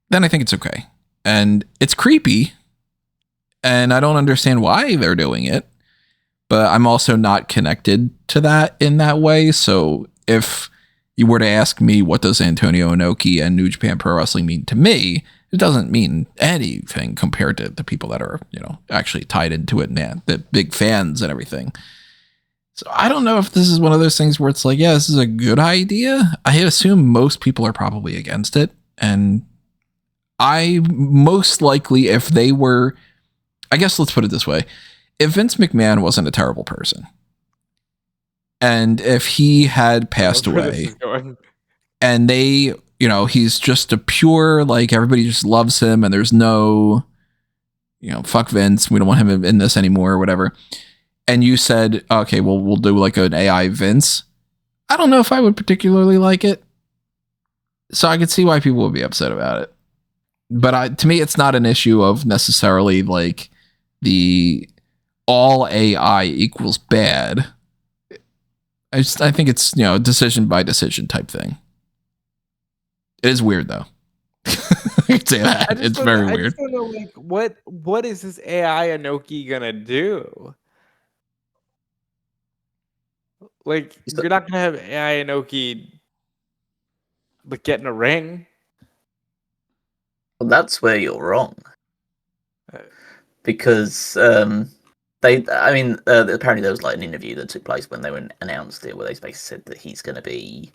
Speaker 1: Then I think it's okay. And it's creepy. And I don't understand why they're doing it. But I'm also not connected to that in that way. So if you were to ask me, what does Antonio Inoki and New Japan Pro Wrestling mean to me? It doesn't mean anything compared to the people that are, actually tied into it and the big fans and everything. So I don't know if this is one of those things where it's like, yeah, this is a good idea. I assume most people are probably against it. And I most likely, if they were, I guess let's put it this way. If Vince McMahon wasn't a terrible person, and if he had passed away and they, he's just a pure, like, everybody just loves him and there's no, fuck Vince, we don't want him in this anymore or whatever. And you said, okay, well, we'll do like an AI Vince. I don't know if I would particularly like it. So I could see why people would be upset about it. But to me, it's not an issue of necessarily like the all AI equals bad. I think it's, decision by decision type thing. It is weird though. I can say that. It's very weird.
Speaker 3: I just don't know, like, what is this AI Inoki gonna do? Like, you're not gonna have AI Inoki like get in a ring.
Speaker 2: Well, that's where you're wrong. Because apparently there was like an interview that took place when they announced it, where they basically said that he's going to be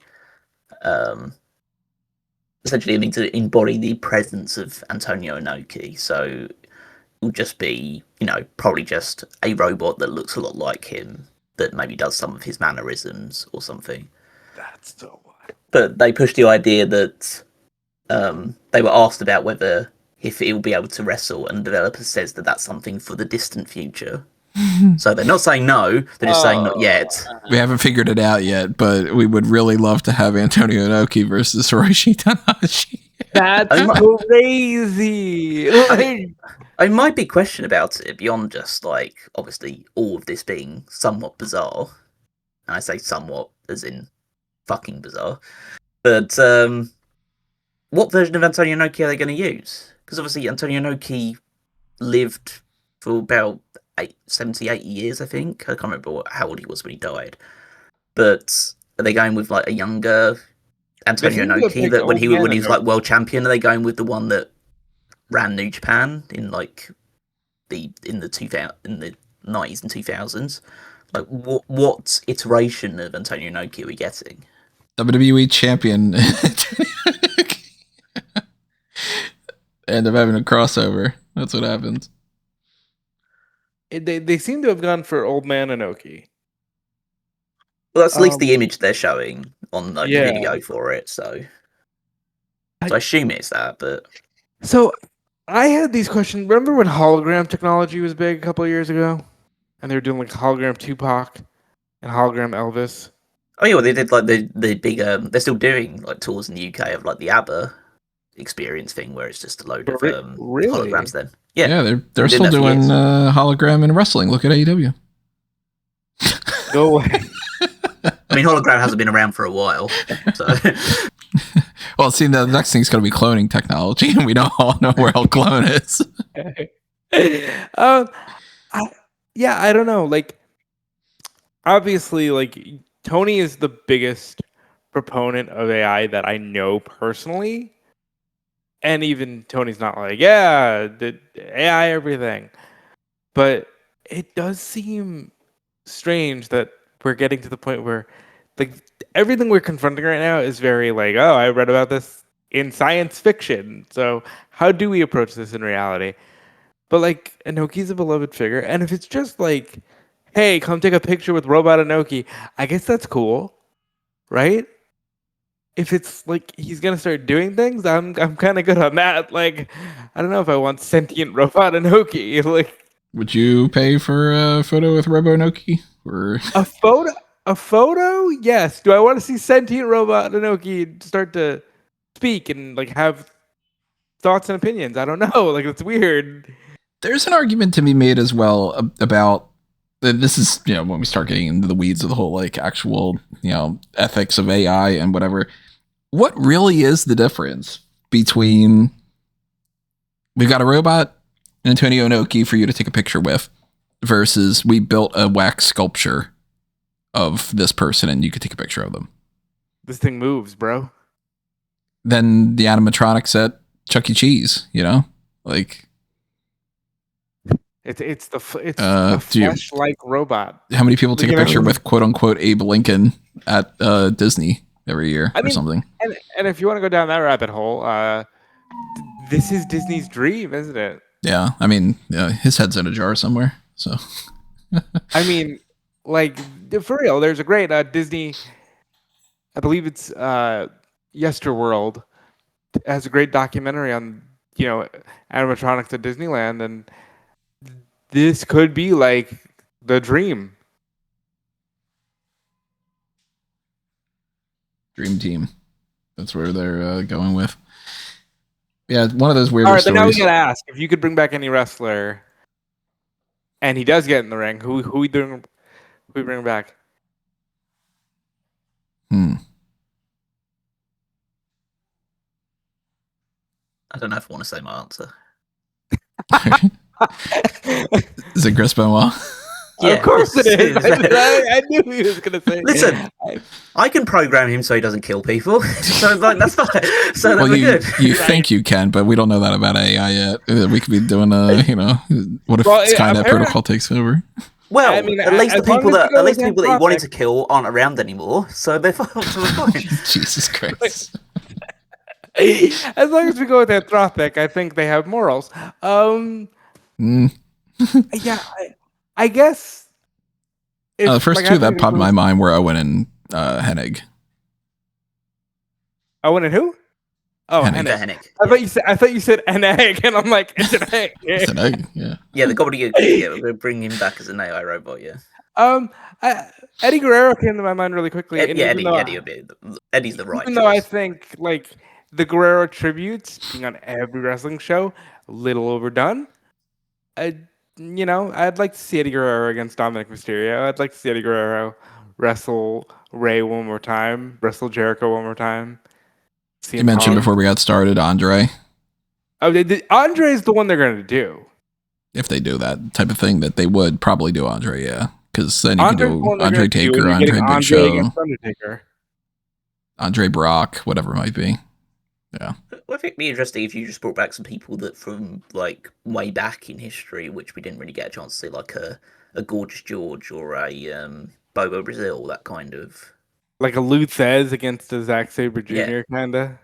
Speaker 2: essentially to embody the presence of Antonio Inoki. So it'll just be, probably just a robot that looks a lot like him, that maybe does some of his mannerisms or something.
Speaker 3: That's so wild. But
Speaker 2: they pushed the idea that they were asked about whether if it will be able to wrestle, and the developer says that that's something for the distant future. So they're not saying no, they're just saying not yet.
Speaker 1: We haven't figured it out yet, but we would really love to have Antonio Inoki versus Hiroshi Tanahashi.
Speaker 3: That's crazy.
Speaker 2: I might be question about it beyond just like, obviously, all of this being somewhat bizarre. And I say somewhat as in fucking bizarre. But what version of Antonio Inoki are they going to use? Because obviously Antonio Inoki lived for about 70, 80 years, I think. I can't remember how old he was when he died. But are they going with like a younger Antonio Inoki that when he was like world champion? Are they going with the one that ran New Japan in like in the 90s and 2000s? Like what iteration of Antonio Inoki are we getting?
Speaker 1: WWE champion. End up having a crossover. That's what happens.
Speaker 3: They seem to have gone for old man Inoki.
Speaker 2: Well, that's at least the image they're showing on the video for it. So I assume it's that. But
Speaker 3: so I had these questions. Remember when hologram technology was big a couple of years ago? and they were doing like hologram Tupac and hologram Elvis.
Speaker 2: Oh yeah, well, they did like the big. They're still doing like tours in the UK of like the ABBA experience thing, where it's just a load of
Speaker 3: Really?
Speaker 2: holograms. Then
Speaker 1: Yeah, they're
Speaker 2: did
Speaker 1: still
Speaker 2: that for
Speaker 1: doing
Speaker 2: years.
Speaker 1: hologram and wrestling. Look at AEW.
Speaker 3: Go away.
Speaker 2: I mean, hologram hasn't been around for a while, so
Speaker 1: Well, see, the next thing's going to be cloning technology, and we don't all know where El Clone is.
Speaker 3: I don't know. Like, obviously, like Tony is the biggest proponent of AI that I know personally, and even Tony's not like, yeah, the AI everything, but it does seem strange that we're getting to the point where, like, everything we're confronting right now is very like, oh, I read about this in science fiction, so how do we approach this in reality? But like, Inoki's a beloved figure, and if it's just like, hey, come take a picture with Robot Inoki, I guess that's cool, right? If it's like he's gonna start doing things, I'm kind of good on that. Like, I don't know if I want sentient Robot Inoki. Like,
Speaker 1: Would you pay for a photo with Robonoki? Or
Speaker 3: a photo? A photo? Yes. Do I want to see sentient Robot Inoki start to speak and like have thoughts and opinions? I don't know. Like, it's weird.
Speaker 1: there's an argument to be made as well about this is, when we start getting into the weeds of the whole like actual, ethics of AI and whatever. What really is the difference between we've got a robot, Antonio Inoki, for you to take a picture with, versus we built a wax sculpture of this person and you could take a picture of them?
Speaker 3: This thing moves, bro.
Speaker 1: Then the animatronics at Chuck E. Cheese, like.
Speaker 3: It's the
Speaker 1: Do you-
Speaker 3: flesh-like robot.
Speaker 1: How many people take a
Speaker 3: You know-
Speaker 1: picture with quote unquote Abe Lincoln at Disney every year or something?
Speaker 3: And if you want to go down that rabbit hole, this is Disney's dream, isn't it?
Speaker 1: Yeah, I mean, his head's in a jar somewhere. So
Speaker 3: I mean, like, for real, there's a great Disney, I believe it's Yesterworld, has a great documentary on, animatronics at Disneyland, and this could be like the dream.
Speaker 1: Dream Team. That's where they're going with. Yeah, one of those weirder
Speaker 3: All right, then now we
Speaker 1: stories.
Speaker 3: gotta ask, if you could bring back any wrestler, and he does get in the ring, who we bring back?
Speaker 2: I don't know if I want to say my answer.
Speaker 1: Is it Chris Benoit?
Speaker 2: Yeah,
Speaker 3: of course it is. I knew he was gonna say.
Speaker 2: Listen, I can program him so he doesn't kill people. So like that's fine. So
Speaker 1: Well,
Speaker 2: we're good.
Speaker 1: you think you can, but we don't know that about AI yet. We could be doing what if Skynet protocol takes over?
Speaker 2: Well,
Speaker 3: I mean,
Speaker 2: at least the
Speaker 3: as long
Speaker 2: people
Speaker 3: as
Speaker 2: that
Speaker 3: you
Speaker 2: at least
Speaker 3: go
Speaker 2: the people that he
Speaker 3: with
Speaker 2: wanted to kill aren't around anymore, so they're fine.
Speaker 1: Jesus Christ.
Speaker 3: As long as we go with Anthropic, I think they have morals. Yeah, I guess.
Speaker 1: The first two that popped in my mind were Owen and Hennig.
Speaker 3: Owen and who? Oh,
Speaker 1: Hennig.
Speaker 3: Hennig. I thought you said an egg, and I'm like, it's an egg.
Speaker 1: It's an egg, yeah.
Speaker 2: Yeah, the gobbledygook. Yeah, we're bringing him back as an AI robot. Yeah.
Speaker 3: Eddie Guerrero came to my mind really quickly.
Speaker 2: Eddie's the right.
Speaker 3: Even though I think like the Guerrero tributes being on every wrestling show, a little overdone. I'd like to see Eddie Guerrero against Dominik Mysterio. I'd like to see Eddie Guerrero wrestle Ray one more time, wrestle Jericho one more time.
Speaker 1: You mentioned before we got started, Andre.
Speaker 3: Oh, Andre is the one they're going to do.
Speaker 1: If they do that type of thing, that they would probably do Andre, yeah. Because then you can do Andre Taker, Andre Big Show, Andre Brock, whatever it might be. Yeah.
Speaker 2: Well, I think it'd be interesting if you just brought back some people that from like way back in history, which we didn't really get a chance to see, like a Gorgeous George or a Bobo Brazil, that kind of.
Speaker 3: Like a Luthez against a Zack Sabre Jr. kinda.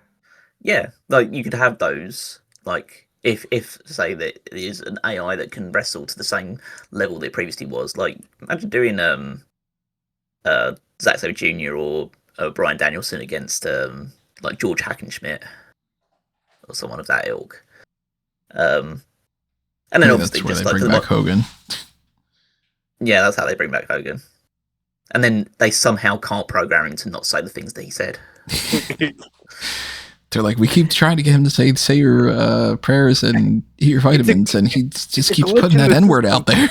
Speaker 3: Yeah,
Speaker 2: like you could have those. Like if say that it is an AI that can wrestle to the same level that it previously was. Like imagine doing Zack Sabre Jr. or Bryan Danielson against like George Hackenschmidt or someone of that ilk. And then obviously
Speaker 1: that's where
Speaker 2: just
Speaker 1: they
Speaker 2: like
Speaker 1: bring back Hogan.
Speaker 2: Yeah, that's how they bring back Hogan. And then they somehow can't program him to not say the things that he said.
Speaker 1: They're like, we keep trying to get him to say your prayers and eat your vitamins, and he just keeps putting that N-word out there.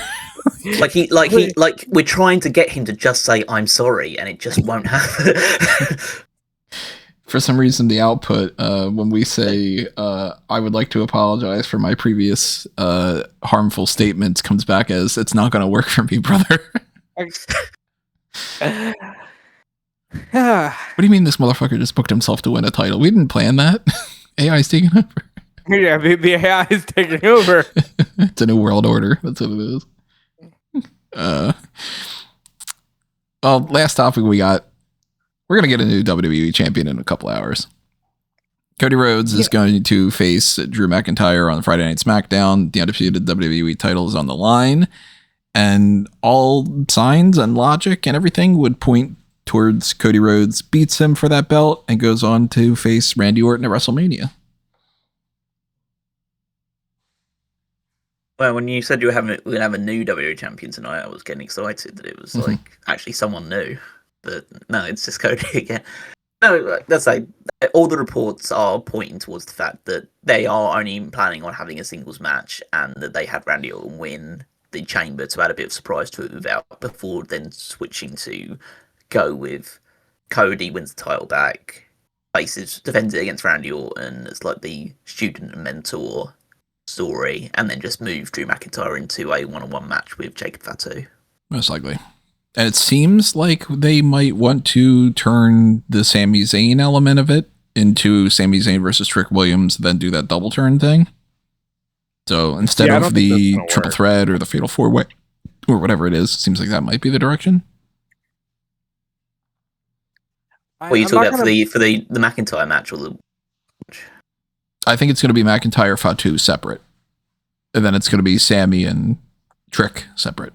Speaker 2: like we're trying to get him to just say I'm sorry, and it just won't happen.
Speaker 1: For some reason, the output when we say I would like to apologize for my previous harmful statements comes back as it's not going to work for me, brother. What do you mean this motherfucker just booked himself to win a title? We didn't plan that. AI is taking over.
Speaker 3: Yeah, the AI is taking over.
Speaker 1: It's a new world order. That's what it is. Well, last topic we got. We're going to get a new WWE champion in a couple hours. Cody Rhodes is going to face Drew McIntyre on Friday Night SmackDown. The undisputed WWE title is on the line. And all signs and logic and everything would point towards Cody Rhodes beats him for that belt and goes on to face Randy Orton at WrestleMania.
Speaker 2: Well, when you said we're going to have a new WWE champion tonight, I was getting excited that it was like actually someone new. But no, it's just Cody again. No, that's like all the reports are pointing towards the fact that they are only planning on having a singles match and that they had Randy Orton win the Chamber to add a bit of surprise to it without before then switching to go with Cody wins the title back, defends it against Randy Orton as like the student and mentor story, and then just move Drew McIntyre into a one-on-one match with Jacob Fatu.
Speaker 1: Most likely. And it seems like they might want to turn the Sami Zayn element of it into Sami Zayn versus Trick Williams, then do that double turn thing. So instead of the triple threat or the fatal four-way or whatever it is, it seems like that might be the direction.
Speaker 2: What are you talking about for the McIntyre match or the?
Speaker 1: I think it's going to be McIntyre Fatu separate, and then it's going to be Sammy and Trick separate.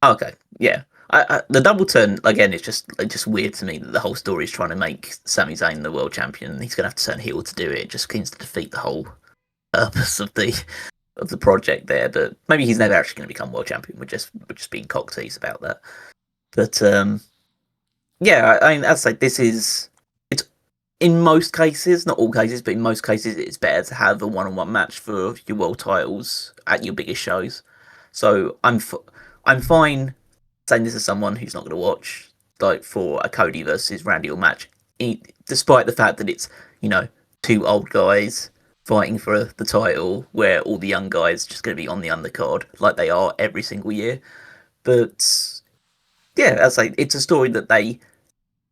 Speaker 2: Okay, yeah. The double turn again. It's just weird to me that the whole story is trying to make Sami Zayn the world champion, and he's going to have to turn heel to do it. It just seems to defeat the whole purpose of the project there. But maybe he's never actually going to become world champion. We're just being cocktease about that. But yeah, I mean, as I say, it's in most cases, not all cases, but in most cases, it's better to have a one-on-one match for your world titles at your biggest shows. So I'm fine saying this as someone who's not going to watch like for a Cody versus Randy Orton match, despite the fact that it's two old guys fighting for the title, where all the young guys are just going to be on the undercard like they are every single year. But yeah, as I say, it's a story that they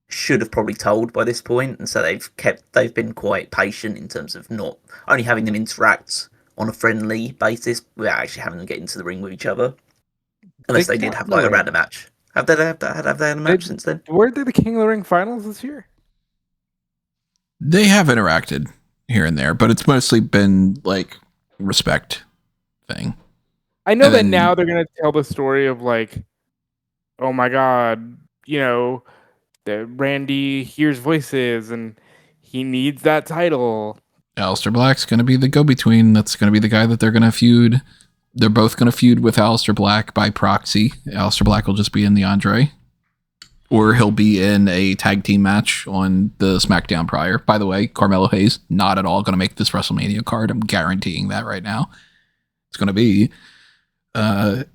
Speaker 2: should have probably told by this point, and so they've been quite patient in terms of not only having them interact on a friendly basis without actually having them get into the ring with each other, unless they did have like a random match. Have they had a match since then?
Speaker 3: Weren't they the King of the Ring finals this year?
Speaker 1: They have interacted here and there, but it's mostly been like respect thing.
Speaker 3: I know that now they're going to tell the story of like, oh my God, that Randy hears voices and he needs that title.
Speaker 1: Aleister Black's going to be the go-between. That's going to be the guy that they're going to feud. They're both going to feud with Aleister Black by proxy. Aleister Black will just be in the Andre. Or he'll be in a tag team match on the SmackDown prior. By the way, Carmelo Hayes, not at all going to make this WrestleMania card. I'm guaranteeing that right now. It's going to be the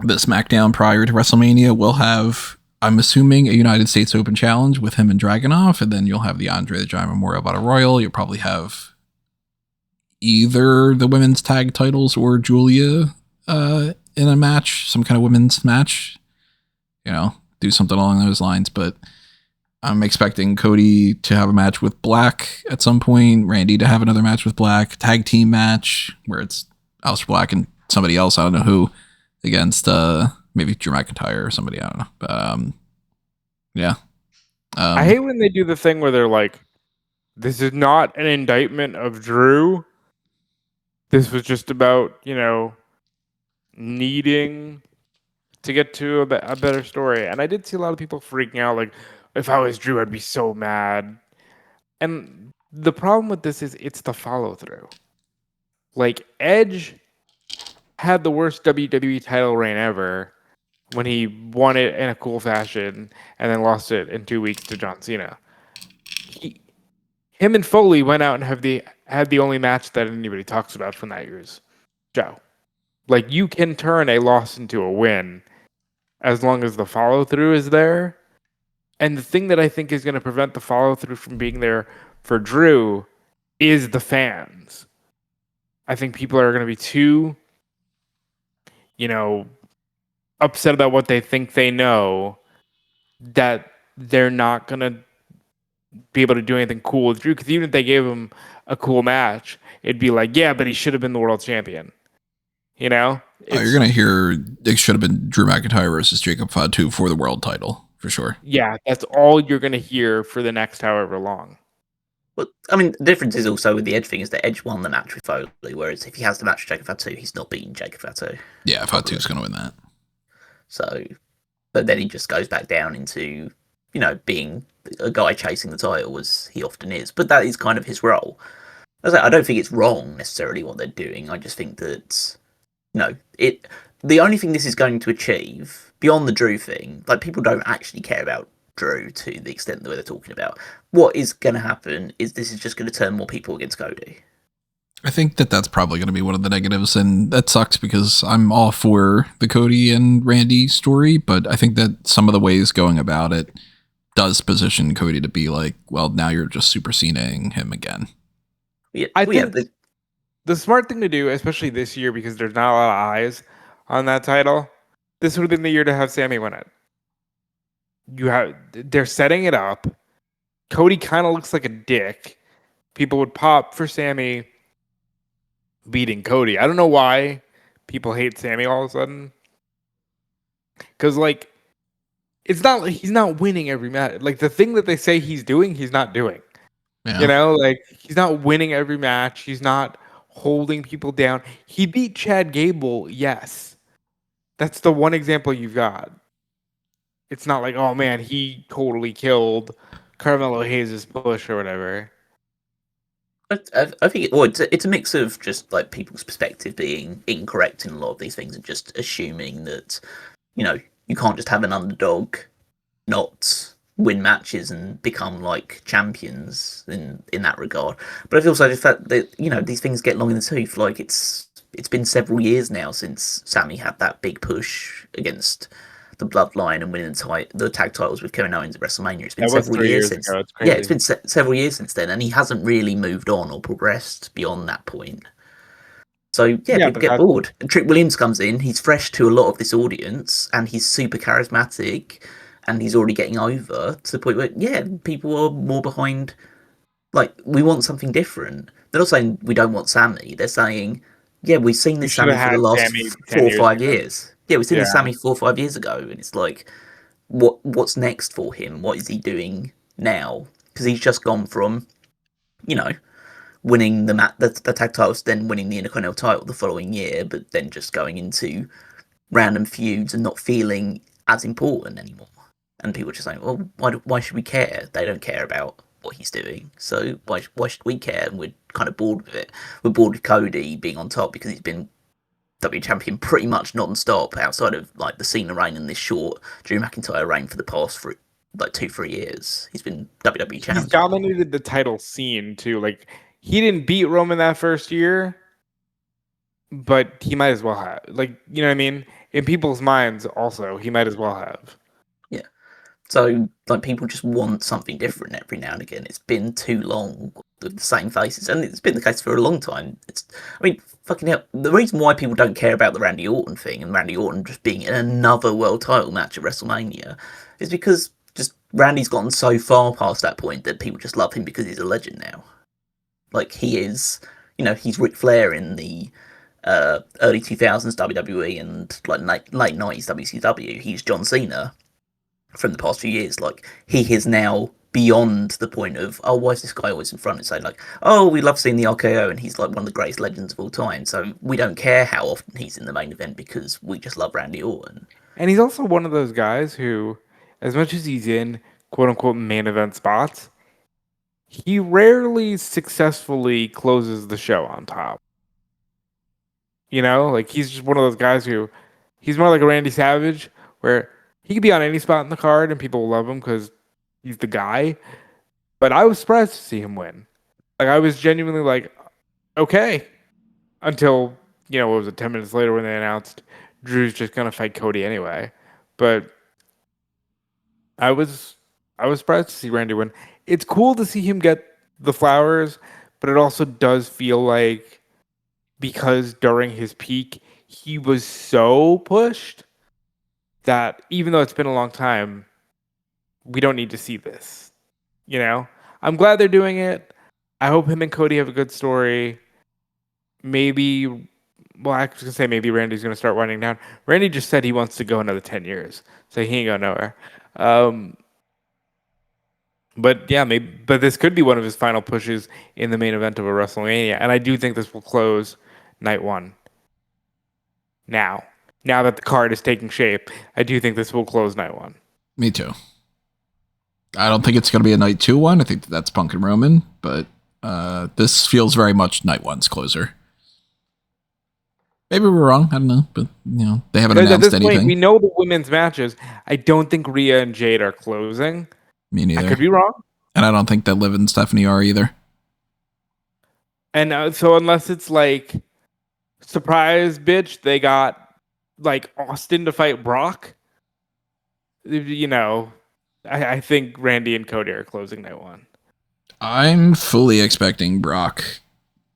Speaker 1: SmackDown prior to WrestleMania will have, I'm assuming, a United States Open Challenge with him and Dragunov, and then you'll have the Andre the Giant Memorial Battle Royal. You'll probably have either the women's tag titles or Julia in a match, some kind of women's match. Do something along those lines. But I'm expecting Cody to have a match with Black at some point, Randy to have another match with Black, tag team match where it's Aleister Black and somebody else, I don't know who, against maybe Drew McIntyre or somebody, I don't know. But yeah.
Speaker 3: I hate when they do the thing where they're like, this is not an indictment of Drew. This was just about, needing to get to a better story. And I did see a lot of people freaking out, like, if I was Drew, I'd be so mad. And the problem with this is it's the follow-through. Like, Edge had the worst WWE title reign ever when he won it in a cool fashion and then lost it in 2 weeks to John Cena. Him and Foley went out and had the only match that anybody talks about from that year's show. Like, you can turn a loss into a win as long as the follow through is there. And the thing that I think is going to prevent the follow through from being there for Drew is the fans. I think people are going to be too, upset about what they think they know, that they're not going to be able to do anything cool with Drew. Because even if they gave him a cool match, it'd be like, yeah, but he should have been the world champion. You're
Speaker 1: going to hear it should have been Drew McIntyre versus Jacob Fatu for the world title, for sure.
Speaker 3: Yeah, that's all you're going to hear for the next however long.
Speaker 2: Well, I mean, the difference is also with the Edge thing is that Edge won the match with Foley, whereas if he has the match with Jacob Fatu, he's not beating Jacob Fatu.
Speaker 1: Yeah, Fatu's going to win that.
Speaker 2: So, but then he just goes back down into, being a guy chasing the title, as he often is. But that is kind of his role. I don't think it's wrong necessarily what they're doing. I just think that, the only thing this is going to achieve, beyond the Drew thing, like, people don't actually care about Drew to the extent that they're talking about. What is going to happen is this is just going to turn more people against Cody.
Speaker 1: I think that's probably going to be one of the negatives, and that sucks because I'm all for the Cody and Randy story, but I think that some of the ways going about it does position Cody to be like, well, now you're just superseding him again.
Speaker 2: Yeah,
Speaker 3: I think the smart thing to do, especially this year, because there's not a lot of eyes on that title, this would have been the year to have Sammy win it. They're setting it up. Cody kind of looks like a dick. People would pop for Sammy beating Cody. I don't know why people hate Sammy all of a sudden. Because, like, it's not like he's not winning every match. Like, the thing that they say he's doing, he's not doing.
Speaker 1: Yeah.
Speaker 3: Like, he's not winning every match. He's not holding people down. He beat Chad Gable, yes. That's the one example you've got. It's not like, oh man, he totally killed Carmelo Hayes' push or whatever.
Speaker 2: I think it's a mix of just like people's perspective being incorrect in a lot of these things and just assuming that, you can't just have an underdog not win matches and become like champions in that regard. But I feel also the fact that, these things get long in the tooth. Like, it's been several years now since Sammy had that big push against the Bloodline and winning the tag titles with Kevin Owens at WrestleMania. It's been several years since. Yeah, it's been several years since then, and he hasn't really moved on or progressed beyond that point. So people get bored. And Trick Williams comes in. He's fresh to a lot of this audience, and he's super charismatic, and he's already getting over to the point where people are more behind. Like, we want something different. They're not saying we don't want Sammy. They're saying, we've seen this Sammy for the last 4 or 5 years. Yeah, we've seen this Sammy 4 or 5 years ago, and it's like, what's next for him? What is he doing now? Because he's just gone from, winning the tag titles, then winning the Intercontinental title the following year, but then just going into random feuds and not feeling as important anymore. And people are just saying, well, why should we care? They don't care about what he's doing, so why should we care? And we're kind of bored with it. We're bored with Cody being on top because he's been WWE champion pretty much non-stop outside of like the Cena reign and this short Drew McIntyre reign for the past 2-3 years. He's been WWE champion.
Speaker 3: He's dominated the title scene too. Like, he didn't beat Roman that first year, but he might as well have. Like, you know what I mean? In people's minds also, he might as well have.
Speaker 2: Yeah. So, like, people just want something different every now and again. It's been too long with the same faces, and it's been the case for a long time. Fucking hell. The reason why people don't care about the Randy Orton thing and Randy Orton just being in another world title match at WrestleMania is because just Randy's gotten so far past that point that people just love him because he's a legend now. Like, he is, he's Ric Flair in the early 2000s WWE and like late 90s WCW. He's John Cena from the past few years. Like, he is now beyond the point of, oh, why is this guy always in front, and say like, oh, we love seeing the RKO and he's like one of the greatest legends of all time, so we don't care how often he's in the main event because we just love Randy Orton.
Speaker 3: And he's also one of those guys who, as much as he's in quote unquote main event spots, he rarely successfully closes the show on top. You know, like he's just one of those guys who he's more like a Randy Savage, where he could be on any spot in the card and people will love him because he's the guy. But I was surprised to see him win. Like I was genuinely like, okay, until what was it, 10 minutes later when they announced Drew's just gonna fight Cody anyway. But I was surprised to see Randy win. It's cool to see him get the flowers, but it also does feel like because during his peak he was so pushed that even though it's been a long time, we don't need to see this. I'm glad they're doing it. I hope him and Cody have a good story. Maybe, well, I was gonna say maybe Randy's gonna start winding down. Randy just said he wants to go another 10 years, so he ain't going nowhere. But yeah, but this could be one of his final pushes in the main event of a WrestleMania, and I do think this will close night one. Now that the card is taking shape, I do think this will close night one.
Speaker 1: Me too. I don't think it's going to be a night 2 one. I think that's Punk and Roman, but this feels very much night one's closer. Maybe we're wrong. I don't know, but they haven't announced
Speaker 3: at this
Speaker 1: anything.
Speaker 3: Point, we know the women's matches. I don't think Rhea and Jade are closing.
Speaker 1: Me neither.
Speaker 3: I could be wrong.
Speaker 1: And I don't think that Liv and Stephanie are either.
Speaker 3: And so unless it's like surprise, bitch, they got like Austin to fight Brock. I think Randy and Cody are closing night one.
Speaker 1: I'm fully expecting Brock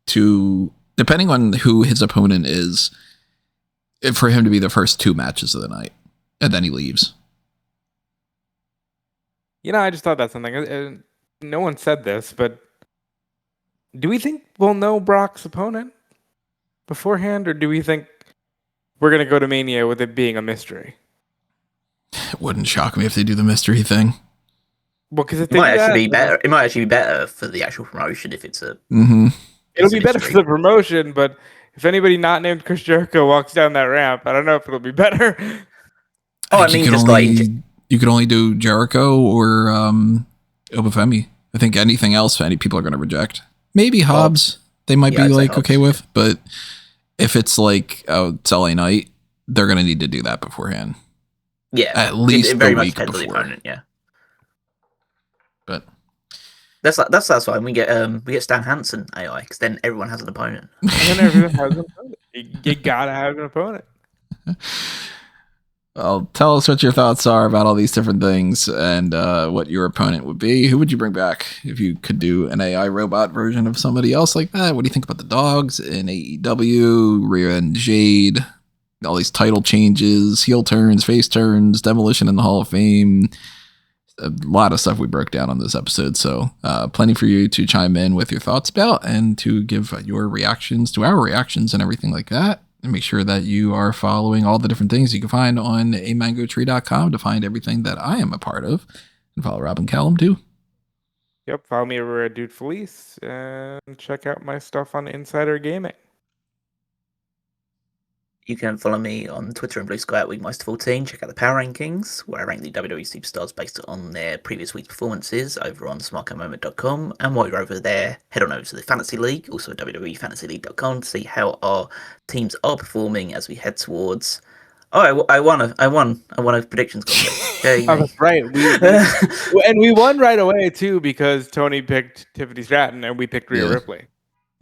Speaker 1: to, depending on who his opponent is, for him to be the first 2 matches of the night, and then he leaves.
Speaker 3: I just thought that's something. No one said this, but do we think we'll know Brock's opponent beforehand, or do we think we're going to go to Mania with it being a mystery?
Speaker 1: It wouldn't shock me if they do the mystery thing.
Speaker 3: Well, because
Speaker 2: it might actually be better. It might actually be better for the actual promotion if it's a.
Speaker 1: Mm-hmm.
Speaker 3: It'll be better for the promotion, but if anybody not named Chris Jericho walks down that ramp, I don't know if it'll be better.
Speaker 2: Oh, I mean, just
Speaker 1: you could only do Jericho or Obafemi. I think anything else, any people are going to reject. Maybe Hobbs, they might be like okay with, but if it's like it's LA Knight, they're going to need to do that beforehand.
Speaker 2: Yeah,
Speaker 1: at least
Speaker 2: it very
Speaker 1: a
Speaker 2: much
Speaker 1: week
Speaker 2: depends
Speaker 1: before.
Speaker 2: on the opponent, yeah.
Speaker 1: But
Speaker 2: that's why we get Stan Hansen AI, because then everyone has an opponent.
Speaker 3: And then everyone has an opponent. You gotta have an opponent.
Speaker 1: Well, tell us what your thoughts are about all these different things and what your opponent would be. Who would you bring back if you could do an AI robot version of somebody else like that? What do you think about the Dogs in AEW, Rhea and Jade, all these title changes, heel turns, face turns, Demolition in the Hall of Fame? A lot of stuff we broke down on this episode, so plenty for you to chime in with your thoughts about and to give your reactions to our reactions and everything like that. And make sure that you are following all the different things you can find on amangotree.com to find everything that I am a part of. And follow Rob and Callum too.
Speaker 3: Yep, follow me over at Dude Felice and check out my stuff on Insider Gaming.
Speaker 2: You can follow me on Twitter and Blue Sky at Weekmeister14. Check out the Power Rankings, where I rank the WWE superstars based on their previous week's performances over on smarkmoment.com. And while you're over there, head on over to the Fantasy League, also at WWEFantasyLeague.com, to see how our teams are performing as we head towards. Oh, I won a predictions contest.
Speaker 3: Oh, that's right. And we won right away too because Tony picked Tiffany Stratton and we picked Rhea Ripley.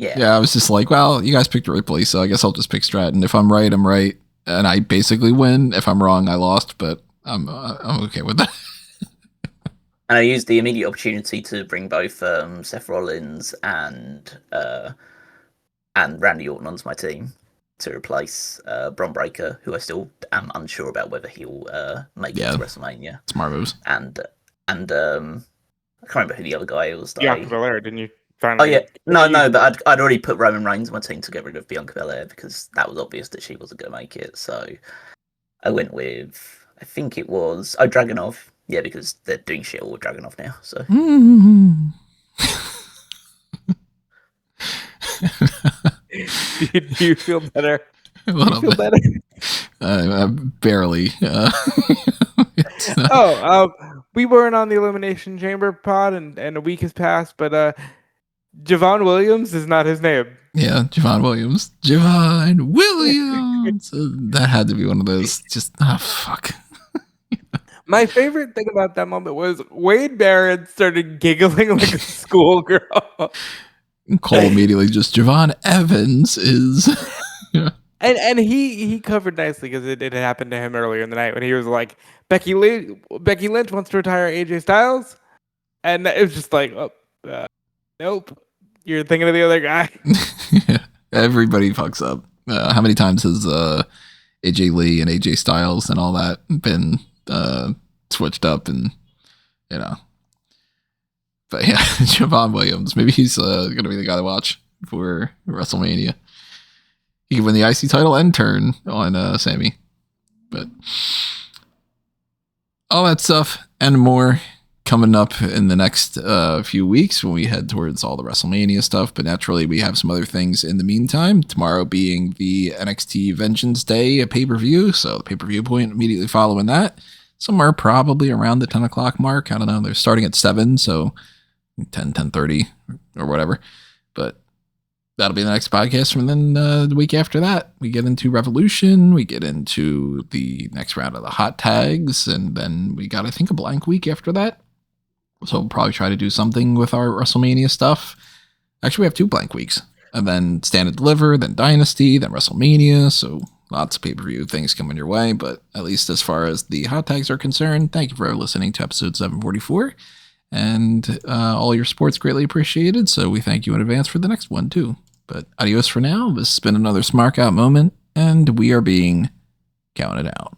Speaker 1: Yeah, I was just like, well, you guys picked Ripley, so I guess I'll just pick Stratton. If I'm right, I'm right, and I basically win. If I'm wrong, I lost, but I'm okay with that.
Speaker 2: And I used the immediate opportunity to bring both Seth Rollins and Randy Orton onto my team to replace Bron Breakker, who I still am unsure about whether he'll make it to WrestleMania.
Speaker 1: Smart moves.
Speaker 2: And I can't remember who the other guy was.
Speaker 3: Bianca Belair, didn't you?
Speaker 2: Finally. Oh yeah, no, but I'd already put Roman Reigns on my team to get rid of Bianca Belair because that was obvious that she wasn't going to make it. So I went with, I think it was Dragunov. Yeah, because they're doing shit all with Dragunov now. So.
Speaker 3: Do you feel better?
Speaker 1: A little bit. Better? Barely.
Speaker 3: We weren't on the Elimination Chamber pod, and a week has passed, but Javon Williams is not his name.
Speaker 1: Yeah, Javon Williams. Javon Williams. That had to be one of those. Just fuck.
Speaker 3: My favorite thing about that moment was Wade Barrett started giggling like a schoolgirl.
Speaker 1: Cole immediately just Javon Evans is.
Speaker 3: And he covered nicely because it happened to him earlier in the night when he was like, Becky Lynch wants to retire AJ Styles, and it was just like, nope, you're thinking of the other guy.
Speaker 1: Yeah, everybody fucks up. How many times has AJ Lee and AJ Styles and all that been switched up, and but yeah, Javon Williams, maybe he's gonna be the guy to watch for WrestleMania. He could win the IC title and turn on Sammy. But all that stuff and more coming up in the next few weeks when we head towards all the WrestleMania stuff. But naturally, we have some other things in the meantime. Tomorrow being the NXT Vengeance Day pay-per-view. So the pay-per-view point immediately following that. Somewhere probably around the 10 o'clock mark. I don't know. They're starting at 7, so 10:30 or whatever. But that'll be the next podcast. And then the week after that, we get into Revolution. We get into the next round of the hot tags. And then we got, I think, a blank week after that. So we'll probably try to do something with our WrestleMania stuff. Actually, we have 2 blank weeks. And then Stand and Deliver, then Dynasty, then WrestleMania. So lots of pay-per-view things coming your way. But at least as far as the hot tags are concerned, thank you for listening to episode 744. And all your support's greatly appreciated. So we thank you in advance for the next one, too. But adios for now. This has been another Smark Out moment, and we are being counted out.